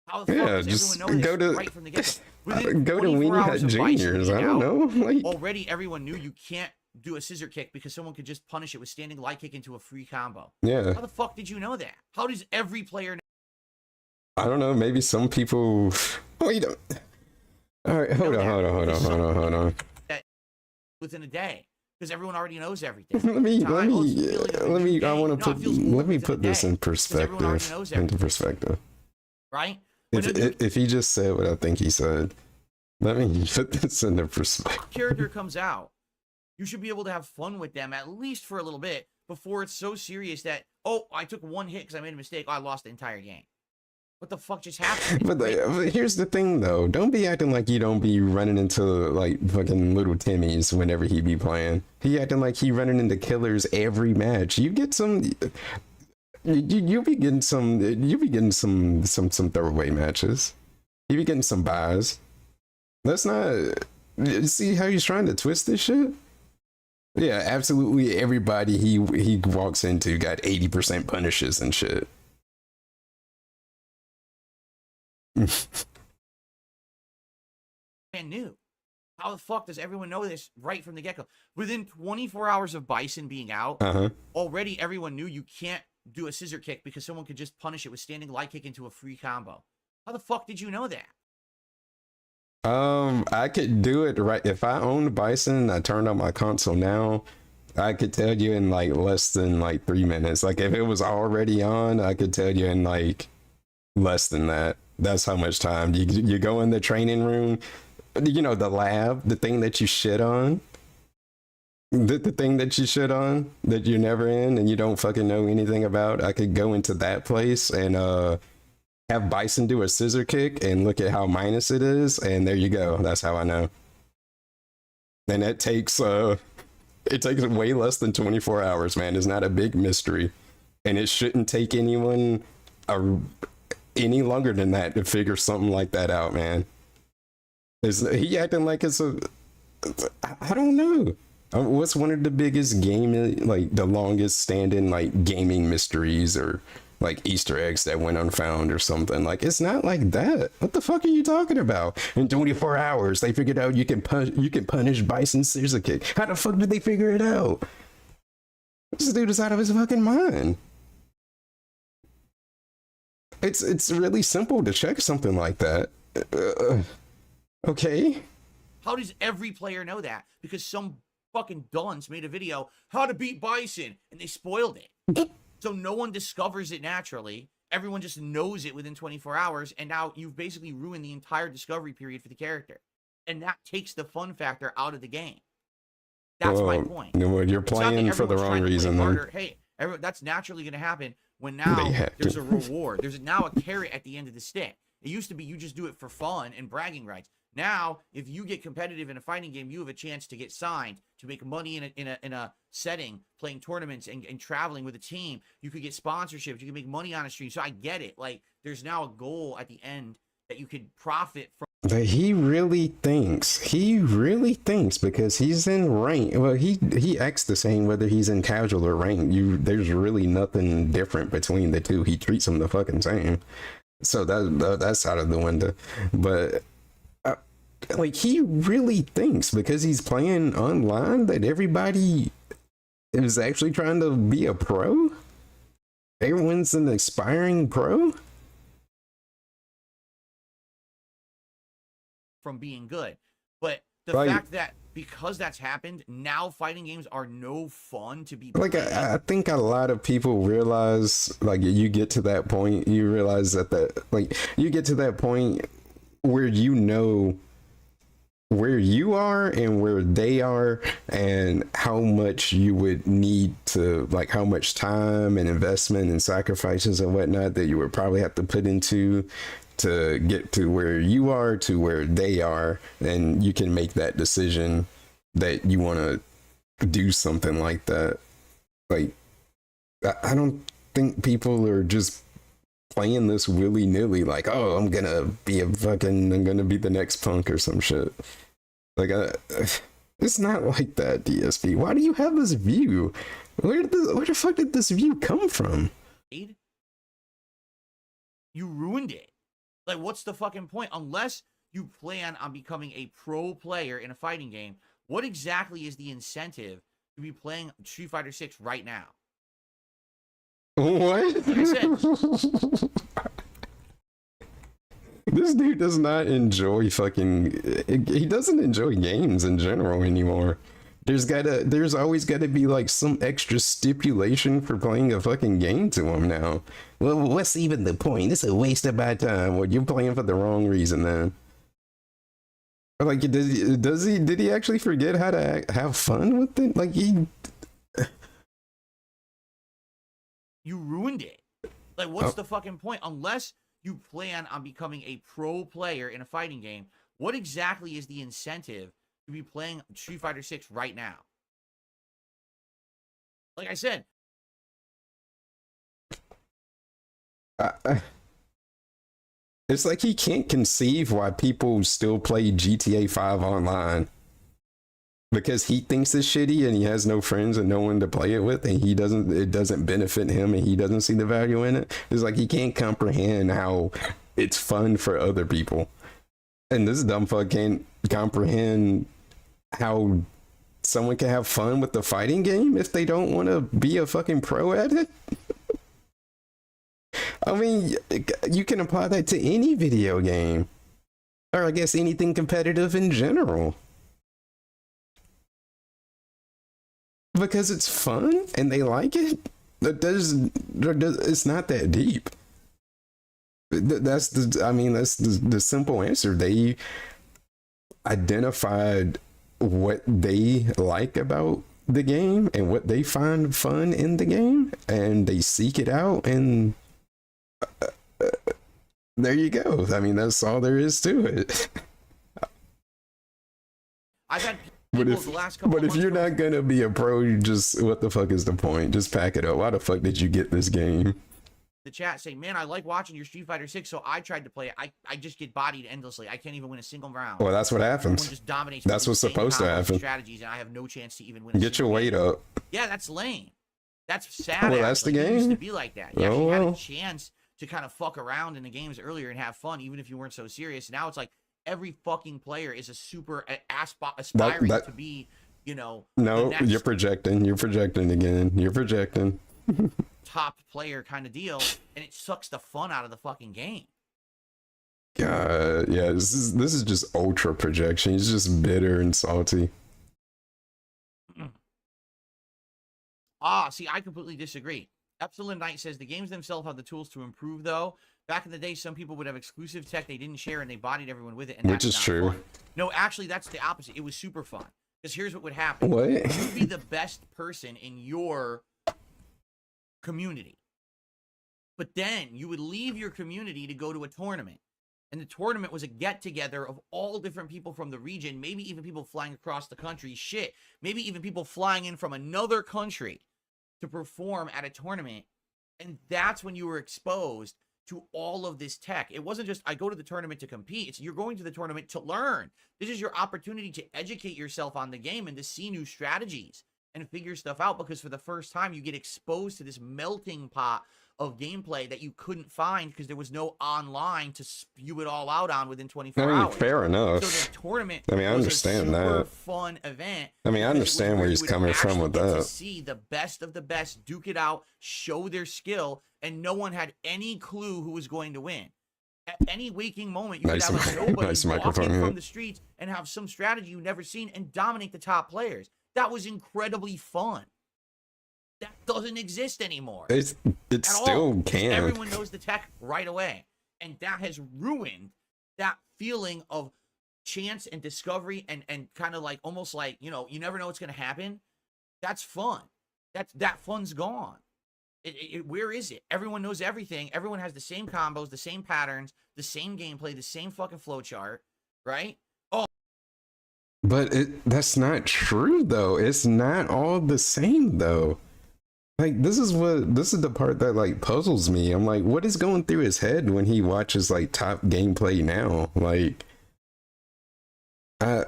How the fuck does just everyone know go this to right from the get-go? go to Weenie Hut Juniors. I don't know. Like, Already everyone knew you can't do a scissor kick because someone could just punish it with standing light kick into a free combo. yeah. How the fuck did you know that? How does every player know I don't know. Maybe some people. Wait. All right. Hold on. that within a day? Because everyone already knows everything. Let me. I want to No, it put. feels old Let me within a put this day, in 'cause everyone already perspective. knows Into everything. perspective. Right? If he just said what I think he said, let me put this into perspective. Character comes out, you should be able to have fun with them at least for a little bit before it's so serious that, oh, I took one hit because I made a mistake. Oh, I lost the entire game. What the fuck just happened? But here's the thing, though. Don't be acting like you don't be running into like fucking little Timmys whenever he be playing. He acting like he running into killers every match. You get some. You be getting some. You be getting some throwaway matches. You be getting some buys. That's not. See how he's trying to twist this shit. Yeah, absolutely. Everybody he walks into got 80% punishes and shit. Brand new. How the fuck does everyone know this right from the get-go? Within 24 hours of Bison being out, already everyone knew you can't do a scissor kick because someone could just punish it with standing light kick into a free combo. How the fuck did you know that? I could do it right if I owned Bison and I turned on my console now. I could tell you in like less than like 3 minutes. Like if it was already on, I could tell you in like less than that. That's how much time you go in the training room, you know, the lab, the thing that you shit on, the thing that you shit on that you're never in and you don't fucking know anything about. I could go into that place and have Bison do a scissor kick and look at how minus it is, and there you go. That's how I know. And it takes way less than 24 hours, man. It's not a big mystery, and it shouldn't take anyone any longer than that to figure something like that out, man. Is he acting like it's a? I don't know. What's one of the biggest like the longest standing like gaming mysteries or like Easter eggs that went unfound or something? Like it's not like that. What the fuck are you talking about? In 24 hours, they figured out you can punish Bison scissor kick. How the fuck did they figure it out? This dude is out of his fucking mind. It's really simple to check something like that. Okay. How does every player know that? Because some fucking dunce made a video how to beat Bison and they spoiled it. So no one discovers it naturally. Everyone just knows it within 24 hours, and now you've basically ruined the entire discovery period for the character. And that takes the fun factor out of the game. That's my point. You're playing for the wrong reason, then. Hey, that's naturally going to happen when now there's a reward. There's now a carrot at the end of the stick. It used to be you just do it for fun and bragging rights. Now, if you get competitive in a fighting game, you have a chance to get signed, to make money in a setting, playing tournaments and traveling with a team. You could get sponsorships. You can make money on a stream. So I get it. Like, there's now a goal at the end that you could profit from. But he really thinks because he's in rank. Well, he acts the same whether he's in casual or rank. There's really nothing different between the two. He treats them the fucking same. So that's out of the window. But like he really thinks because he's playing online that everybody is actually trying to be a pro. Everyone's an aspiring pro. From being good. But the fact that because that's happened, now fighting games are no fun to be playing. Like I think a lot of people realize, like you get to that point, you realize that you get to that point where you know where you are and where they are and how much you would need to, like how much time and investment and sacrifices and whatnot that you would probably have to put into to get to where you are to where they are, and you can make that decision that you want to do something like that. Like, I don't think people are just playing this willy-nilly like, oh, I'm gonna be the next Punk or some shit. Like, it's not like that, DSP. Why do you have this view? Where the fuck did this view come from? You ruined it. Like, what's the fucking point? Unless you plan on becoming a pro player in a fighting game, what exactly is the incentive to be playing Street Fighter 6 right now? What? Like I said, this dude does not enjoy he doesn't enjoy games in general anymore. There's always gotta be like some extra stipulation for playing a fucking game to him now. Well, what's even the point? It's a waste of my time. Well, you're playing for the wrong reason then. Like, did he actually forget how to have fun with it? Like, you ruined it. Like, what's the fucking point? Unless you plan on becoming a pro player in a fighting game, what exactly is the incentive to be playing Street Fighter 6 right now? Like I said, it's like he can't conceive why people still play GTA 5 online. Because he thinks it's shitty and he has no friends and no one to play it with, and it doesn't benefit him and he doesn't see the value in it. It's like he can't comprehend how it's fun for other people. And this dumb fuck can't comprehend how someone can have fun with the fighting game if they don't want to be a fucking pro at it. I mean, you can apply that to any video game, or I guess anything competitive in general. Because it's fun and they like it. It's not that deep. That's the simple answer. They identified what they like about the game and what they find fun in the game, and they seek it out, and there you go. I mean, that's all there is to it. I've had But people the last couple of if months you're not gonna be a pro, you just, what the fuck is the point? Just pack it up. Why the fuck did you get this game? the chat saying, man, I like watching your Street Fighter 6, so I tried to play it. I just get bodied endlessly. I can't even win a single round. Well, that's what happens. Everyone just dominates. That's what's supposed to happen. Strategies, and I have no chance to even win. Get your weight up. Yeah, that's lame. That's sad. Well, that's the It used game. to be like that. You actually had a chance to kind of fuck around in the games earlier and have fun, even if you weren't so serious. Now it's like every fucking player is a super aspiring to be, you know. No, you're projecting. You're projecting again. You're projecting. Top player kind of deal, and it sucks the fun out of the fucking game. God, yeah, this is just ultra projection. He's just bitter and salty. See, I completely disagree. Epsilon Knight says the games themselves have the tools to improve, though. Back in the day, some people would have exclusive tech they didn't share, and they bodied everyone with it. And Which is true. Fun. No, actually, that's the opposite. It was super fun. Because here's what would happen. What? You'd be the best person in your community. But then you would leave your community to go to a tournament. And the tournament was a get-together of all different people from the region, maybe even people flying across the country. Shit. Maybe even people flying in from another country to perform at a tournament. And that's when you were exposed to all of this tech. It wasn't just, I go to the tournament to compete. It's, you're going to the tournament to learn. This is your opportunity to educate yourself on the game and to see new strategies and figure stuff out, because for the first time you get exposed to this melting pot of gameplay that you couldn't find because there was no online to spew it all out on within 24 hours. Fair enough. So the tournament I understand was a super that. fun event. I mean, I understand where he's coming from with that. To see the best of the best duke it out, show their skill, and no one had any clue who was going to win. At any waking moment, you could have like nobody walk in from the streets and have some strategy you've never seen and dominate the top players. That was incredibly fun. That doesn't exist anymore. It still can. Everyone knows the tech right away. And that has ruined that feeling of chance and discovery and kind of like almost like, you know, you never know what's going to happen. That's fun. That fun's gone. Where is it? Everyone knows everything. Everyone has the same combos, the same patterns, the same gameplay, the same fucking flowchart, right? Oh. But that's not true, though. It's not all the same, though. Like this is the part that like puzzles me. I'm like, what is going through his head when he watches like top gameplay now? Like, I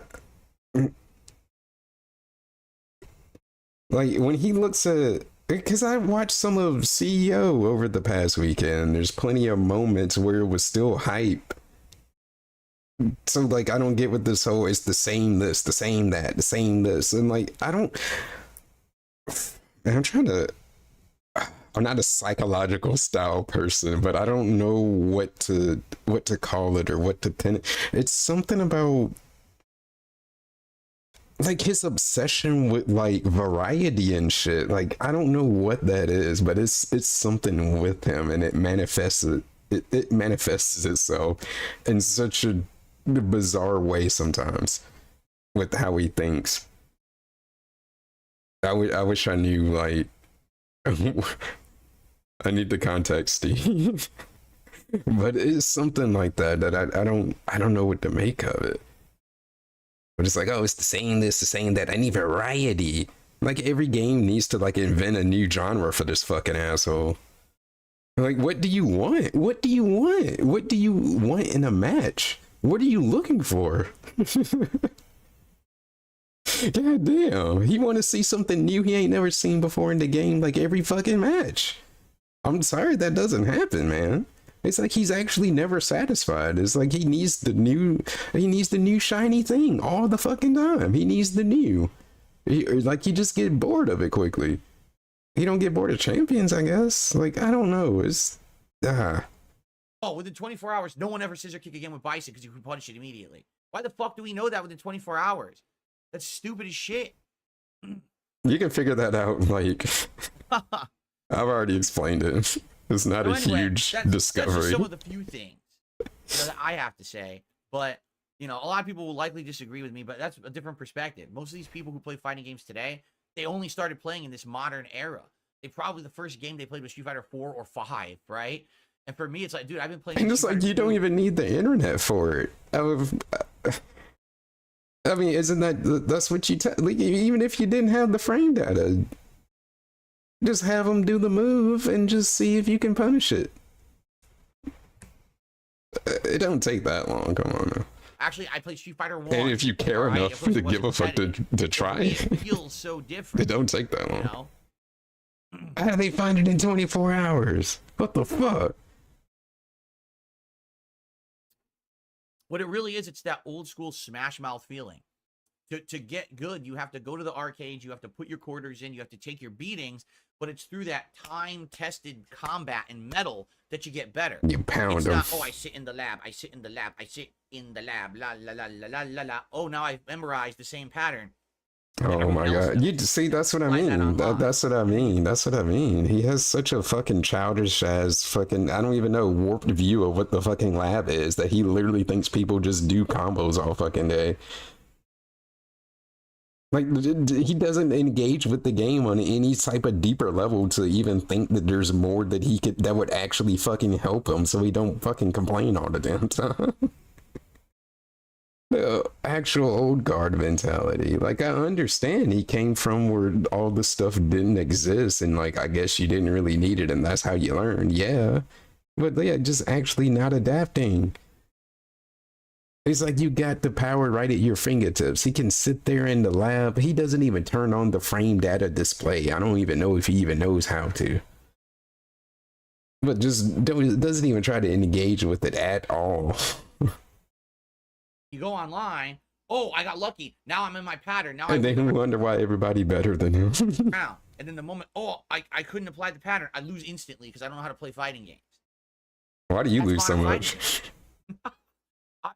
like when he looks at, because I watched some of CEO over the past weekend. There's plenty of moments where it was still hype. So like I don't get what this whole it's the same this, the same that, the same this, and like I don't. I'm trying to. I'm not a psychological style person, but I don't know what to call it or what to pin it. It's something about like his obsession with like variety and shit. Like I don't know what that is, but it's something with him, and it manifests itself in such a bizarre way sometimes with how he thinks. I wish I knew like. I need the context, Steve. But it's something like that I don't know what to make of it. But it's like, oh, it's the same this, the same that. I need variety. Like every game needs to like invent a new genre for this fucking asshole. Like, what do you want? What do you want? What do you want in a match? What are you looking for? God damn, he want to see something new he ain't never seen before in the game, like every fucking match. I'm sorry that doesn't happen, man. It's like he's actually never satisfied. It's like he needs the new shiny thing all the fucking time. He needs the new. He just get bored of it quickly. He don't get bored of champions, I guess. Like I don't know. It's Oh, within 24 hours, no one ever scissor kick again with Bison because you can punish it immediately. Why the fuck do we know that within 24 hours? That's stupid as shit. You can figure that out. Like I've already explained it. It's not a huge discovery. That's just some of the few things that I have to say. But a lot of people will likely disagree with me. But that's a different perspective. Most of these people who play fighting games today, they only started playing in this modern era. The first game they played was Street Fighter 4 or 5, right? And for me, it's like, dude, I've been playing. And it's like you don't even need the internet for it. I mean, isn't that's what you like, even if you didn't have the frame data, just have them do the move and just see if you can punish it. It don't take that long. Come on now. Actually, I played Street Fighter 1. And if you care enough to give a fuck to try, it feels so different. It don't take that long. How do they find it in 24 hours? What the fuck? What it really is, it's that old school Smash Mouth feeling. To get good, you have to go to the arcade, you have to put your quarters in, you have to take your beatings, but it's through that time-tested combat and metal that you get better. You pound it's them. Not, oh, I sit in the lab, I sit in the lab, I sit in the lab, la la la la la la la. Oh, now I've memorized the same pattern. Oh my god. You see, that's what I mean. That's what I mean. That's what I mean. He has such a fucking childish ass fucking, I don't even know, warped view of what the fucking lab is, that he literally thinks people just do combos all fucking day. Like, he doesn't engage with the game on any type of deeper level to even think that there's more that would actually fucking help him, so he don't fucking complain all the damn time. The actual old guard mentality. Like, I understand he came from where all this stuff didn't exist, and like, I guess you didn't really need it, and that's how you learned. Yeah, but yeah, just actually not adapting. It's like you got the power right at your fingertips. He can sit there in the lab. He doesn't even turn on the frame data display. I don't even know if he even knows how to. But just doesn't even try to engage with it at all. You go online. Oh, I got lucky. Now I'm in my pattern. Now and then wonder why everybody better than him. Now, and then the moment, I couldn't apply the pattern, I lose instantly because I don't know how to play fighting games. Why do you lose so much?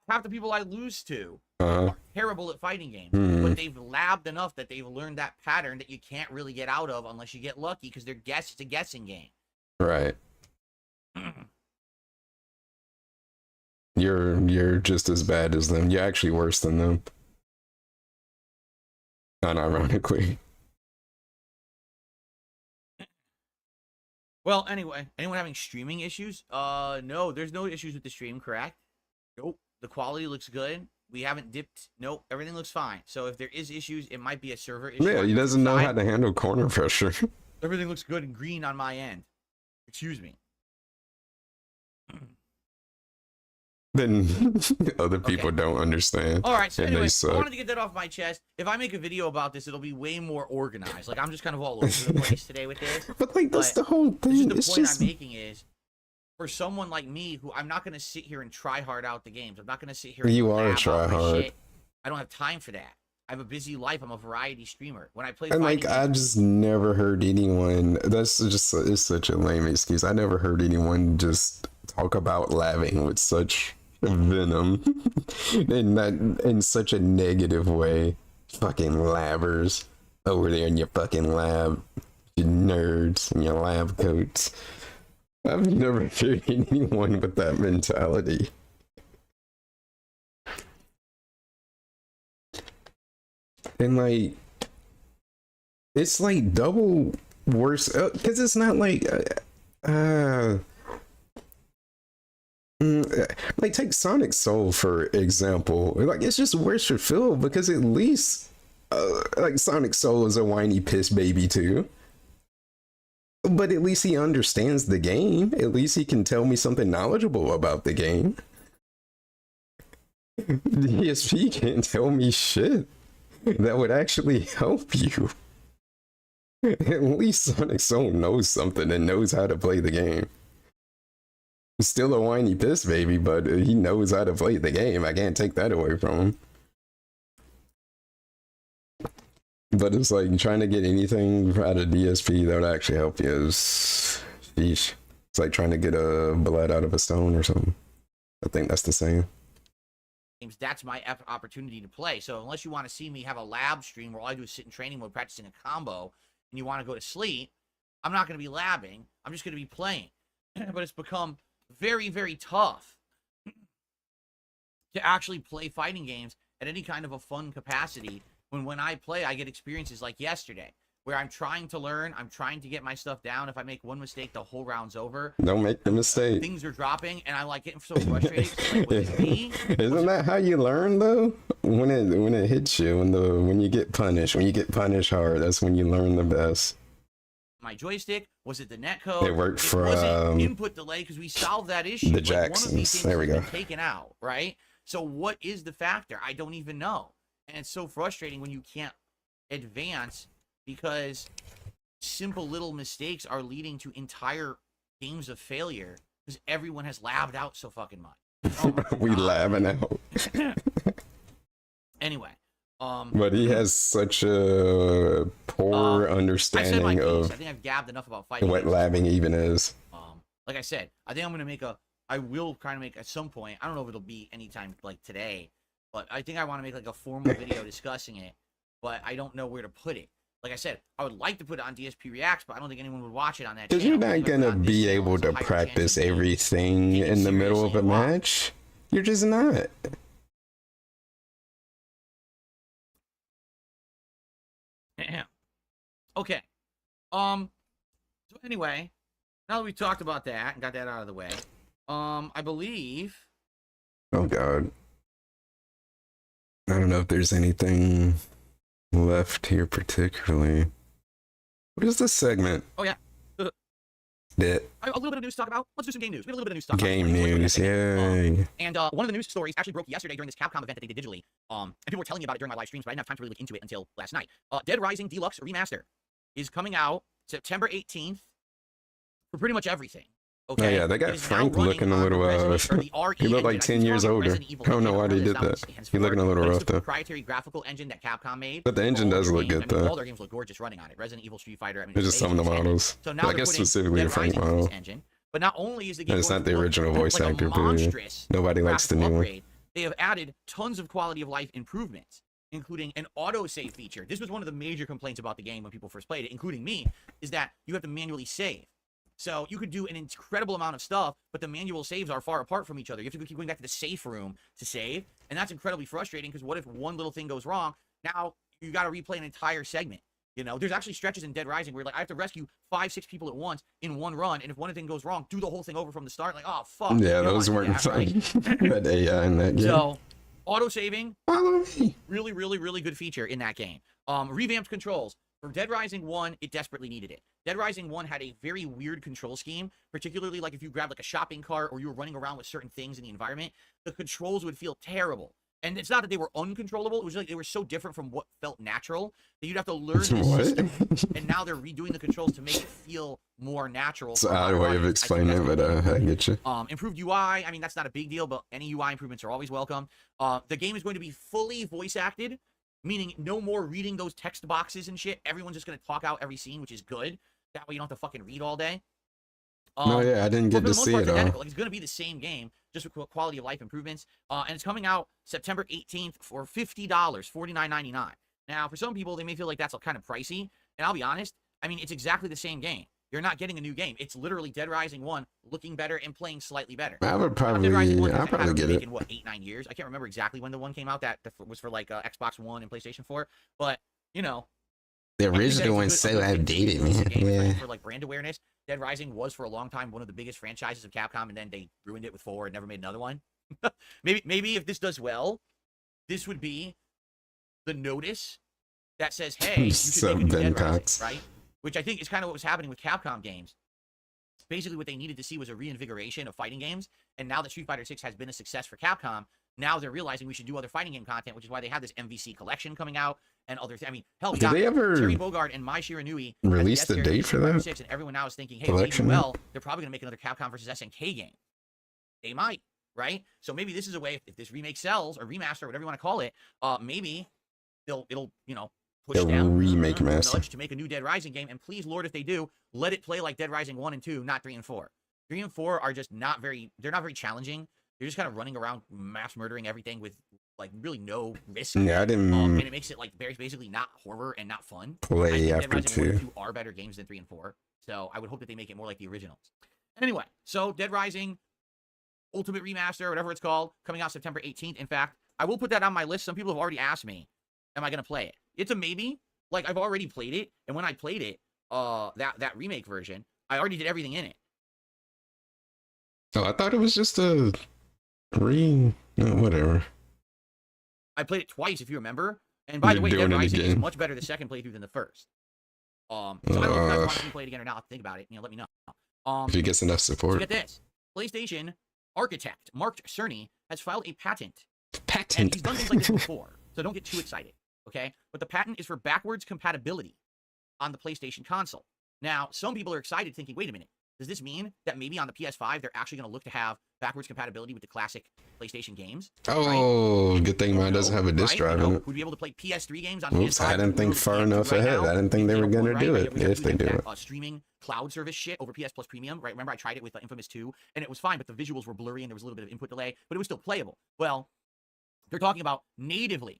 Half the people I lose to are terrible at fighting games, but they've labbed enough that they've learned that pattern that you can't really get out of unless you get lucky because it's a guessing game. Right. You're just as bad as them. You're actually worse than them. Unironically. Well, anyway, anyone having streaming issues? No, there's no issues with the stream, correct? Nope. The quality looks good. We haven't dipped. Nope. Everything looks fine. So if there is issues, it might be a server issue. Yeah, he doesn't know how to handle corner pressure. Everything looks good and green on my end. Excuse me. Then other people don't understand. All right, so and anyway, they suck. I wanted to get that off my chest. If I make a video about this, it'll be way more organized. Like, I'm just kind of all over the place today with this. But like, that's the whole thing. The It's point just I'm making is, for someone like me, who I'm not going to sit here and try hard out the games. I'm not going to sit here and You are lab try out my hard. shit. I don't have time for that. I have a busy life. I'm a variety streamer. When I play and fighting like I games, just never heard anyone. That's just it's such a lame excuse. I never heard anyone just talk about labbing with such venom in such a negative way. Fucking labbers over there in your fucking lab, you nerds in your lab coats. I've never heard anyone with that mentality. And like, it's like double worse because it's not like like take Sonic Soul for example. Like it's just worse for Phil because at least like Sonic Soul is a whiny piss baby too. But at least he understands the game. At least he can tell me something knowledgeable about the game. The ESP can't tell me shit that would actually help you. At least Sonic Soul knows something and knows how to play the game. Still a whiny piss baby, but he knows how to play the game. I can't take that away from him. But it's like trying to get anything out of DSP that would actually help you is sheesh. It's like trying to get a blood out of a stone or something. I think that's the same. that's my opportunity to play. So unless you want to see me have a lab stream where all I do is sit in training mode practicing a combo, and you want to go to sleep, I'm not going to be labbing. I'm just going to be playing. But it's become very, very tough to actually play fighting games at any kind of a fun capacity. When I play, I get experiences like yesterday, where I'm trying to learn, I'm trying to get my stuff down. If I make one mistake, the whole round's over. Don't make the mistake. Things are dropping, and I'm like getting so frustrated. Like, was it me? Isn't that how you learn though? When it hits you, when you get punished hard, that's when you learn the best. My joystick? Was it the netcode? It worked for wasn't input delay because we solved that issue. the Like, one of these Jacksons. things There we has go. been taken out, right? So what is the factor? I don't even know. And it's so frustrating when you can't advance because simple little mistakes are leading to entire games of failure because everyone has labbed out so fucking much. Oh my We God. laughing out. Anyway, But he has such a poor I said my understanding piece. of I think I've gabbed enough about fighting what games. labbing even is. Like I said, I think I'm gonna make I will kind of make at some point. I don't know if it'll be anytime like today, but I think I want to make like a formal video discussing it. But I don't know where to put it. Like I said, I would like to put it on DSP Reacts, but I don't think anyone would watch it on that. Because channel. you're not If I put it gonna on this be channel, able it's a to higher chance practice of me everything taking in the middle of a seriously and match. You're just not. Okay. So anyway, now that we talked about that and got that out of the way, I believe. Oh god. I don't know if there's anything left here particularly. What is this segment? Oh yeah. That A little bit of news to talk about. Let's do some game news. We have a little bit of news to talk game about. news, yay. And one of the news stories actually broke yesterday during this Capcom event that they did digitally. And people were telling me about it during my live streams, but I didn't have time to really look into it until last night. Dead Rising Deluxe Remaster is coming out September 18th for pretty much everything. Okay. Oh yeah, they It got is now Frank running looking a on little the RE he looked like engine. 10 years I keep calling it older. Resident Evil I don't know engine. why they Apparently did that's not what that. it stands He looking a for, little but it's rough the though. proprietary graphical engine that Capcom made. But the engine All does their look games, good, I mean, though. all their games look gorgeous running on it. Resident Evil, Street Fighter. I mean, It's just some of the amazing models. engine. So now But I they're guess putting specifically Dead the Frank Rising into this model. engine. But not only is the game And it's going not the to look original voice like a actor, period. monstrous Nobody likes the graphical new one. upgrade, they have added tons of quality of life improvements, including an autosave feature. This was one of the major complaints about the game when people first played it, including me, is that you have to manually save. So you could do an incredible amount of stuff, but the manual saves are far apart from each other. You have to keep going back to the safe room to save, and that's incredibly frustrating because what if one little thing goes wrong? Now you got to replay an entire segment. You know, there's actually stretches in Dead Rising where like I have to rescue 5-6 people at once in one run, and if one thing goes wrong, do the whole thing over from the start. Like, oh fuck. Yeah, You don't those wanna do weren't that, right? fun. That AI in that game. So, auto saving, Follow me. really, really, really good feature in that game. Revamped controls. For Dead Rising 1, it desperately needed it. Dead Rising 1 had a very weird control scheme, particularly like if you grabbed like a shopping cart or you were running around with certain things in the environment, the controls would feel terrible. And it's not that they were uncontrollable, it was like they were so different from what felt natural that you'd have to learn the system. And now they're redoing the controls to make it feel more natural. It's an odd way of explaining it, but I get you. Improved UI, I mean, that's not a big deal, but any UI improvements are always welcome. The game is going to be fully voice acted, meaning no more reading those text boxes and shit. Everyone's just going to talk out every scene, which is good. That way you don't have to fucking read all day. No, yeah, I didn't get to see it all. Like, it's going to be the same game, just with quality of life improvements. And it's coming out September 18th for $50, $49.99. Now, for some people, they may feel like that's kind of pricey. And I'll be honest, I mean, it's exactly the same game. You're not getting a new game. It's literally Dead Rising 1 looking better and playing slightly better. I would probably, I'll probably get it. In what, 8-9 years? I can't remember exactly when the one came out that was for like Xbox One and PlayStation 4. But, you know, the original one's so outdated, man. Yeah. For like brand awareness, Dead Rising was for a long time one of the biggest franchises of Capcom, and then they ruined it with 4 and never made another one. maybe if this does well, this would be the notice that says, "Hey, you should make a new Dead Rising," right? Which I think is kind of what was happening with Capcom games. Basically, what they needed to see was a reinvigoration of fighting games, and now that Street Fighter 6 has been a success for Capcom, now they're realizing we should do other fighting game content, which is why they have this MVC collection coming out and other things. I mean, hell, did they ever Terry Bogard and Mai Shiranui release the date for that? 6, and everyone now is thinking, hey, maybe well, they're probably going to make another Capcom versus SNK game. They might, right? So maybe this is a way, if this remake sells, or remaster, or whatever you want to call it, maybe it'll, you know, push down remake master to make a new Dead Rising game. And please, Lord, if they do, let it play like Dead Rising 1 and 2, not 3 and 4. 3 and 4 are just not very challenging. You're just kind of running around mass murdering everything with like really no risk. Yeah, I didn't. And it makes it like basically not horror and not fun. Play after Dead Rising 1 and 2 2 are better games than 3 and 4. So I would hope that they make it more like the originals. And anyway, so Dead Rising Ultimate Remaster, whatever it's called, coming out September 18th. In fact, I will put that on my list. Some people have already asked me, am I going to play it? It's a maybe. Like, I've already played it, and when I played it, that remake version, I already did everything in it. Oh, I thought it was just a whatever. I played it twice, if you remember. And by the way, Dead Rising is much better the second playthrough than the first. So I don't know if you guys want to play it again or not. Think about it. You know, let me know. If he gets enough support. So get this. PlayStation architect Mark Cerny has filed a patent. Patent. And he's done things like this before, so don't get too excited, okay? But the patent is for backwards compatibility on the PlayStation console. Now, some people are excited thinking, wait a minute, does this mean that maybe on the PS5 they're actually going to look to have backwards compatibility with the classic PlayStation games? Oh, right? Good thing mine doesn't have a disc drive in it. Would be able to play PS3 games on PS5? I didn't think far enough ahead. I didn't think they were going to do it if they do it. Streaming cloud service shit over PS Plus Premium, right? Remember I tried it with Infamous 2, and it was fine, but the visuals were blurry and there was a little bit of input delay, but it was still playable. Well, they're talking about natively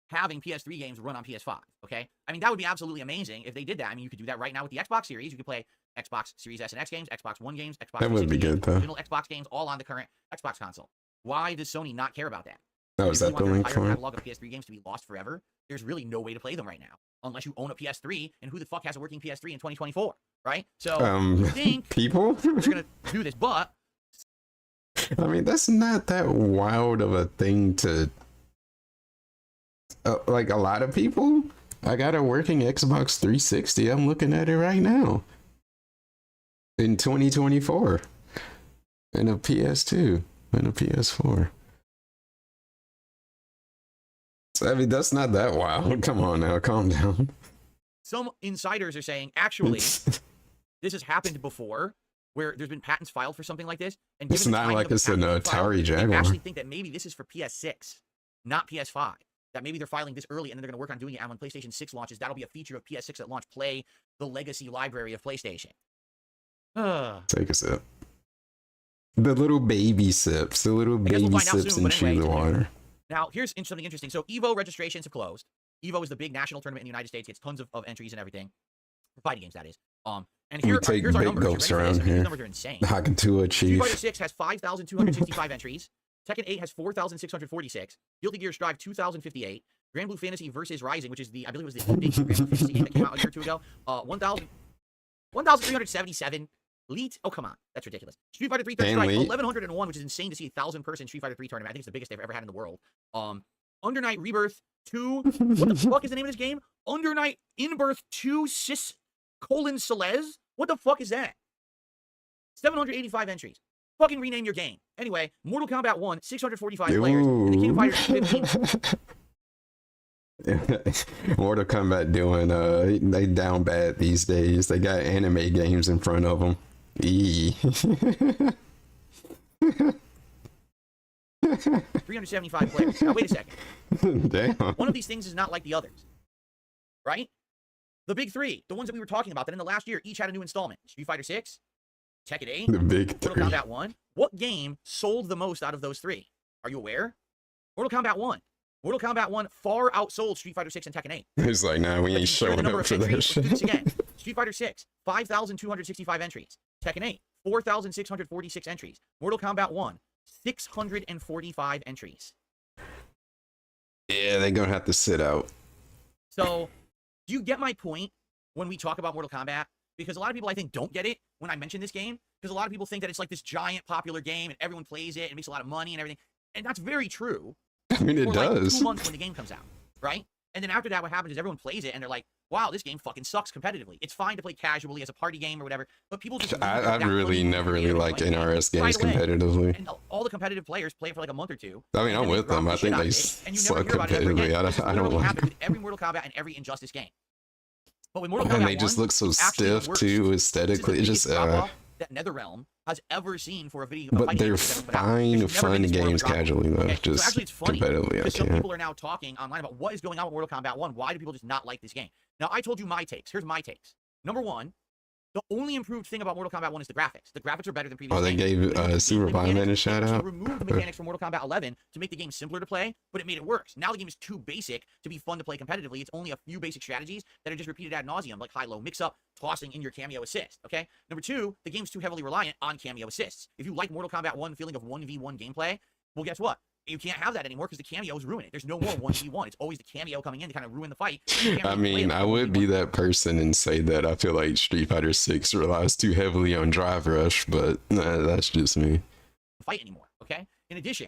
having PS3 games run on PS5, okay? I mean, that would be absolutely amazing if they did that. I mean, you could do that right now with the Xbox Series. You could play Xbox Series S and X games, Xbox One games, Xbox 360 games, original Xbox games, all on the current Xbox console. Why does Sony not care about that? Oh, is that the link for it? Catalog of PS3 games to be lost forever? There's really no way to play them right now, unless you own a PS3, and who the fuck has a working PS3 in 2024, right? So, I think people are going to do this, but... I mean, that's not that wild of a thing to... like a lot of people, I got a working Xbox 360. I'm looking at it right now in 2024, and a PS2 and a PS4. So, I mean, that's not that wild. Come on now, calm down. Some insiders are saying, actually, this has happened before, where there's been patents filed for something like this, and it's not like it's an Atari Jaguar. I actually think that maybe this is for PS6, not PS5. That maybe they're filing this early and then they're going to work on doing it. And when PlayStation 6 launches, that'll be a feature of PS6 at launch. Play the legacy library of PlayStation. Take a sip. The little baby sips. The little baby sips and chew the water. Now, here's something interesting. So, EVO registrations have closed. EVO is the big national tournament in the United States. Gets tons of entries and everything. For fighting games, that is. And here's our numbers. Around here. These numbers are insane. Hakutua Chief. Street Fighter 6 has 5,265 entries. Tekken 8 has 4,646. Guilty Gear Strive 2,058. Grand Blue Fantasy versus Rising, which is I believe it was the update to Grand Blue Fantasy game that came out a year or two ago. 1,377. Elite? Oh, come on. That's ridiculous. Street Fighter 3 Third Strike, 1,101, which is insane to see a 1,000-person Street Fighter 3 tournament. I think it's the biggest they've ever had in the world. Under Night Rebirth 2. What the fuck is the name of this game? Under Night Inbirth 2 Cis colon Celeste? What the fuck is that? 785 entries. Fucking rename your game. Anyway, Mortal Kombat 1, 645 players, and the King of Fighters 15. Mortal Kombat doing they down bad these days. They got anime games in front of them. 375 players. Now wait a second. Damn. One of these things is not like the others. Right? The big three, the ones that we were talking about, that in the last year each had a new installment. Street Fighter 6, Tekken 8, The big Mortal three. Kombat 1. What game sold the most out of those three? Are you aware? Mortal Kombat 1. Mortal Kombat 1 far outsold Street Fighter 6 and Tekken 8. It's like, nah, we ain't Compare the showing number up of for that entries. Let's do this shit. again. Street Fighter 6, 5,265 entries. Tekken 8, 4,646 entries. Mortal Kombat 1, 645 entries. Yeah, they gonna have to sit out. So, do you get my point when we talk about Mortal Kombat? Because a lot of people, I think, don't get it when I mention this game. Because a lot of people think that it's like this giant popular game and everyone plays it and makes a lot of money and everything. And that's very true. I mean, it For like does. 2 months when the game comes out, right? And then after that, what happens is everyone plays it and they're like, wow, this game fucking sucks competitively. It's fine to play casually as a party game or whatever, but people just... I've really never really liked NRS games competitively. And all the competitive players play it for like a month or two. I mean, I'm and with drop them. the I shit think out they of it, and you suck never hear about it ever competitively. again. This is I don't literally what like happens them. with every Mortal Kombat and every Injustice game. But with Mortal Kombat And they just 1, look so it's actually the stiff worst. too, This is the aesthetically. It biggest just drop-off that NetherRealm has ever seen for a video. A but fighting they're game that's ever put out. fine, There's never fun been this more of a games drop-off. casually though. Okay, so Just actually, it's funny competitively, I because some can't. people are now talking online about what is going on with Mortal Kombat 1. Why do people just not like this game? Now, I told you my takes. Here's my takes. Number one, the only improved thing about Mortal Kombat 1 is the graphics. The graphics are better than previous Oh, they games. gave Super Violin a shout out. They removed the mechanics from Mortal Kombat 11 to make the game simpler to play, but it made it worse. Now the game is too basic to be fun to play competitively. It's only a few basic strategies that are just repeated ad nauseum, like high-low mix-up, tossing in your cameo assist, okay? Number two, the game's too heavily reliant on cameo assists. If you like Mortal Kombat 1 feeling of 1v1 gameplay, well, guess what? You can't have that anymore because the cameos ruin it. There's no more 1v1. It's always the cameo coming in to kind of ruin the fight. I mean, I would be that person and say that I feel like Street Fighter 6 relies too heavily on Drive Rush, but nah, that's just me. Fight anymore, okay? In addition,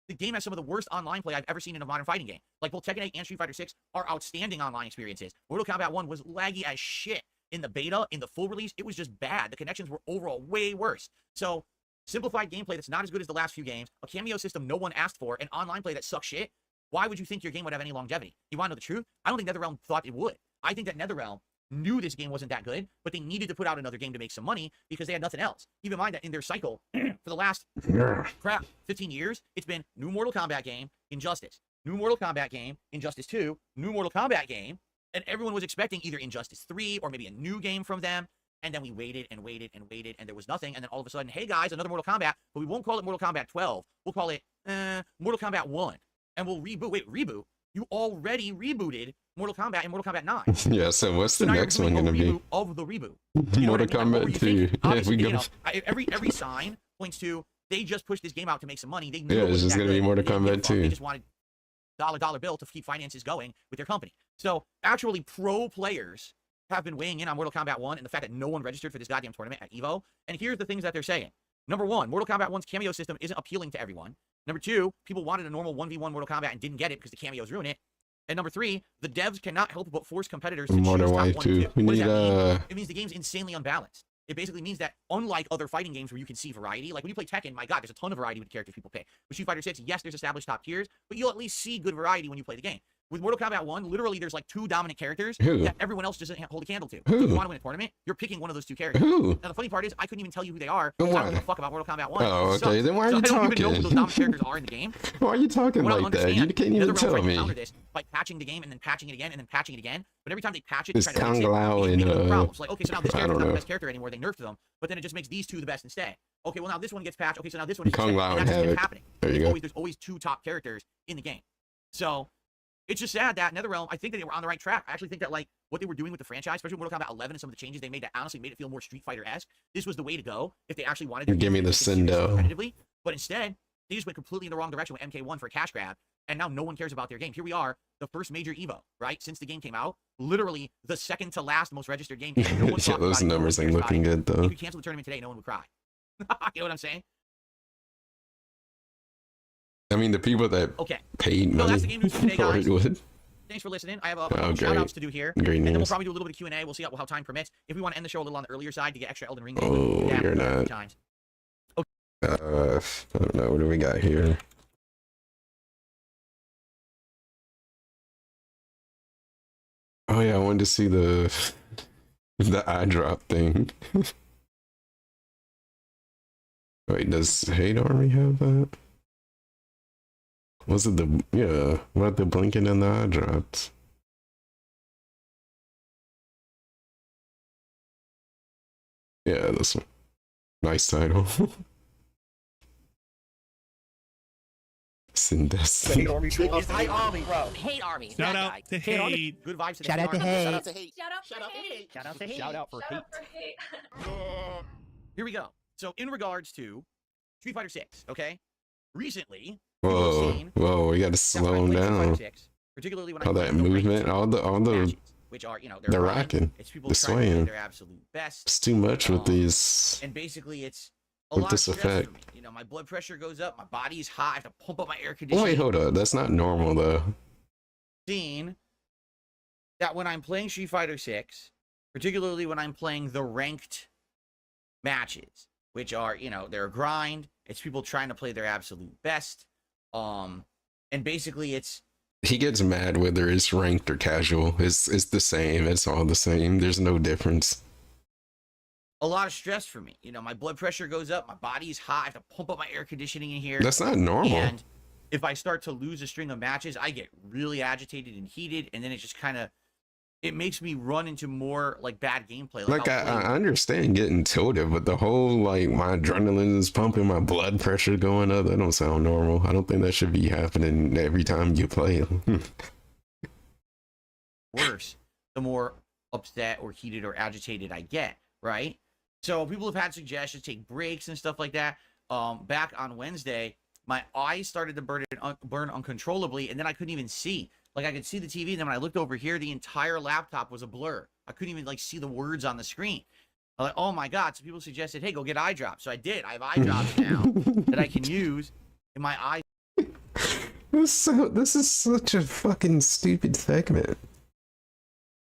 the game has some of the worst online play I've ever seen in a modern fighting game. Like both Tekken 8 and Street Fighter 6 are outstanding online experiences. Mortal Kombat 1 was laggy as shit in the beta, in the full release. It was just bad. The connections were overall way worse. So, simplified gameplay that's not as good as the last few games, a cameo system no one asked for, and online play that sucks shit. Why would you think your game would have any longevity? You want to know the truth? I don't think NetherRealm thought it would. I think that NetherRealm knew this game wasn't that good, but they needed to put out another game to make some money because they had nothing else. Keep in mind that in their cycle, for the last, 15 years, it's been new Mortal Kombat game, Injustice. New Mortal Kombat game, Injustice 2, new Mortal Kombat game, and everyone was expecting either Injustice 3 or maybe a new game from them. And then we waited and waited and waited, and there was nothing. And then all of a sudden, hey guys, another Mortal Kombat, but we won't call it Mortal Kombat 12. We'll call it Mortal Kombat 1. And we'll reboot. Wait, reboot? You already rebooted Mortal Kombat and Mortal Kombat 9. Yeah, so what's So the now you're next one doing a gonna be? reboot of the reboot. You know what Mortal I mean? Like, what were Kombat you 2. thinking? Yeah, Obviously, we you go. know, every sign points to they just pushed this game out to make some money. They knew Yeah, it it's wasn't just that gonna be good. Mortal They didn't give a Kombat fuck. They 2. just wanted dollar bill to keep finances going with their company. So actually, pro players have been weighing in on Mortal Kombat 1 and the fact that no one registered for this goddamn tournament at EVO. And here's the things that they're saying. Number one, Mortal Kombat 1's cameo system isn't appealing to everyone. Number two, people wanted a normal 1v1 Mortal Kombat and didn't get it because the cameos ruin it. And number three, the devs cannot help but force competitors to choose Modern top 1 Wife and 2. 2. We What does need that mean? It means the game's insanely unbalanced. It basically means that unlike other fighting games where you can see variety, like when you play Tekken, my god, there's a ton of variety with the characters people pick. With Street Fighter 6, yes, there's established top tiers, but you'll at least see good variety when you play the game. With Mortal Kombat 1, literally there's like 2 dominant characters Who? that everyone else doesn't hold a candle to. Who? If you want to win a tournament, you're picking one of those 2 characters. Who? Now the funny part is, I couldn't even tell you who they are because I don't give a fuck about Mortal Kombat 1. Oh, It okay. sucks. Then why are So you I don't even know who those talking? dominant characters are in the game. Why are you talking What I don't like that? You understand, can't even NetherRealm tell tried to me. counter this by patching the game and then patching it again and then patching it again. But every time they patch it, It's they try to fix it. Kung Lao They and, make new problems. Like, okay, so now this I character's don't not the know. best character anymore. They nerfed them, but then it just makes these 2 the best instead. Okay, well now this one gets patched. Okay, so now this one is Kung Lao and and that just keeps Havoc. happening. There you go. There's always 2 top characters in the game. So it's just sad that NetherRealm, I think that they were on the right track. I actually think that like what they were doing with the franchise, especially Mortal Kombat 11 and some of the changes they made that honestly made it feel more Street Fighter-esque, this was the way to go if they actually wanted to Give me the Sendo. competitively. But instead, they just went completely in the wrong direction with MK1 for a cash grab, and now no one cares about their game. Here we are, the first major EVO, right? Since the game came out, literally the second to last most registered game. And no one's Yeah, talking those about it, no one numbers ain't cares about looking it. good though. If you cancel the tournament today, no one would cry. You know what I'm saying? I mean, the people that Okay. paid So money that's the game news for today, for guys. it would. Thanks for listening. I have a Oh, couple great. shout outs to do here. Great And then we'll news. probably do a little bit of Q&A. We'll see how time permits. If we want to end the show a little on the earlier side to get extra Elden Ring games, we'll do Oh, that. you're We've done it a few not. times. I don't know. What do we got here? Oh yeah, I wanted to see the eye drop thing. Wait, does Hate Army have that? Was it the what the blinking and the eye drops? Yeah, this one. Nice title. Sin Destiny. Hate Army, bro. Hate Army. Shout out to Hate. Good vibes to Shout out to Army. Hate. Shout out to hate. Shout out to hate. Shout out to hate. Shout out for hate. Here we go. So in regards to Street Fighter 6, okay? Recently, people have Whoa, seen whoa, we gotta that slow when I him play Street Fighter down. 6, particularly when I All play that the movement, ranked all the matches, which are, you know, they're grind. rocking. It's people They're trying to play swaying. their absolute best. It's too much with these. And basically, it's a With lot this of stress effect. for me. You know, my blood pressure goes up, my body's hot, I have to pump up my air conditioning. Wait, hold up. That's not normal though. Seen that when I'm playing Street Fighter 6, particularly when I'm playing the ranked matches, which are, you know, they're a grind, it's people trying to play their absolute best. And basically it's He gets mad whether it's ranked or casual. It's the same. It's all the same. There's no difference. a lot of stress for me. You know, my blood pressure goes up, my body's hot, I have to pump up my air conditioning in here. That's not normal. And if I start to lose a string of matches, I get really agitated and heated, and then it just kind of, it makes me run into more like bad gameplay. Like I'll I play- understand getting tilted, but the whole like my adrenaline is pumping, my blood pressure going up. That don't sound normal. I don't think that should be happening every time you play. worse the more upset or heated or agitated I get, right? So people have had suggestions, take breaks and stuff like that. Back on Wednesday, my eyes started to burn uncontrollably, and then I couldn't even see. Like I could see the TV, and then when I looked over here, the entire laptop was a blur. I couldn't even like see the words on the screen. I'm like, oh my god! So people suggested, hey, go get eye drops. So I did. I have eye drops now that I can use in my eyes. This is such a fucking stupid segment.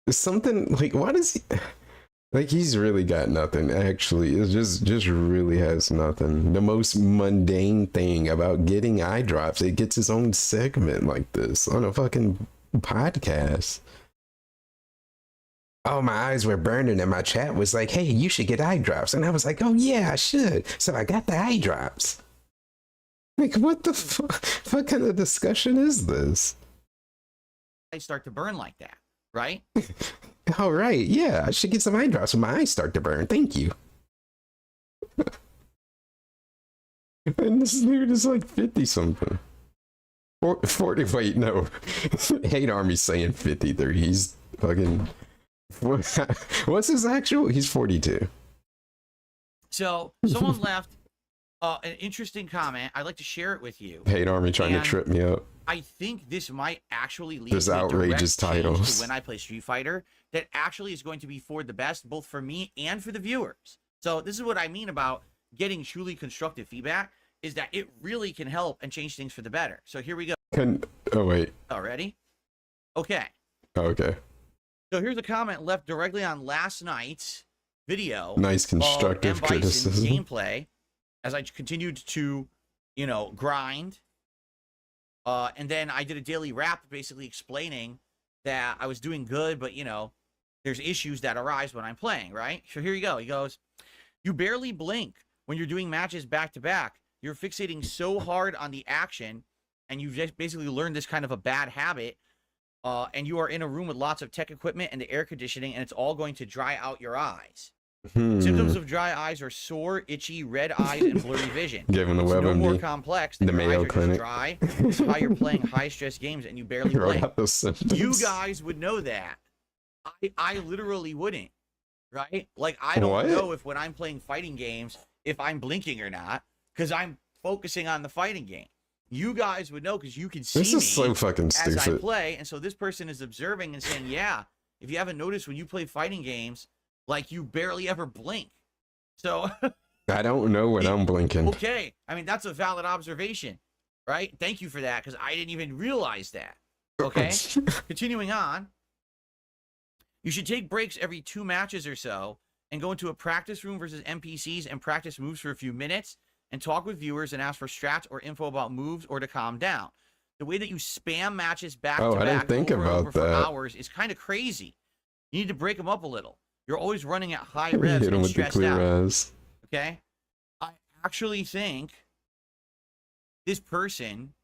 It's something like, why does he like, he's really got nothing actually. It just really has nothing. The most mundane thing about getting eye drops, it gets its own segment like this on a fucking podcast. Oh, my eyes were burning and my chat was like, hey, you should get eye drops. And I was like, oh yeah, I should. So I got the eye drops. Like, what the fuck? What kind of discussion is this? I start to burn like that, right? All right, yeah, I should get some eye drops when my eyes start to burn. Thank you. And this dude is like 50 something. 40, wait, no. Hate Army's saying 53. He's fucking. What's his actual? He's 42. So someone left an interesting comment. I'd like to share it with you. Hate Army trying And to trip me up. I think this might actually lead There's to a outrageous direct change titles. to when I play Street Fighter that actually is going to be for the best, both for me and for the viewers. So this is what I mean about getting truly constructive feedback, is that it really can help and change things for the better. So here we go. Oh, wait. Already? Okay. Okay. So here's a comment left directly on last night's video. Nice constructive of M. Bison's criticism. gameplay as I continued to, you know, grind. And then I did a daily wrap basically explaining that I was doing good, but, you know, there's issues that arise when I'm playing, right? So here you go. He goes, you barely blink when you're doing matches back to back. You're fixating so hard on the action, and you've just basically learned this kind of a bad habit. And you are in a room with lots of tech equipment and the air conditioning, and it's all going to dry out your eyes. Symptoms of dry eyes are sore, itchy, red eyes, and blurry vision. Given the It's no more WebMD, complex than the your Mayo eyes are Clinic. just dry. It's how you're playing high-stress games and you barely wrote blink. out those symptoms. You guys would know that. I literally wouldn't, right? Like, I don't What? know if when I'm playing fighting games, if I'm blinking or not, because I'm focusing on the fighting game. You guys would know because you can see This me is so fucking as I stupid. play. And so this person is observing and saying, yeah, if you haven't noticed when you play fighting games, like, you barely ever blink. So, I don't know when I'm blinking. okay. I mean, that's a valid observation. right? Thank you for that, because I didn't even realize that. Okay? Continuing on. You should take breaks every 2 matches or so and go into a practice room versus NPCs and practice moves for a few minutes and talk with viewers and ask for strats or info about moves or to calm down. The way that you spam matches back to back I didn't think over and about over for that. hours is kind of crazy. You need to break them up a little. You're always running at high Hit revs him and with the stressed clear out. eyes. Okay? I actually think this person,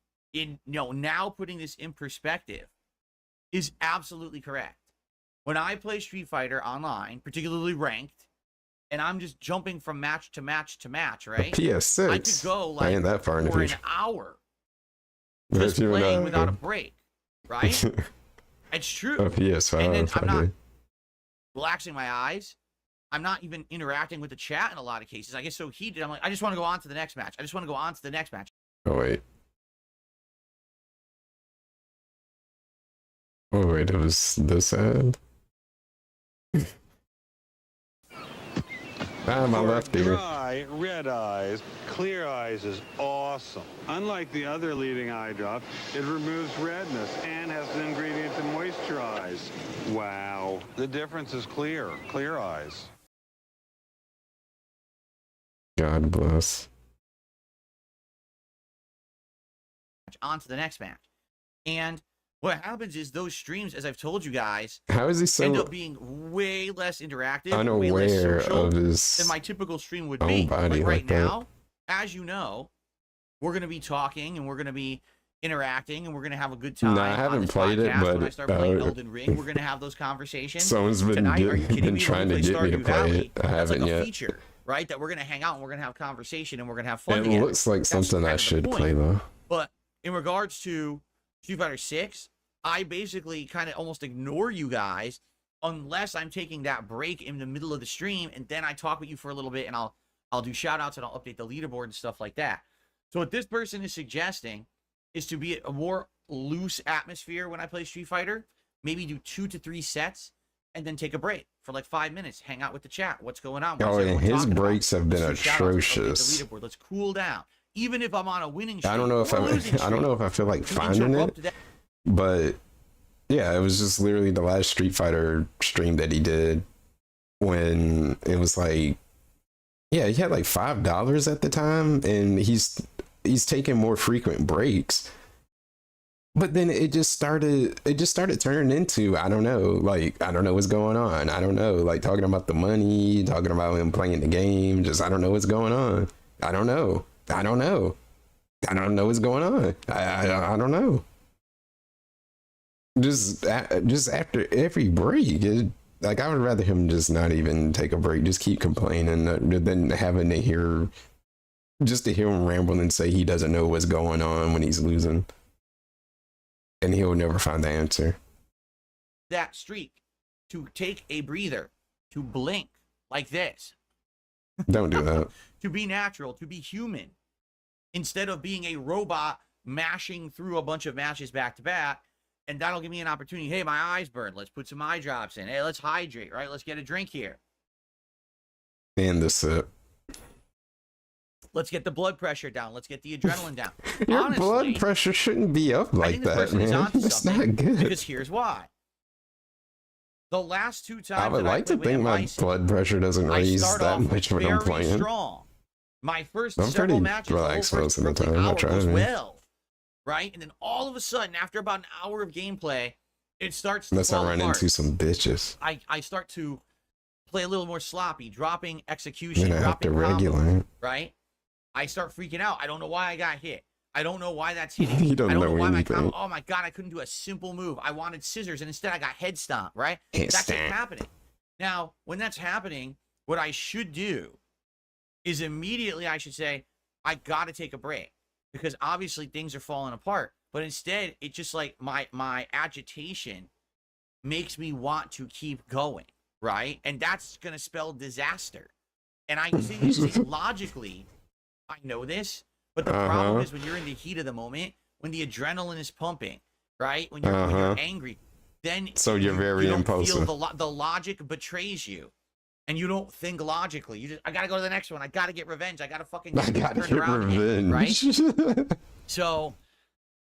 now putting this in perspective, is absolutely correct. When I play Street Fighter online, particularly ranked, and I'm just jumping from match to match to match, right? PS6. I could go I like ain't that far in the for an future. hour But just if you playing and without a break, right? It's true. a PS5, And then I'm not okay. relaxing my eyes. I'm not even interacting with the chat in a lot of cases. I get so heated. I'm like, I just want to go on to the next match. I just want to go on to the next match. Oh wait. Oh wait, it was this ad. My For left ear. dry, red eyes, clear eyes is awesome. Unlike the other leading eye drop, it removes redness and has an ingredient to moisturize. Wow. The difference is clear. Clear eyes. God bless. On to the next match. And what happens is those streams, as I've told you guys, How is he end so up being way less interactive, way unaware less social of than his my typical stream would own be. body Like right like that? now, as you know, we're going to be talking and we're going to be interacting and we're going to have a good time. No, I haven't on this played it, podcast. but when I start playing uh, Elden Ring, we're going to have those conversations. someone's been, Tonight, are you kidding been me? trying When to we get me to Stardew play Valley, it. I that's haven't like a yet. feature, right? That we're going to hang out and we're going to have conversation and we're going to have fun It together. looks like That's something kind I of the should point. play though. But in regards to Street Fighter 6, I basically kind of almost ignore you guys unless I'm taking that break in the middle of the stream, and then I talk with you for a little bit, and I'll do shout outs and I'll update the leaderboard and stuff like that. So what this person is suggesting is to be a more loose atmosphere when I play Street Fighter. Maybe do 2 to 3 sets and then take a break for like 5 minutes. Hang out with the chat. What's going on? What's Oh, and everyone his talking about? breaks have been Let's do shout outs, let's update atrocious. the leaderboard. Let's cool down. Even if I'm on a winning streak, I don't know if or a losing I don't know if I feel like streak, we finding interrupt it, that. but yeah, it was just literally the last Street Fighter stream that he did when it was like, yeah, he had like $5 at the time, and he's taking more frequent breaks. But then it just started turning into, I don't know, like, I don't know what's going on. I don't know, like talking about the money, talking about him playing the game, just I don't know what's going on. I don't know what's going on. I don't know. Just after every break, like I would rather him just not even take a break, just keep complaining, than having to hear him ramble and say he doesn't know what's going on when he's losing, and he'll never find the answer. That streak, to take a breather, to blink like this, Don't do that. to be natural, to be human, instead of being a robot mashing through a bunch of matches back to back. And that'll give me an opportunity. Hey, my eyes burned. Let's put some eye drops in. Hey, let's hydrate, right? Let's get a drink here. And the sip. Let's get the blood pressure down. Let's get the adrenaline down. Your Honestly, blood pressure shouldn't be up I like think this that, person is man. onto It's something, not good. because here's why. The last 2 times I would that like to played with think my Bison, blood pressure doesn't I raise start that off much when I'm very playing. strong. My first I'm several pretty matches, the whole relaxed first most of the roughly time. I hour try goes to be. well, right? And then all of a sudden, after about an hour of gameplay, it starts to Unless fall I run apart. into some bitches, I start to play a little more sloppy, dropping execution, then I have to dropping combos, regulate. right? I start freaking out. I don't know why I got hit. I don't know why that's hitting me. You don't I don't know know why my anything. combo. Oh my god, I couldn't do a simple move. I wanted scissors, and instead I got head stomp, right? Head That's what's stomp. happening. Now, when that's happening, what I should do is immediately I should say, I gotta take a break, because obviously things are falling apart. But instead, it's just like my agitation makes me want to keep going, right? And that's going to spell disaster. And I see logically, I know this, but the problem is when you're in the heat of the moment, when the adrenaline is pumping, right? When you're angry, then So you're very you don't impulsive. feel the logic betrays you. and you don't think logically. You just, I gotta go to the next one. I gotta get revenge. I gotta fucking I gotta turn get around again, revenge. right? So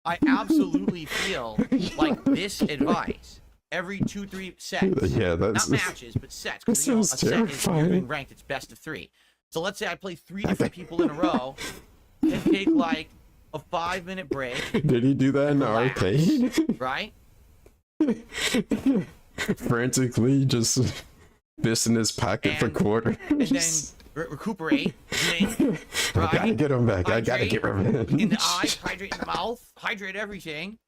I absolutely feel like this advice every 2-3 sets. Yeah, that's not matches, but sets. that Because you know, a sounds set is when you're terrifying. doing ranked. It's best of 3. So let's say I play 3 different people in a row, and take like a 5-minute break. Did he do that in the Relax. arcade? Right? Frantically just fisting his pocket for And- quarters. And then recuperate, drink, I gotta right? get him back. I gotta Hydrate get revenge. in the eyes, hydrate in the mouth, hydrate everything,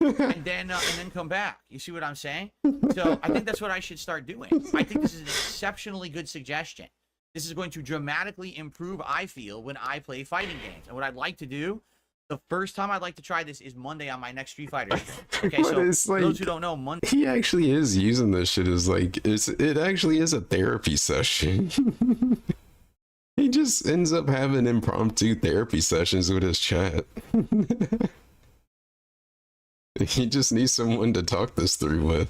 and then come back. You see what I'm saying? So I think that's what I should start doing. I think this is an exceptionally good suggestion. This is going to dramatically improve, I feel, when I play fighting games. And what I'd like to do, the first time I'd like to try this is Monday on my next Street Fighter. Okay, But so it's for those like- who don't know, Monday. He actually is using this shit as like it actually is a therapy session. He just ends up having impromptu therapy sessions with his chat. He just needs someone to talk this through with.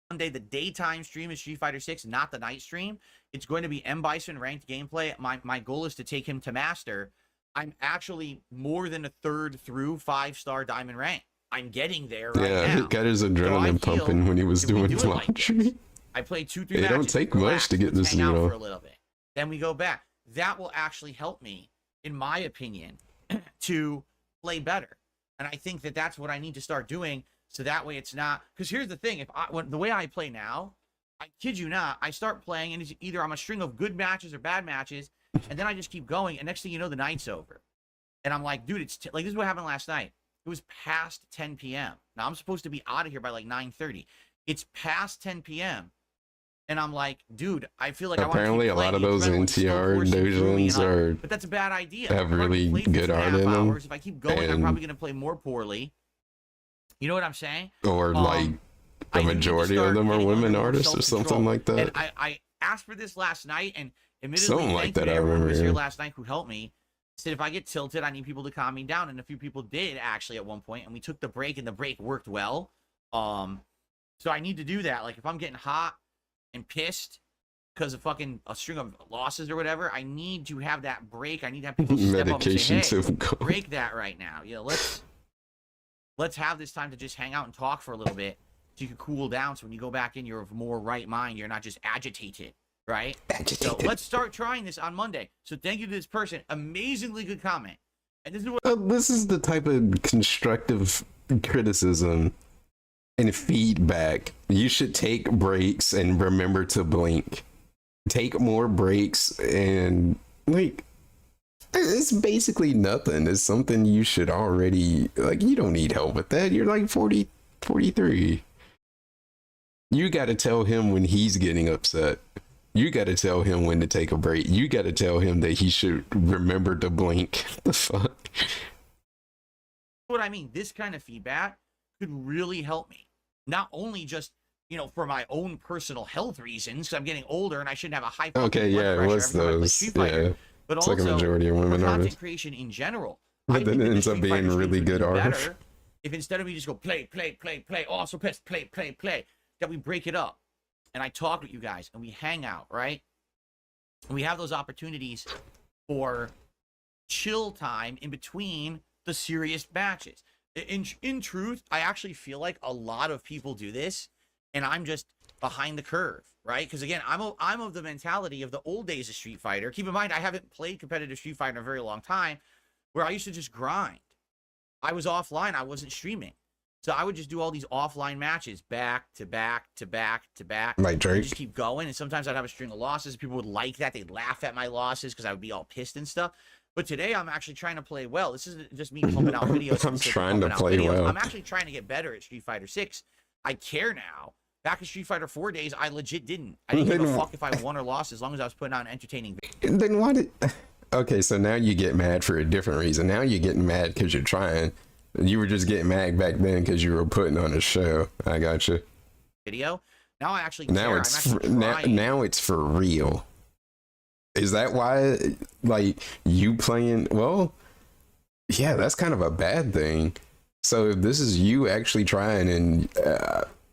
Monday, the daytime stream is Street Fighter 6, not the night stream. It's going to be M. Bison ranked gameplay. My goal is to take him to master. I'm actually more than a third through 5-star diamond rank. I'm getting there right Yeah, now. he got his So I adrenaline feel pumping when he was if we doing do it like laundry. this, I played 2-3 matches. It don't take much relax, to get let's this hang out needle. for a little bit. Then we go back. That will actually help me, in my opinion, to play better. And I think that that's what I need to start doing. So that way it's not, because here's the thing, the way I play now, I kid you not, I start playing and it's either I'm a string of good matches or bad matches, and then I just keep going, and next thing you know, the night's over. And I'm like, dude, it's like, this is what happened last night. It was past 10 p.m. Now I'm supposed to be out of here by like 9:30. It's past 10 p.m. And I'm like, dude, I feel like Apparently I a want lot to of keep those playing. The adrenaline's still NTR coursing through me, and doujins are but that's a bad idea. have I've already really played for good art 2.5 in them, hours. If I keep going, I'm and- probably going to play more poorly. You know what I'm saying? or like I the need to majority of start them are getting under women more artists or something self-control. like that. And I asked for this last night, and admittedly, Something like thank you that, to I everyone who was remember, here yeah. last night who helped me. Said if I get tilted, I need people to calm me down, and a few people did actually at one point, and we took the break, and the break worked well. So I need to do that. Like if I'm getting hot and pissed because of fucking a string of losses or whatever, I need to have that break. I need to have people step up and Medication say, to "Hey, go. break that right now. You know, let's have this time to just hang out and talk for a little bit, so you can cool down. So when you go back in, you're of more right mind. You're not just agitated, right? So let's start trying this on Monday. So thank you to this person. Amazingly good comment. And this is what This is the type of constructive criticism and feedback. You should take breaks and remember to blink. Take more breaks and like it's basically nothing. It's something you should already like. You don't need help with that. You're like 40, 43. You got to tell him when he's getting upset. You got to tell him when to take a break. You got to tell him that he should remember to blink. The fuck? what I mean. This kind of feedback could really help me. Not only just, you know, for my own personal health reasons, because I'm getting older and I shouldn't have a high Okay, blood yeah, it pressure was every time I play those. Street Fighter, Yeah, but it's also like a majority of for women content artists. creation in general. But I then think it that the ends up Street being Fighter really streams would good be art. better if instead of me just go play, oh, I'm so pissed, play, that we break it up and I talk with you guys and we hang out, right? And we have those opportunities for chill time in between the serious matches. In truth, I actually feel like a lot of people do this, and I'm just behind the curve, right? Because again, I'm of the mentality of the old days of Street Fighter. Keep in mind, I haven't played competitive Street Fighter in a very long time, where I used to just grind. I was offline, I wasn't streaming. So I would just do all these offline matches back to back to back to back. Like And Drake. just keep going. And sometimes I'd have a string of losses. People would like that. They'd laugh at my losses because I would be all pissed and stuff. But today I'm actually trying to play well. This isn't just me pumping out videos. for I'm the sake of trying to pumping out play videos. well. I'm actually trying to get better at Street Fighter 6. I care now. Back in Street Fighter 4 days, I legit didn't. I didn't give a Then- fuck if I won or lost as long as I was putting out an entertaining video. And then why did? Okay, so now you get mad for a different reason. Now you're getting mad because you're trying. You were just getting mad back then because you were putting on a show. I got you. Now I actually Now care. it's I'm for, actually trying. now it's for real. Is that why? Like you playing? Well, yeah, that's kind of a bad thing. So if this is you actually trying and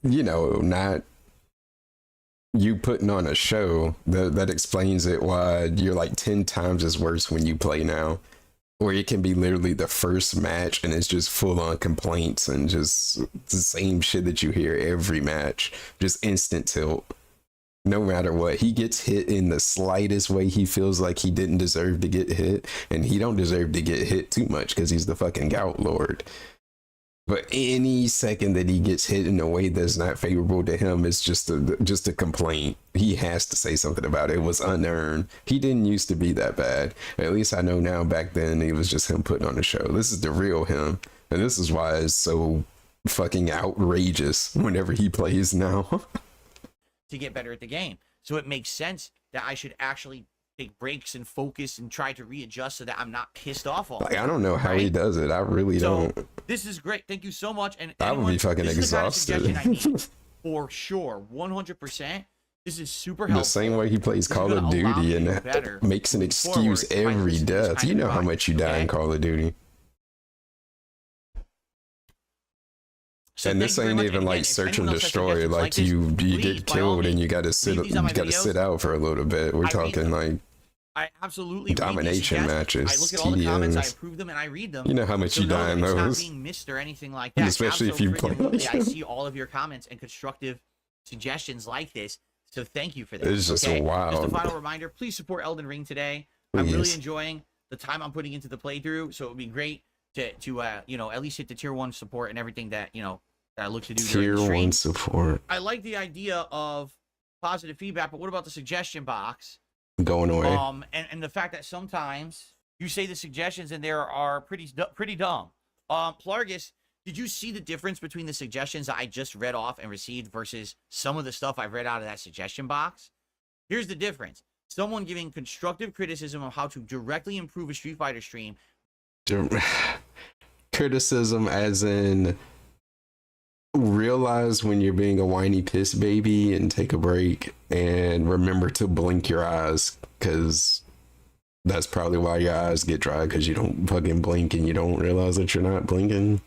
you know not you putting on a show, that explains it why you're like 10 times as worse when you play now. Or it can be literally the first match and it's just full on complaints and just the same shit that you hear every match. Just instant tilt. No matter what, he gets hit in the slightest way he feels like he didn't deserve to get hit, and he don't deserve to get hit too much because he's the fucking gout lord. But any second that he gets hit in a way that's not favorable to him is just a complaint. He has to say something about it. It was unearned. He didn't used to be that bad. At least I know now. Back then, it was just him putting on a show. This is the real him, and this is why it's so fucking outrageous whenever he plays now. To get better at the game. So it makes sense that I should actually take breaks and focus and try to readjust so that I'm not pissed off all the Like, time. I don't know how he does it. I really don't. This is great. Thank you so much. And I would be fucking exhausted. This is the kind of suggestion I need for sure. 100%. This is super helpful. The same way he plays Call of Duty and makes an excuse every death. You know how much you die in Call of Duty. So and this ain't even like search and destroy. Like you get killed and you gotta sit out for a little bit. We're talking like I absolutely domination matches. I look at all the comments, I approve them, and I read them. You know how much you die in those. It's not being missed or anything like that. Especially if you play. I see all of your comments and constructive suggestions like this. So thank you for that. It's just wild. Just a final reminder: please support Elden Ring today. Please. I'm really enjoying the time I'm putting into the playthrough. So it would be great to you know, at least hit the tier 1 support and everything that that I look to do. Tier 1 support. I like the idea of positive feedback, but what about the suggestion box? Going away. And the fact that sometimes you say the suggestions and there are pretty dumb. Plargus, did you see the difference between the suggestions that I just read off and received versus some of the stuff I've read out of that suggestion box? Here's the difference. Someone giving constructive criticism of how to directly improve a Street Fighter stream. Criticism as in realize when you're being a whiny piss baby and take a break and remember to blink your eyes, because that's probably why your eyes get dry, because you don't fucking blink and you don't realize that you're not blinking.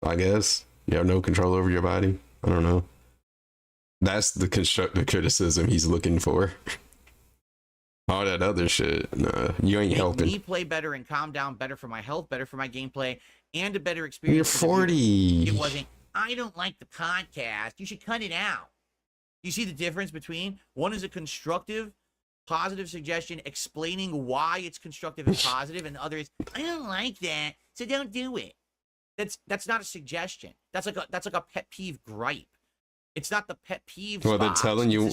I guess you have no control over your body. I don't know. That's the constructive criticism he's looking for. All that other shit, nah, you ain't helping. Me play better and calm down, better for my health, better for my gameplay, and a better experience. You're 40. It wasn't, I don't like the podcast, you should cut it out. You see the difference between one is a constructive, positive suggestion explaining why it's constructive and positive, and the other is, I don't like that, so don't do it. That's not a suggestion. That's like a pet peeve gripe. It's not the pet peeve. Well, they're telling you.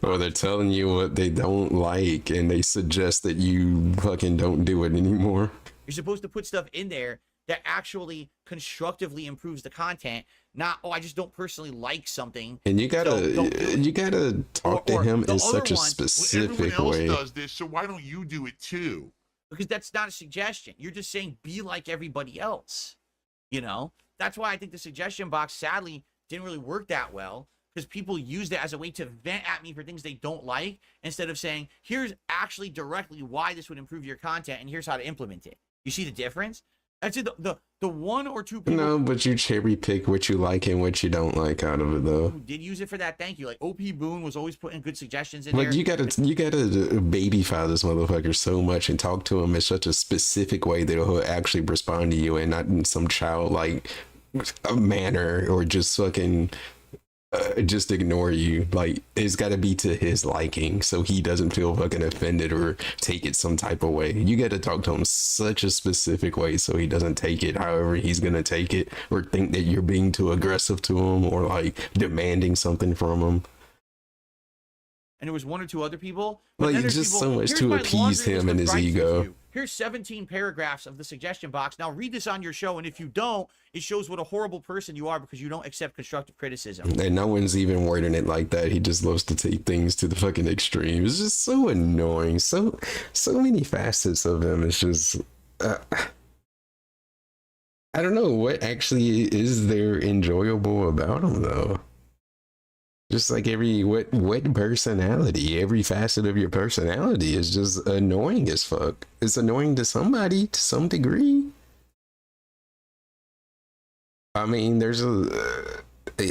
Or they're telling you what they don't like, and they suggest that you fucking don't do it anymore. You're supposed to put stuff in there that actually constructively improves the content, not, oh, I just don't personally like something. And you gotta talk to him in such a specific way. Everyone else does this, so why don't you do it too? Because that's not a suggestion. You're just saying be like everybody else. You know, that's why I think the suggestion box sadly didn't really work that well, because people used it as a way to vent at me for things they don't like, instead of saying, here's actually directly why this would improve your content, and here's how to implement it. You see the difference? That's it. The one or two people. No, but you cherry pick what you like and what you don't like out of it, though. Who did use it for that? Thank you. Like OP Boone was always putting good suggestions in there. Like you gotta babyfy this motherfucker so much and talk to him in such a specific way that he'll actually respond to you, and not in some childlike manner, or just fucking just ignore you. Like, it's got to be to his liking, so he doesn't feel fucking offended or take it some type of way. You got to talk to him such a specific way so he doesn't take it however he's gonna take it, or think that you're being too aggressive to him, or like demanding something from him. And there was one or two other people. Like, just so much to appease him and his ego. Here's 17 paragraphs of the suggestion box. Now read this on your show, and if you don't, it shows what a horrible person you are because you don't accept constructive criticism. And no one's even wording it like that. He just loves to take things to the fucking extreme. It's just so annoying. So many facets of him. It's just I don't know what actually is there enjoyable about him, though. Just like what personality, every facet of your personality is just annoying as fuck. It's annoying to somebody to some degree. I mean,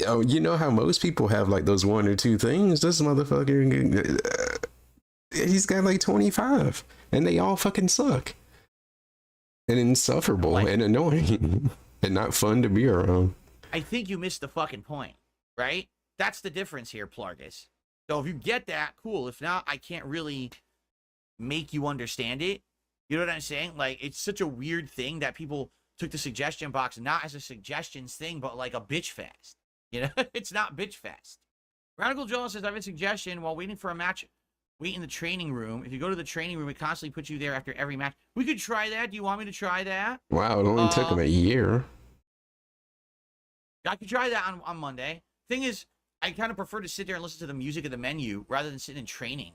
Oh, you know how most people have like those one or two things? This motherfucker, he's got like 25, and they all fucking suck, and insufferable, and annoying, and not fun to be around. I think you missed the fucking point, right? That's the difference here, Plargus. So if you get that, cool. If not, I can't really make you understand it. You know what I'm saying? Like, it's such a weird thing that people took the suggestion box not as a suggestions thing, but like a bitch fest. You know, it's not bitch fest. Radical Joel says, I have a suggestion. While waiting for a match, wait in the training room. If you go to the training room, it constantly puts you there after every match. We could try that. Do you want me to try that? Wow, it only took him a year. I could try that on Monday. Thing is, I kind of prefer to sit there and listen to the music of the menu rather than sitting in training.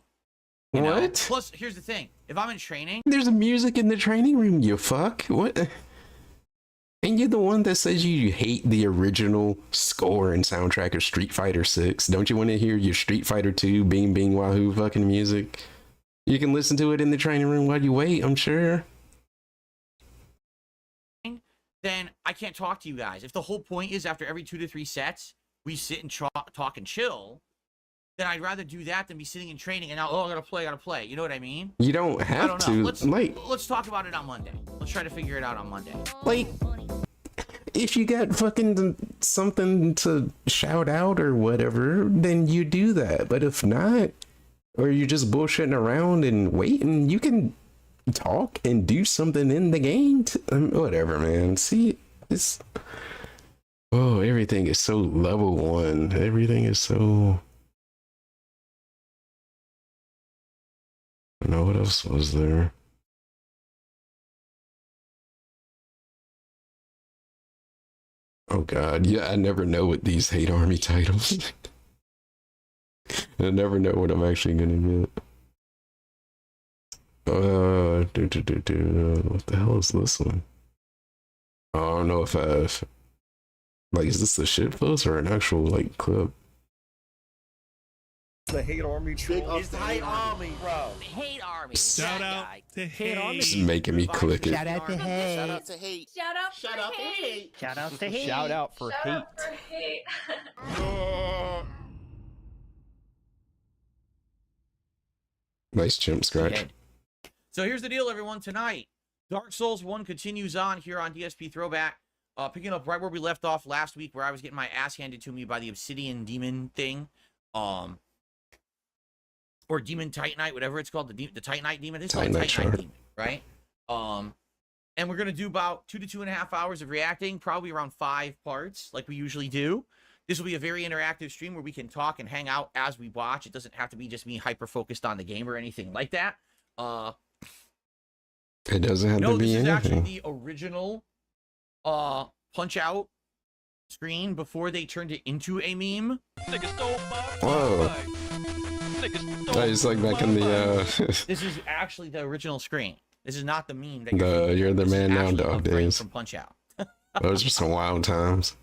You know? What? Plus, here's the thing. If I'm in training... There's music in the training room, you fuck. What? And you're the one that says you hate the original score and soundtrack of Street Fighter 6. Don't you want to hear your Street Fighter 2 Bing Bing Wahoo fucking music? You can listen to it in the training room while you wait, I'm sure. Then I can't talk to you guys. If the whole point is after every 2 to 3 sets, we sit and talk and chill, then I'd rather do that than be sitting in training and now, oh, I gotta play. You know what I mean? You don't have I don't know. to. Let's talk about it on Monday. Let's try to figure it out on Monday. Like, if you got fucking something to shout out or whatever, then you do that. But if not, or you're just bullshitting around and waiting, you can talk and do something in the game. Whatever, man. See, it's... Oh, everything is so level 1. Everything is so... I don't know what else was there. Oh god, yeah, I never know with these hate army titles. I never know what I'm actually gonna get. What the hell is this one? I don't know if I've... Like, is this a shit post or an actual, like, clip? The hate army troll. It's the hate army, bro. Hate army. Shout out to hate. It's making me click it. Shout out to hate. Shout out to hate. Shout out to hate. Shout out to hate. Shout out for Shout hate. out for hate. Nice chimp scratch. Okay. So here's the deal, everyone. Tonight, Dark Souls 1 continues on here on DSP Throwback. Picking up right where we left off last week, where I was getting my ass handed to me by the Obsidian Demon thing. Or Demon Titanite, whatever it's called. The Titanite Demon. This is called Titanite Demon, right? And we're going to do about 2 to 2.5 hours of reacting, probably around 5 parts, like we usually do. This will be a very interactive stream where we can talk and hang out as we watch. It doesn't have to be just me hyper-focused on the game or anything like that. It doesn't have to be anything. This is actually the original Punch-Out screen before they turned it into a meme. Whoa. It's like back in the This is actually the original screen. This is not the meme that You're the man now dog days. From Punch-Out. Those were some wild times.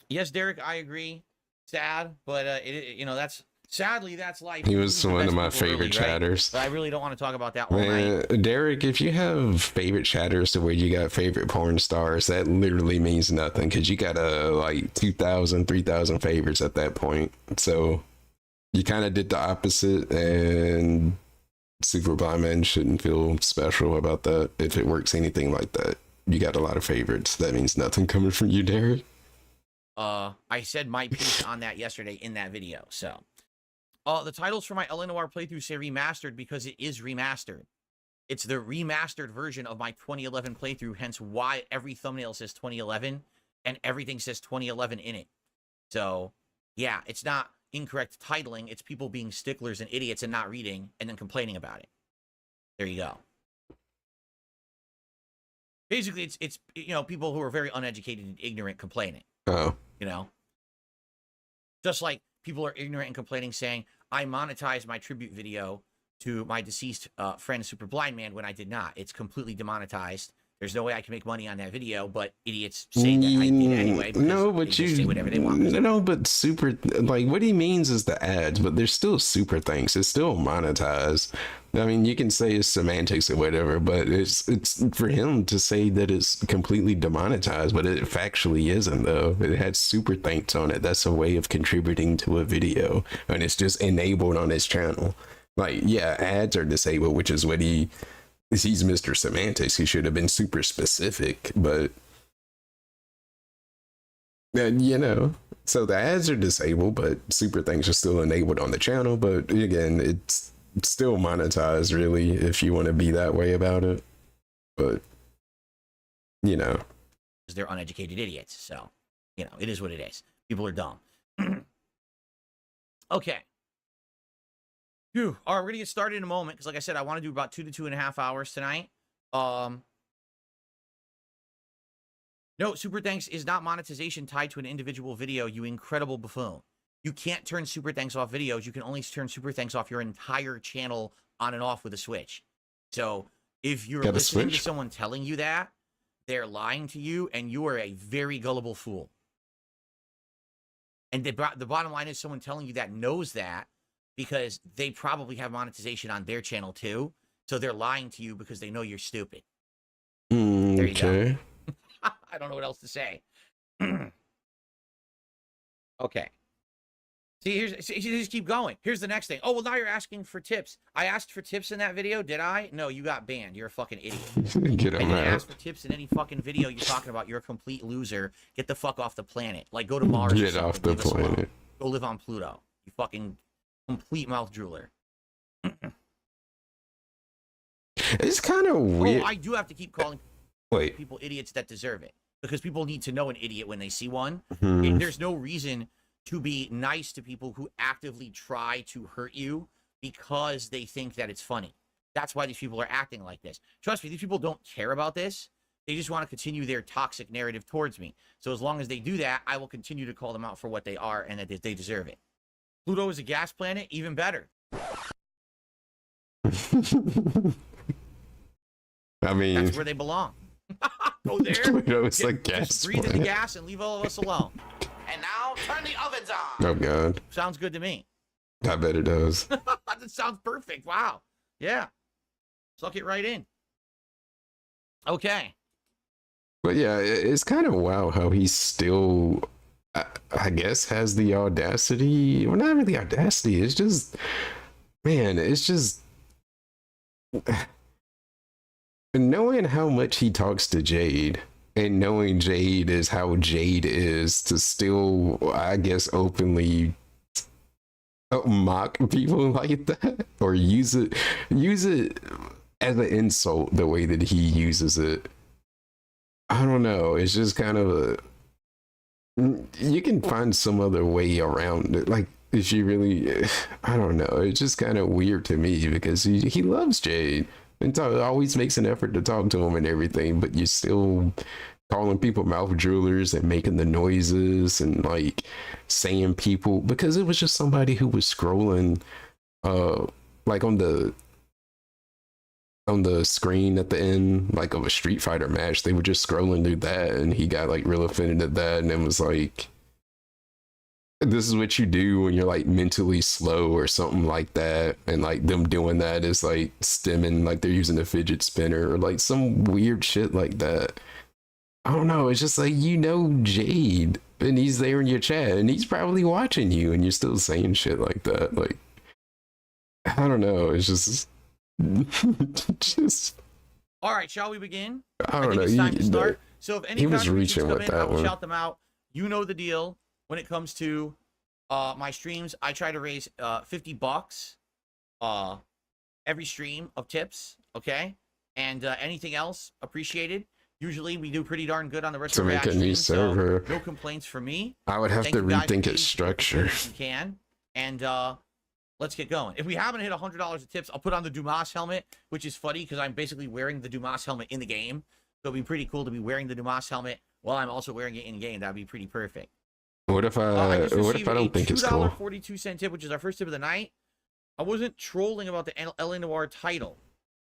Yes, Derek, I agree. Sad, but that's sadly that's life. He was one of my favorite chatters. But I really don't want to talk about that all night. Derek, if you have favorite chatters to where you got favorite porn stars, that literally means nothing because you got like 2,000, 3,000 favorites at that point. So you kind of did the opposite, and Super Blind Man shouldn't feel special about that if it works anything like that. You got a lot of favorites. That means nothing coming from you, Derek. I said my piece on that yesterday in that video. So, the titles for my LNOR playthrough say remastered because it is remastered. It's the remastered version of my 2011 playthrough, hence why every thumbnail says 2011 and everything says 2011 in it. So, yeah, it's not incorrect titling. It's people being sticklers and idiots and not reading and then complaining about it. There you go. Basically, it's people who are very uneducated and ignorant complaining. Oh. Just like people are ignorant and complaining saying, I monetized my tribute video to my deceased friend, Super Blind Man, when I did not. It's completely demonetized. There's no way I can make money on that video, but idiots say that I did anyway. No, but they say whatever they want. No, but super, like, what he means is the ads, but there's still super things. It's still monetized. I mean, you can say it's semantics or whatever, but it's for him to say that it's completely demonetized, but it factually isn't though. It had super thanks on it. That's a way of contributing to a video, and it's just enabled on his channel. Like, yeah, ads are disabled, which is what he's Mr. Semantics. He should have been super specific, but you know, so the ads are disabled, but super thanks are still enabled on the channel. But again, it's still monetized, really, if you want to be that way about it. But you know, they're uneducated idiots. So, you know, it is what it is. People are dumb. Okay. Phew. All right, we're gonna get started in a moment because, like I said, I want to do about 2 to 2.5 hours tonight. No, super thanks is not monetization tied to an individual video, you incredible buffoon. You can't turn super thanks off videos. You can only turn super thanks off your entire channel on and off with a switch. So if you're listening to someone telling you that, they're lying to you, and you are a very gullible fool. And the bottom line is someone telling you that knows that because they probably have monetization on their channel too. So they're lying to you because they know you're stupid. There you go. I don't know what else to say. Okay. See, just keep going. Here's the next thing. Oh, well, now you're asking for tips. I asked for tips in that video, did I? No, you got banned. You're a fucking idiot. Get him out. ask for tips in any fucking video you're talking about. You're a complete loser. Get the fuck off the planet. Like, go to Mars. Get off the planet. Go live on Pluto. You fucking complete mouth drooler. It's kind of weird. Oh, I do have to keep calling people idiots that deserve it. Because people need to know an idiot when they see one. There's no reason to be nice to people who actively try to hurt you because they think that it's funny. That's why these people are acting like this. Trust me, these people don't care about this. They just want to continue their toxic narrative towards me. So as long as they do that, I will continue to call them out for what they are and that they deserve it. Pluto is a gas planet, even better. I mean, that's where they belong. Go there. Pluto's a gas just breathe in the gas and leave all of us alone. And now turn the ovens on. Oh God. Sounds good to me. I bet it does. That sounds perfect. Wow. Yeah. Suck it right in. Okay. But yeah, it's kind of wow how he still, I guess, has the audacity. Well, not really audacity. It's just, man, it's just knowing how much he talks to Jade and knowing Jade is how Jade is, to still, I guess, openly mock people like that or use it as an insult the way that he uses it. I don't know. It's just kind of you can find some other way around it. Like, if you really, I don't know. It's just kind of weird to me because he loves Jade and always makes an effort to talk to him and everything, but you're still calling people mouth droolers and making the noises and like saying people, because it was just somebody who was scrolling like on the screen at the end, like, of a Street Fighter match. They were just scrolling through that and he got like real offended at that and then was like, this is what you do when you're like mentally slow or something like that. And like them doing that is like stimming, like they're using a fidget spinner or like some weird shit like that. I don't know. It's just like, you know, Jade, and he's there in your chat and he's probably watching you and you're still saying shit like that. Like, I don't know. It's just all right, shall we begin? I don't know. It's time to start. So if any he was reaching come with in, that I will one. shout them out. You know the deal. When it comes to my streams, I try to raise $50 every stream of tips, okay? And anything else appreciated. Usually we do pretty darn good on the rest To of make a stream, new server. So no complaints from me. I would have Thank to you guys rethink for its structure. if you can. And let's get going. If we haven't hit $100 of tips, I'll put on the Dumas helmet, which is funny because I'm basically wearing the Dumas helmet in the game. So it'd be pretty cool to be wearing the Dumas helmet while I'm also wearing it in game. That'd be pretty perfect. What if I don't think it's cool? $2.42 tip, which is our first tip of the night. I wasn't trolling about the LA Noire title.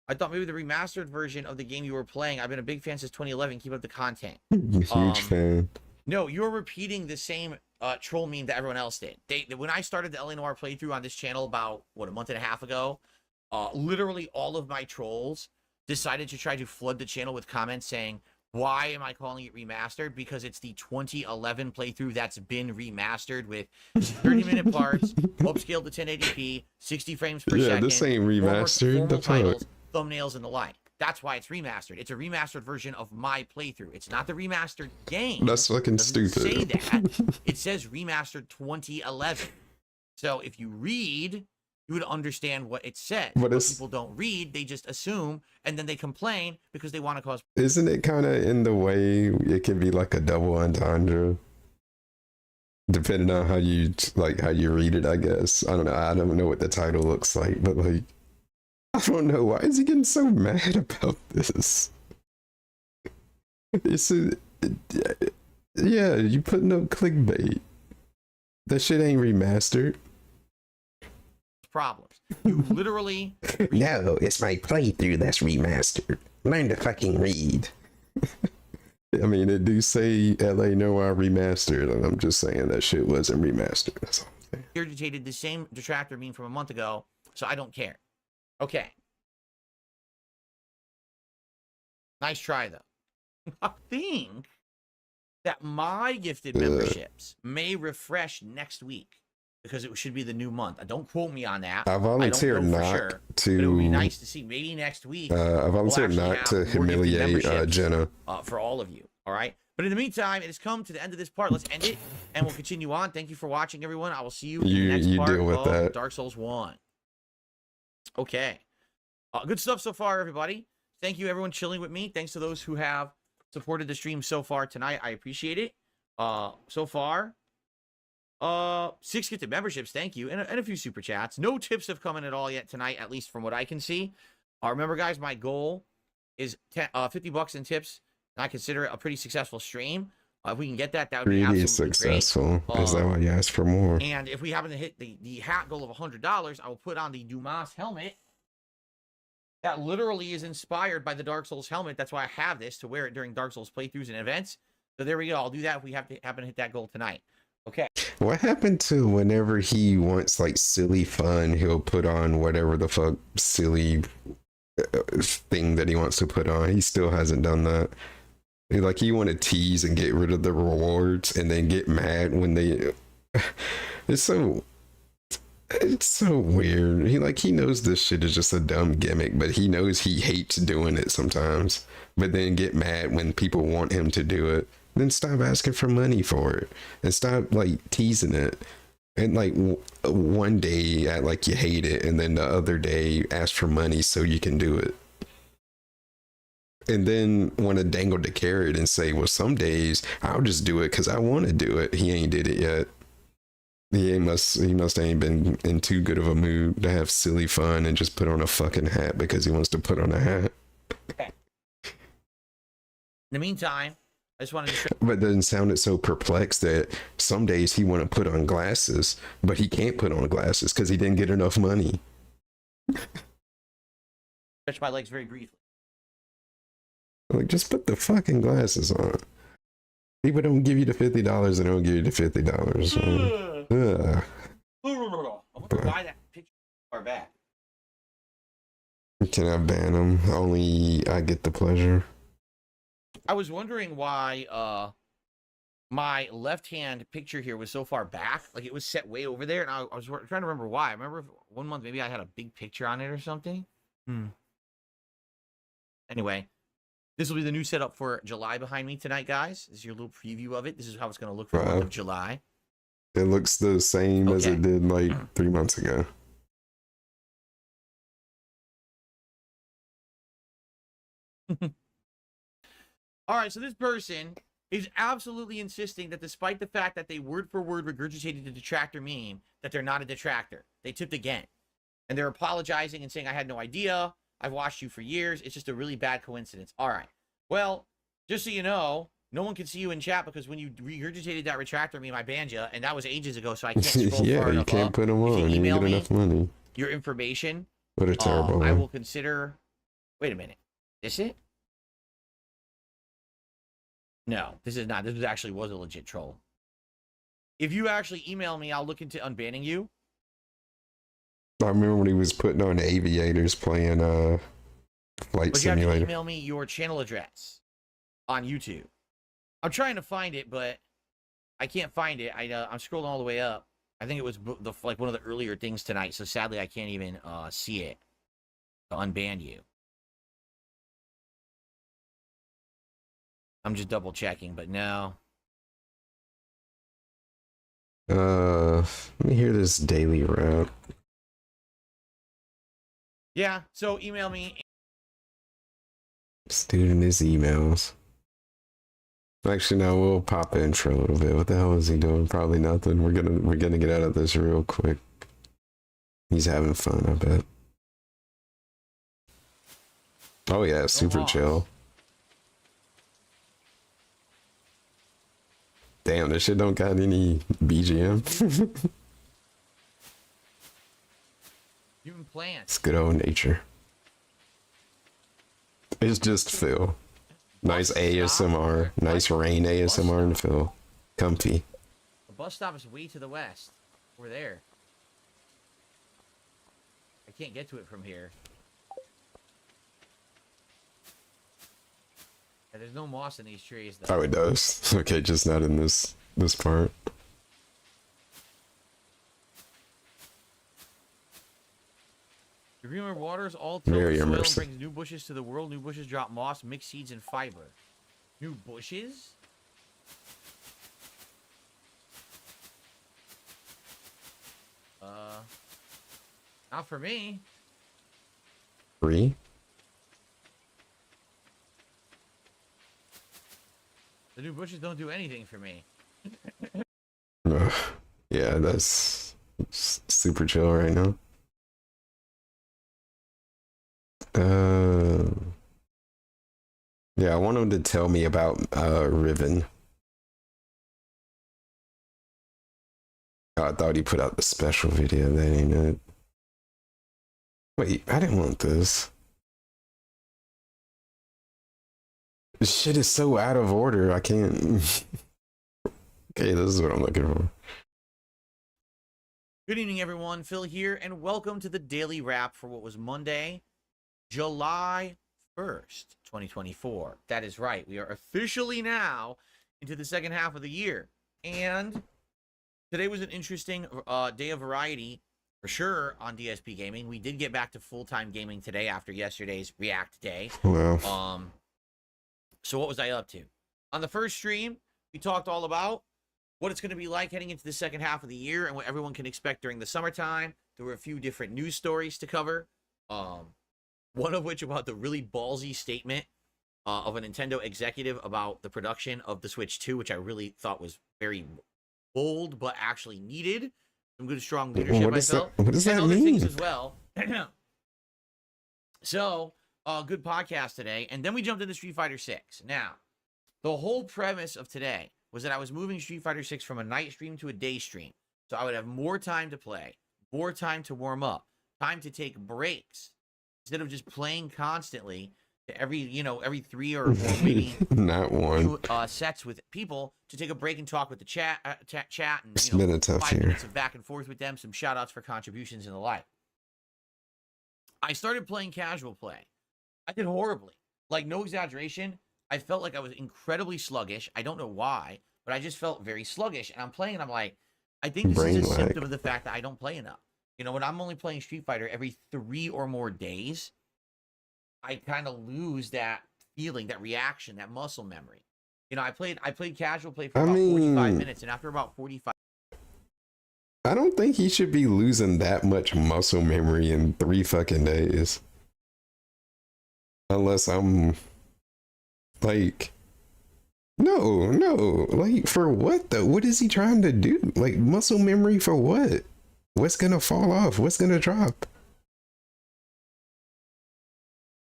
I thought maybe the remastered version of the game you were playing. I've been a big fan since 2011. Keep up the content. Huge fan. No, you're repeating the same troll meme that everyone else did. When I started the LA Noire playthrough on this channel about, a month and a half ago, literally all of my trolls decided to try to flood the channel with comments saying, why am I calling it remastered? Because it's the 2011 playthrough that's been remastered with 30-minute parts, upscaled to 1080p, 60 frames per second. Yeah, this ain't remastered. Formal The fuck? titles, thumbnails, and the like. That's why it's remastered. It's a remastered version of my playthrough. It's not the remastered game. That's fucking Doesn't stupid. say that. It says remastered 2011. So if you read, you would understand what it said. But But people don't read, they just assume, and then they complain because they want to cause. Isn't it kind of in the way it can be like a double entendre, depending on how you read it? I guess I don't know. I don't know what the title looks like, but like, I don't know. Why is he getting so mad about this? Yeah, you putting up clickbait. That shit ain't remastered. Problems. You literally. No, it's my playthrough that's remastered. Learn to fucking read. I mean, it do say LA Noire remastered, and I'm just saying that shit wasn't remastered. That's all I'm saying. Regurgitated the same detractor meme from a month ago, so I don't care. Okay. Nice try, though. I think that my gifted memberships may refresh next week because it should be the new month. Don't quote me on that. I volunteer don't know for not sure, to. But it would be nice to see maybe next week. I volunteer we'll not to have more gifted humiliate memberships, Jenna. For all of you. All right. But in the meantime, it has come to the end of this part. Let's end it, and we'll continue on. Thank you for watching, everyone. I will see you in the next part deal with of that. Dark Souls 1. Okay. Good stuff so far, everybody. Thank you, everyone chilling with me. Thanks to those who have supported the stream so far tonight. I appreciate it. So far, 6 gifted memberships. Thank you. And a few super chats. No tips have come in at all yet tonight, at least from what I can see. Remember, guys, my goal is $50 in tips. And I consider it a pretty successful stream. If we can get that, that would be Pretty absolutely successful. great. Is that why you asked for more? And if we happen to hit the hat goal of $100, I will put on the Dumas helmet. That literally is inspired by the Dark Souls helmet. That's why I have this, to wear it during Dark Souls playthroughs and events. So there we go. I'll do that if we happen to hit that goal tonight. Okay. What happened to whenever he wants like silly fun, he'll put on whatever the fuck silly thing that he wants to put on? He still hasn't done that. Like, you want to tease and get rid of the rewards and then get mad when they it's so weird. He knows this shit is just a dumb gimmick, but he knows he hates doing it sometimes, but then get mad when people want him to do it. Then stop asking for money for it and stop like teasing it. And like one day act like you hate it, and then the other day ask for money so you can do it. And then want to dangle the carrot and say, well, some days I'll just do it because I want to do it. He ain't did it yet. He must ain't been in too good of a mood to have silly fun and just put on a fucking hat because he wants to put on a hat. Okay. In the meantime, I just wanted to show. But doesn't sound it so perplexed that some days he want to put on glasses, but he can't put on glasses because he didn't get enough money. Stretch my legs very briefly. Like, just put the fucking glasses on. People don't give you the $50 and don't give you the $50. Ugh. I wonder why that picture far back. Can I ban them? Only I get the pleasure. I was wondering why my left-hand picture here was so far back. Like, it was set way over there, and I was trying to remember why. I remember one month maybe I had a big picture on it or something. Anyway, this will be the new setup for July behind me tonight, guys. This is your little preview of it. This is how it's going to look for the month of July. It looks the same as it did like 3 months ago. All right, so this person is absolutely insisting that despite the fact that they word for word regurgitated the detractor meme, that they're not a detractor. They tipped again. And they're apologizing and saying, I had no idea. I've watched you for years. It's just a really bad coincidence. All right. Well, just so you know, no one can see you in chat because when you regurgitated that retractor meme, I banned you, and that was ages ago, so I can't scroll yeah, far you enough can't up. put them on. You email get me enough money. your information. What a terrible I one. will consider. Wait a minute. Is it? No, this is not. This actually was a legit troll. If you actually email me, I'll look into unbanning you. I remember when he was putting on aviators playing Flight But you have to Simulator. email me your channel address on YouTube. I'm trying to find it, but I can't find it. I'm scrolling all the way up. I think it was like one of the earlier things tonight, so sadly I can't even see it to unban you. I'm just double checking, but no. Let me hear this daily rap. Yeah, so email me. Student his emails. Actually, no, we'll pop in for a little bit. What the hell is he doing? Probably nothing. We're gonna get out of this real quick. He's having fun, I bet. Oh yeah, super chill. Damn, this shit don't got any BGM. Human plants. It's good old nature. It's just Phil. Nice ASMR. Nice rain ASMR and Phil. Comfy. The bus stop is way to the west. We're there. I can't get to it from here. Yeah, there's no moss in these trees, though. Oh, it does. Okay, just not in this part. The green river waters all Very tills the soil and immersive. brings new bushes to the world. New bushes drop moss, mixed seeds, and fiber. New bushes? Not for me. Free? The new bushes don't do anything for me. Yeah, that's super chill right now. Yeah, I want him to tell me about Riven. Oh, I thought he put out the special video. That ain't it. Wait, I didn't want this. This shit is so out of order. I can't. Okay, this is what I'm looking for. Good evening, everyone. Phil here, and welcome to the Daily Wrap for what was Monday, July 1st, 2024. That is right. We are officially now into the second half of the year. And today was an interesting day of variety, for sure, on DSP Gaming. We did get back to full-time gaming today after yesterday's React Day. Wow. So what was I up to? On the first stream, we talked all about what it's going to be like heading into the second half of the year and what everyone can expect during the summertime. There were a few different news stories to cover. One of which about the really ballsy statement of a Nintendo executive about the production of the Switch 2, which I really thought was very bold, but actually needed. Some good, strong leadership, I felt. What does that and other mean? things as well. So, good podcast today. And then we jumped into Street Fighter 6. Now, the whole premise of today was that I was moving Street Fighter 6 from a night stream to a day stream. So I would have more time to play, more time to warm up, time to take breaks. Instead of just playing constantly to every 3 or maybe Not one. sets with people, to take a break and talk with the chat and It's been a tough 5 year. minutes of back and forth with them, some shout outs for contributions and the like. I started playing casual play. I did horribly. Like, no exaggeration. I felt like I was incredibly sluggish. I don't know why, but I just felt very sluggish. And I'm playing and I'm like, I think this Brain is a lag. symptom of the fact that I don't play enough. You know, when I'm only playing Street Fighter every 3 or more days, I kind of lose that feeling, that reaction, that muscle memory. You know, I played casual play for about 45 minutes, and after about 45, I don't think he should be losing that much muscle memory in 3 fucking days. Unless I'm like, no, like, for what though? What is he trying to do? Like, muscle memory for what? What's gonna fall off? What's gonna drop?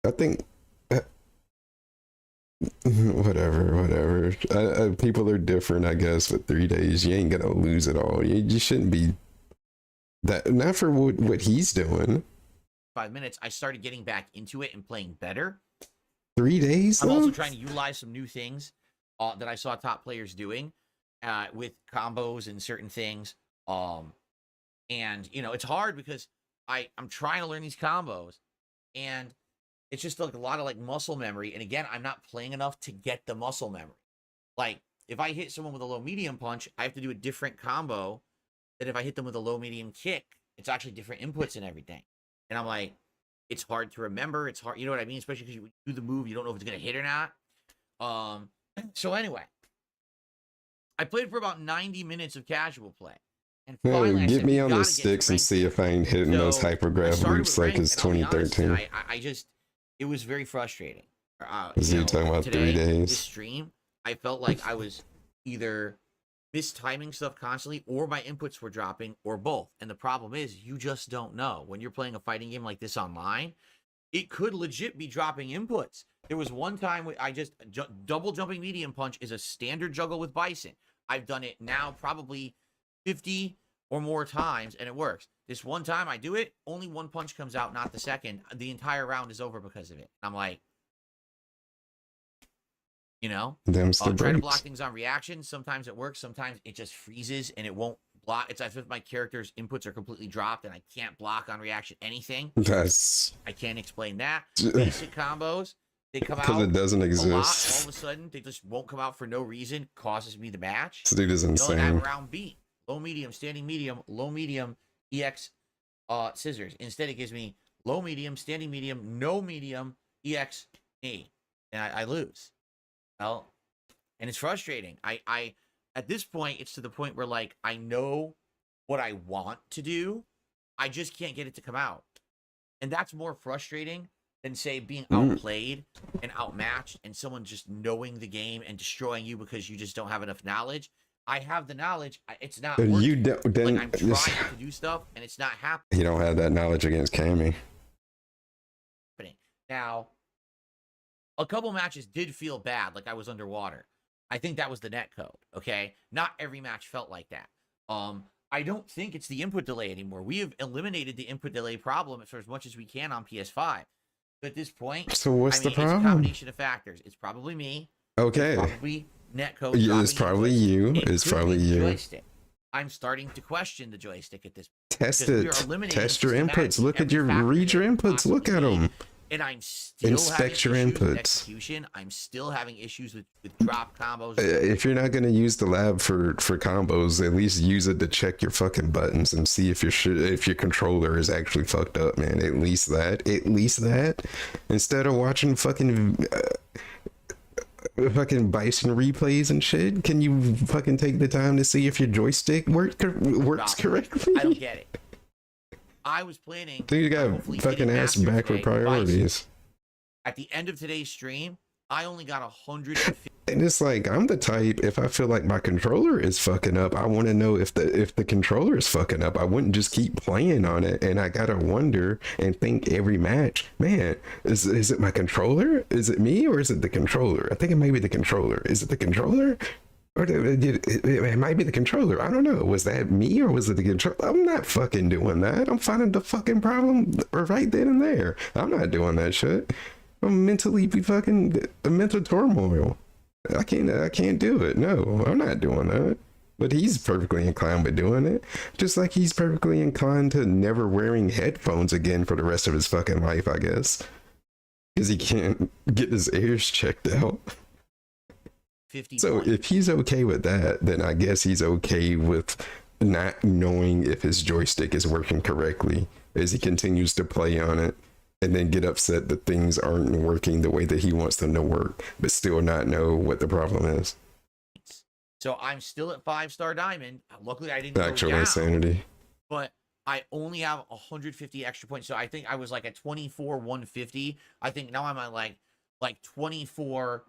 I think whatever. People are different, I guess. With 3 days, you ain't gonna lose it all. You shouldn't be that. Not for what he's doing. 5 minutes, I started getting back into it and playing better. 3 days. I'm though? also trying to utilize some new things that I saw top players doing with combos and certain things. And, you know, it's hard because I'm trying to learn these combos, and it's just like a lot of like muscle memory. And again, I'm not playing enough to get the muscle memory. Like if I hit someone with a low medium punch, I have to do a different combo than if I hit them with a low medium kick. It's actually different inputs and everything. And I'm like, it's hard to remember. It's hard, you know what I mean? Especially because you do the move, you don't know if it's gonna hit or not. So anyway, I played for about 90 minutes of casual play. And finally, I get said, me "We on the gotta get to sticks and ranked." see if I ain't hitting those So, I hypergraph started loops with like ranked, it's and I'll be honest, 2013. I just, it was very frustrating. Is he talking about 3 today, days? This stream, I felt like I was either mistiming stuff constantly, or my inputs were dropping, or both. And the problem is, you just don't know. When you're playing a fighting game like this online, it could legit be dropping inputs. There was one time I just double jumping medium punch is a standard juggle with Bison. I've done it now probably 50 or more times, and it works. This one time I do it, only one punch comes out, not the second. The entire round is over because of it. I'm like, you know, Them's the try to block breaks. things on reaction. Sometimes it works. Sometimes it just freezes and it won't block. It's as if my character's inputs are completely dropped and I can't block on reaction anything. That's I can't explain that. Basic combos, they come out because it doesn't a lot. All exist. of a sudden, they just won't come out for no reason. Causes me the match. This dude is Don't have insane. round beat. Low medium, standing medium, low medium, EX scissors. Instead, it gives me low medium, standing medium, no medium, EX knee. And I lose. Well, and it's frustrating. I at this point, it's to the point where like I know what I want to do. I just can't get it to come out. And that's more frustrating than say being outplayed and outmatched and someone just knowing the game and destroying you because you just don't have enough knowledge. I have the knowledge. It's not working. You don't. Then Like I'm trying to do stuff and it's not happening. you don't have that knowledge against Cammy. Now, a couple matches did feel bad, like I was underwater. I think that was the net code, okay? Not every match felt like that. I don't think it's the input delay anymore. We have eliminated the input delay problem for as much as we can on PS5. But at this point, So what's the It's a problem? combination of factors. It's probably me. Okay. It's probably netcode. Yeah, it's probably you. It's probably you. Joystick. I'm starting to question the joystick at this point. Test because we it. are eliminating Test your inputs. systematically Look at every your factor read that your it could inputs. Look at possibly be. them. And I'm still Inspect having your issues with inputs. execution. I'm still having issues with drop combos. If you're not gonna use the lab for combos, at least use it to check your fucking buttons and see if your controller is actually fucked up, man. At least that. Instead of watching fucking Bison replays and shit, can you fucking take the time to see if your joystick works correctly? I don't get it. I was planning. Dude, you got hopefully fucking hitting ass master backward today with Bison. priorities. At the end of today's stream, I only got 150. And it's like, I'm the type, if I feel like my controller is fucking up, I want to know if the controller is fucking up. I wouldn't just keep playing on it, and I gotta wonder and think every match, man, is it my controller? Is it me, or is it the controller? I think it might be the controller. Is it the controller? Or it might be the controller. I don't know. Was that me, or was it the controller? I'm not fucking doing that. I'm finding the fucking problem right then and there. I'm not doing that shit. I'm mentally fucking mental turmoil. I can't do it. No, I'm not doing that. But he's perfectly inclined with doing it. Just like he's perfectly inclined to never wearing headphones again for the rest of his fucking life, I guess. Because he can't get his ears checked out. 50 So points. if he's okay with that, then I guess he's okay with not knowing if his joystick is working correctly as he continues to play on it, and then get upset that things aren't working the way that he wants them to work, but still not know what the problem is. So I'm still at 5-star diamond. Luckily, I didn't go Actual down, insanity. but I only have 150 extra points. So I think I was like at 24 150. I think now I'm at like 24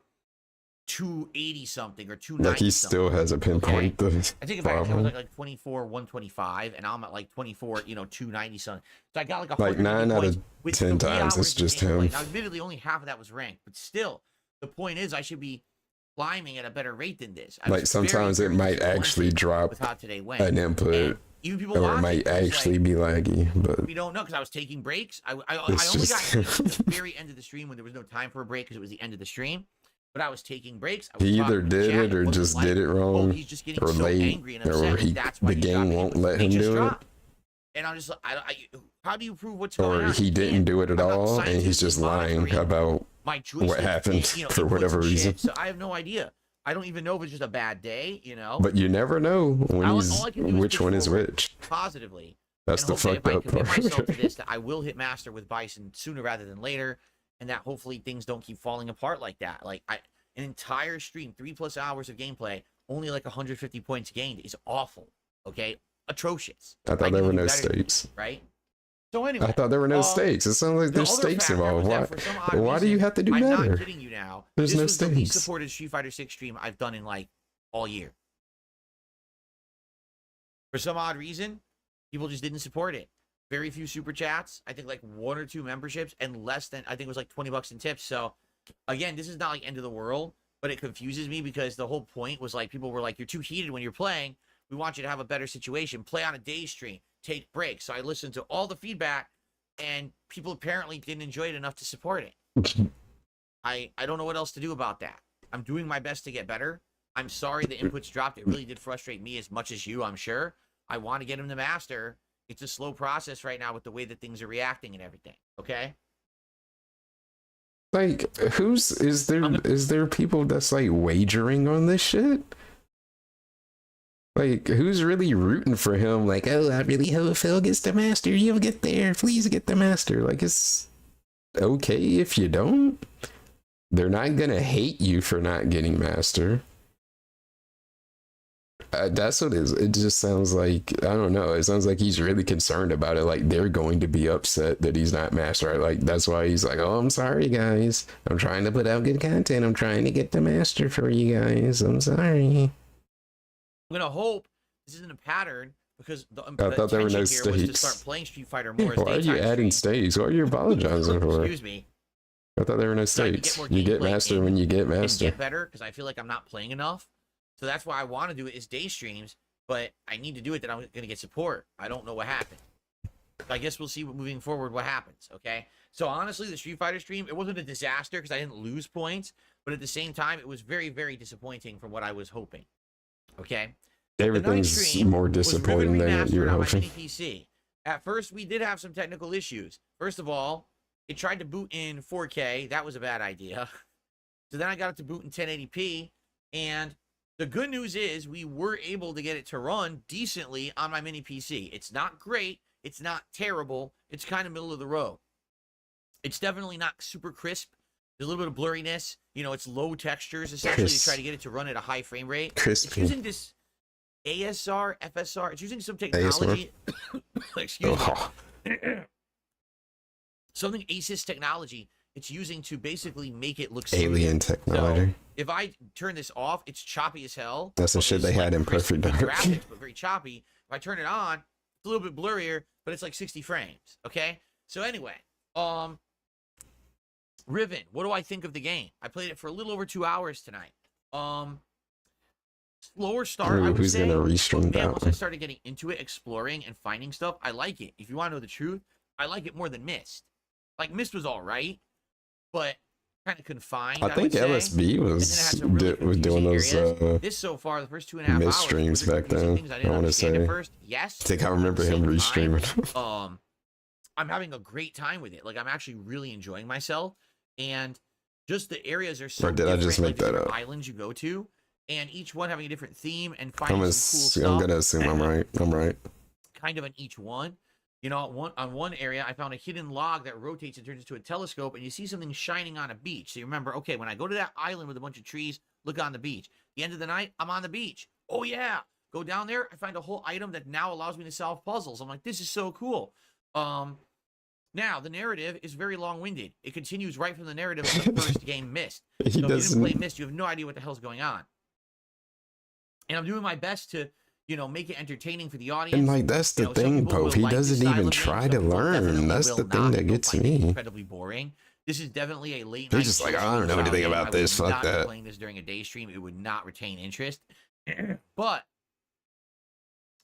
280 something or 290 Like he something. still hasn't pinpointed the I think if I was problem. like 24 125, and I'm at like 24 290 something. So I got like Like 9 out of 10 times it's just him. Now, admittedly, only half of that was ranked, but still, the point is I should be climbing at a better rate than this. I Like was sometimes very, it very might actually disappointed drop with how today went. an input, And even people or it watching, might it's like, actually be laggy, but we don't know because I was taking breaks. I It's only just- got to the very end of the stream when there was no time for a break because it was the end of the stream. But I was taking breaks. I was he talking either to the did chat. it or wasn't just like, did it oh, wrong, he's just getting or so late, angry and upset. or That's why the he's game dropping won't inputs. let They him just do it. dropped. And I'm just like, how do you prove what's going Or on? he You didn't can't. do it at I'm not all, and he's just scientifically lying monitoring about my what joystick, happened for inputs whatever and reason. shit. So I have no idea. I don't even know if it's just a bad day, you know. But you never know when all he's I can do is which push one is forward which. positively. That's And the hopefully fucked if I up commit myself to part. this, that I will hit master with Bison sooner rather than later, and that hopefully things don't keep falling apart like that. Like an entire stream, 3+ hours of gameplay, only like 150 points gained is awful. Okay, atrocious. I thought need there to were do no better than stakes. that, right? So anyway, I thought there were no stakes. It sounds like the there's other stakes factor was involved. that Why? for some odd Why do you reason, have to do I'm better? not kidding you now. There's This no was the least stakes. supported Street Fighter 6 stream I've done in like all year. For some odd reason, people just didn't support it. Very few super chats. I think like 1 or 2 memberships, and less than, I think it was like $20 in tips. So again, this is not like end of the world, but it confuses me because the whole point was like people were like, you're too heated when you're playing. We want you to have a better situation. Play on a day stream. Take breaks. So I listened to all the feedback, and people apparently didn't enjoy it enough to support it. I don't know what else to do about that. I'm doing my best to get better. I'm sorry the inputs dropped. It really did frustrate me as much as you, I'm sure. I want to get him to master. It's a slow process right now with the way that things are reacting and everything. Okay? Like, is there people that's like wagering on this shit? Like, who's really rooting for him? Like, oh, I really hope Phil gets the master. You'll get there. Please get the master. Like, it's okay if you don't. They're not gonna hate you for not getting master. That's what it is. It just sounds like, I don't know. It sounds like he's really concerned about it. Like, they're going to be upset that he's not master. Like, that's why he's like, oh, I'm sorry, guys. I'm trying to put out good content. I'm trying to get the master for you guys. I'm sorry. I'm gonna hope this isn't a pattern because the I thought there were no intention here was to stakes. start playing Street Fighter more. As Why are you daytime adding streams. stakes? What are you apologizing for? Excuse me. I thought there were no So I can stakes. more You get gameplay master in when you get and master. get better because I feel like I'm not playing enough. So that's why I want to do it is day streams, but I need to do it that I'm gonna get support. I don't know what happened. So I guess we'll see moving forward what happens. Okay. So honestly, the Street Fighter stream, it wasn't a disaster because I didn't lose points, but at the same time, it was very, very disappointing from what I was hoping. Okay. Everything's more disappointing than what you were on my hoping. mini PC. At first, we did have some technical issues. First of all, it tried to boot in 4K. That was a bad idea. So then I got it to boot in 1080p. And the good news is we were able to get it to run decently on my mini PC. It's not great. It's not terrible. It's kind of middle of the road. It's definitely not super crisp. There's a little bit of blurriness. You know, it's low textures, essentially, to try to get it to run at a high frame rate. Crispy. It's using this ASR, FSR. It's using some technology. Excuse me. Something ASIS technology it's using to basically make it look smoother. Alien technology. So if I turn this off, it's choppy as hell. That's the shit It's they had in crisp, Perfect good Dark. graphics, but very choppy. If I turn it on, it's a little bit blurrier, but it's like 60 frames. Okay. So anyway, Riven, what do I think of the game? I played it for a little over 2 hours tonight. Slower start, I would who's say. gonna restream But man, that once I one? started getting into it, exploring and finding stuff, I like it. If you want to know the truth, I like it more than Myst. Like Myst was all right, but kind of confined. I think would say. LSB And then it was had some really was doing confusing those areas. This so far, the first 2.5 Myst hours, streams was there back confusing then, things I I didn't wanna understand say. at first. Yes. I think I but at remember the him same time, restreaming. I'm having a great time with it. Like I'm actually really enjoying myself, and just the areas are so Or did I different, just like make the that different up? islands you go to, and each one having a different theme and I'm finding some cool gonna stuff. assume I'm right. I'm right. Kind of on each one. You know, on one area, I found a hidden log that rotates and turns into a telescope, and you see something shining on a beach. So you remember, okay, when I go to that island with a bunch of trees, look on the beach. The end of the night, I'm on the beach. Oh yeah, go down there. I find a whole item that now allows me to solve puzzles. I'm like, this is so cool. Now the narrative is very long-winded. It continues right from the narrative of the first game, Myst. He So if you didn't doesn't. play Myst, you have no idea what the hell's going on. And I'm doing my best to, you know, make it entertaining for the audience. And like that's the You know, some thing, people will Pope. He like this doesn't style even of game, try some to people definitely learn. That's will the thing not. that They'll gets find it me. incredibly boring. This is definitely a late They're night. just like, chill I don't know stream anything style game. about I this. would Fuck not be that. playing this during a day stream. It would not retain interest. But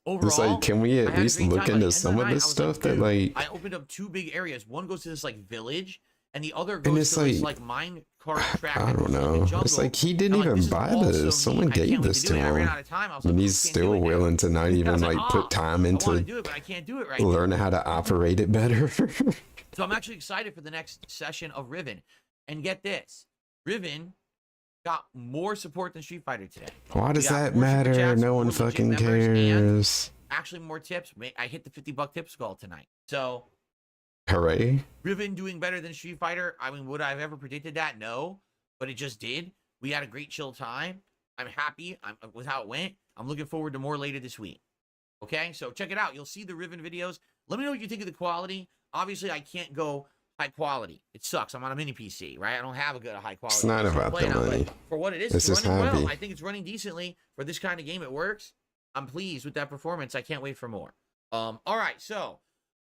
overall, It's like, can we I at had a least great look time. By the into end of some the of night, this I was like, stuff that dude, like I opened up 2 big areas. One goes to this like village, and the other And goes it's to this like, mine cart track. I that don't goes to, like, a know. jungle. It's like he didn't I'm like, even this is buy also this. Someone neat. I gave can't wait this to to do it. I ran him. out of time. I was And like, he's can't do still it now. willing to not I even was like like, put time I want to into do it, but I can't do it right now. learn how to operate it better. So I'm actually excited for the next session of Riven. And get this, Riven got more support than Street Fighter today. Why does We got that more super matter? chats, No more one legit fucking members, and cares. actually more tips. I hit the $50 tips goal tonight. So Hooray. Riven doing better than Street Fighter. I mean, would I have ever predicted that? No, but it just did. We had a great chill time. I'm happy with how it went. I'm looking forward to more later this week. Okay, so check it out. You'll see the Riven videos. Let me know what you think of the quality. Obviously, I can't go high quality. It sucks. I'm on a mini PC, right? I don't have a good high quality. It's not PC to about play the on, but money. for what it is, This it's is running hobby. well. I think it's running decently for this kind of game. It works. I'm pleased with that performance. I can't wait for more. All right, so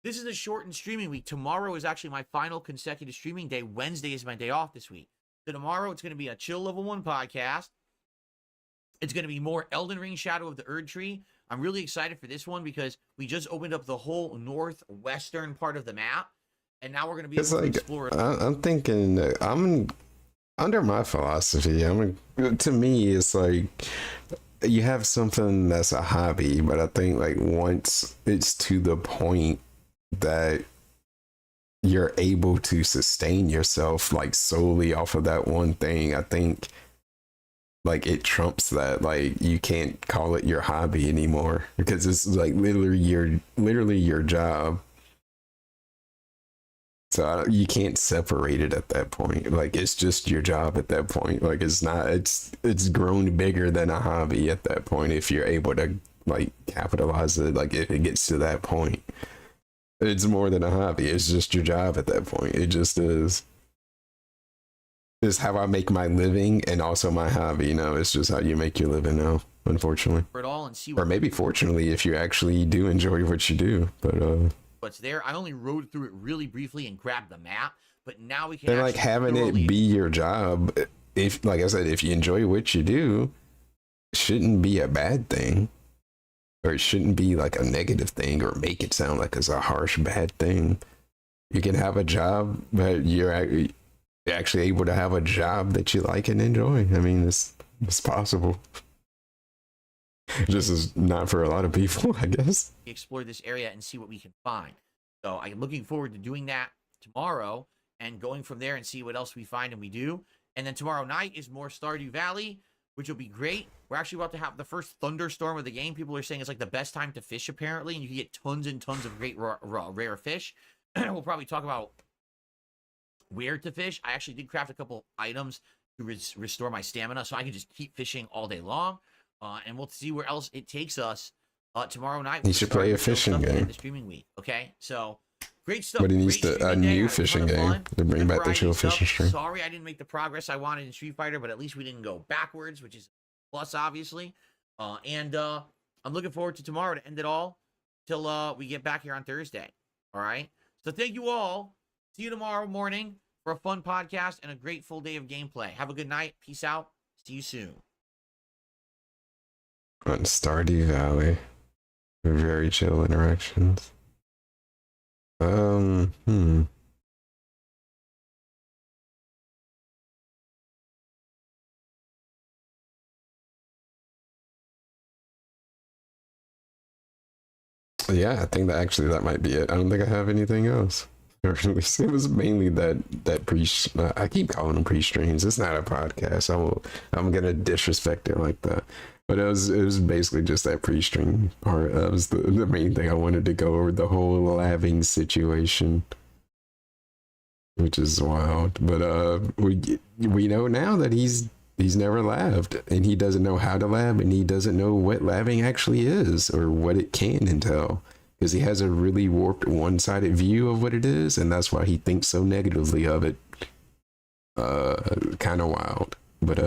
this is a shortened streaming week. Tomorrow is actually my final consecutive streaming day. Wednesday is my day off this week. So tomorrow it's going to be a chill level 1 podcast. It's going to be more Elden Ring Shadow of the Erd Tree. I'm really excited for this one because we just opened up the whole northwestern part of the map, and now we're going to be able It's to like, explore it. I'm thinking, under my philosophy, to me, it's like, you have something that's a hobby, but I think like once it's to the point that you're able to sustain yourself like solely off of that one thing, I think like it trumps that. Like you can't call it your hobby anymore because it's like literally your job. So you can't separate it at that point. Like it's just your job at that point. Like it's grown bigger than a hobby at that point. If you're able to like capitalize it, like if it gets to that point, it's more than a hobby. It's just your job at that point. It just is. It's how I make my living and also my hobby. You know, it's just how you make your living now, unfortunately. It all and see Or maybe fortunately, if you actually do enjoy what you do. But what's there. I only rode through it really briefly and grabbed the map, but now we can then like actually having thoroughly it be your job, if like I said, if you enjoy what you do, shouldn't be a bad thing, or it shouldn't be like a negative thing, or make it sound like it's a harsh bad thing. You can have a job, but you're actually able to have a job that you like and enjoy. I mean, it's possible. Just is not for a lot of people, I guess. explore this area and see what we can find. So I'm looking forward to doing that tomorrow and going from there and see what else we find and we do. And then tomorrow night is more Stardew Valley, which will be great. We're actually about to have the first thunderstorm of the game. People are saying it's like the best time to fish, apparently, and you can get tons and tons of great rare fish. We'll probably talk about where to fish. I actually did craft a couple items to restore my stamina, so I can just keep fishing all day long. And we'll see where else it takes us tomorrow night. You should play a fishing game. The streaming week, okay? So great stuff. But he needs Great a streaming day. new I had a ton fishing of game fun. to bring Good back the variety chill of stuff. fishing stream. Sorry I didn't make the progress I wanted in Street Fighter, but at least we didn't go backwards, which is a plus, obviously. And I'm looking forward to tomorrow to end it all till we get back here on Thursday. All right? So thank you all. See you tomorrow morning for a fun podcast and a great full day of gameplay. Have a good night. Peace out. See you soon. On Stardew Valley. Very chill interactions. Yeah, I think that might be it. I don't think I have anything else. Or at least it was mainly that pre. I keep calling them pre-streams. It's not a podcast. I'm gonna disrespect it like that. But it was basically just that pre-stream part. That was the main thing I wanted to go over, the whole labbing situation, which is wild. But we know now that he's never labbed, and he doesn't know how to lab, and he doesn't know what labbing actually is or what it can entail, because he has a really warped one-sided view of what it is, and that's why he thinks so negatively of it. Kind of wild, but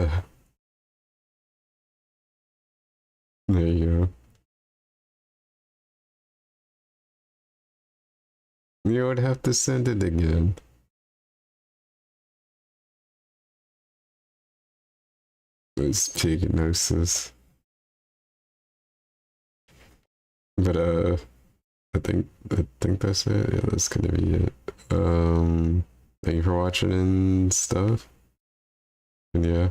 there you go. You would have to send it again. It's pignosis. But I think that's it. Yeah, that's gonna be it. Thank you for watching and stuff. And yeah.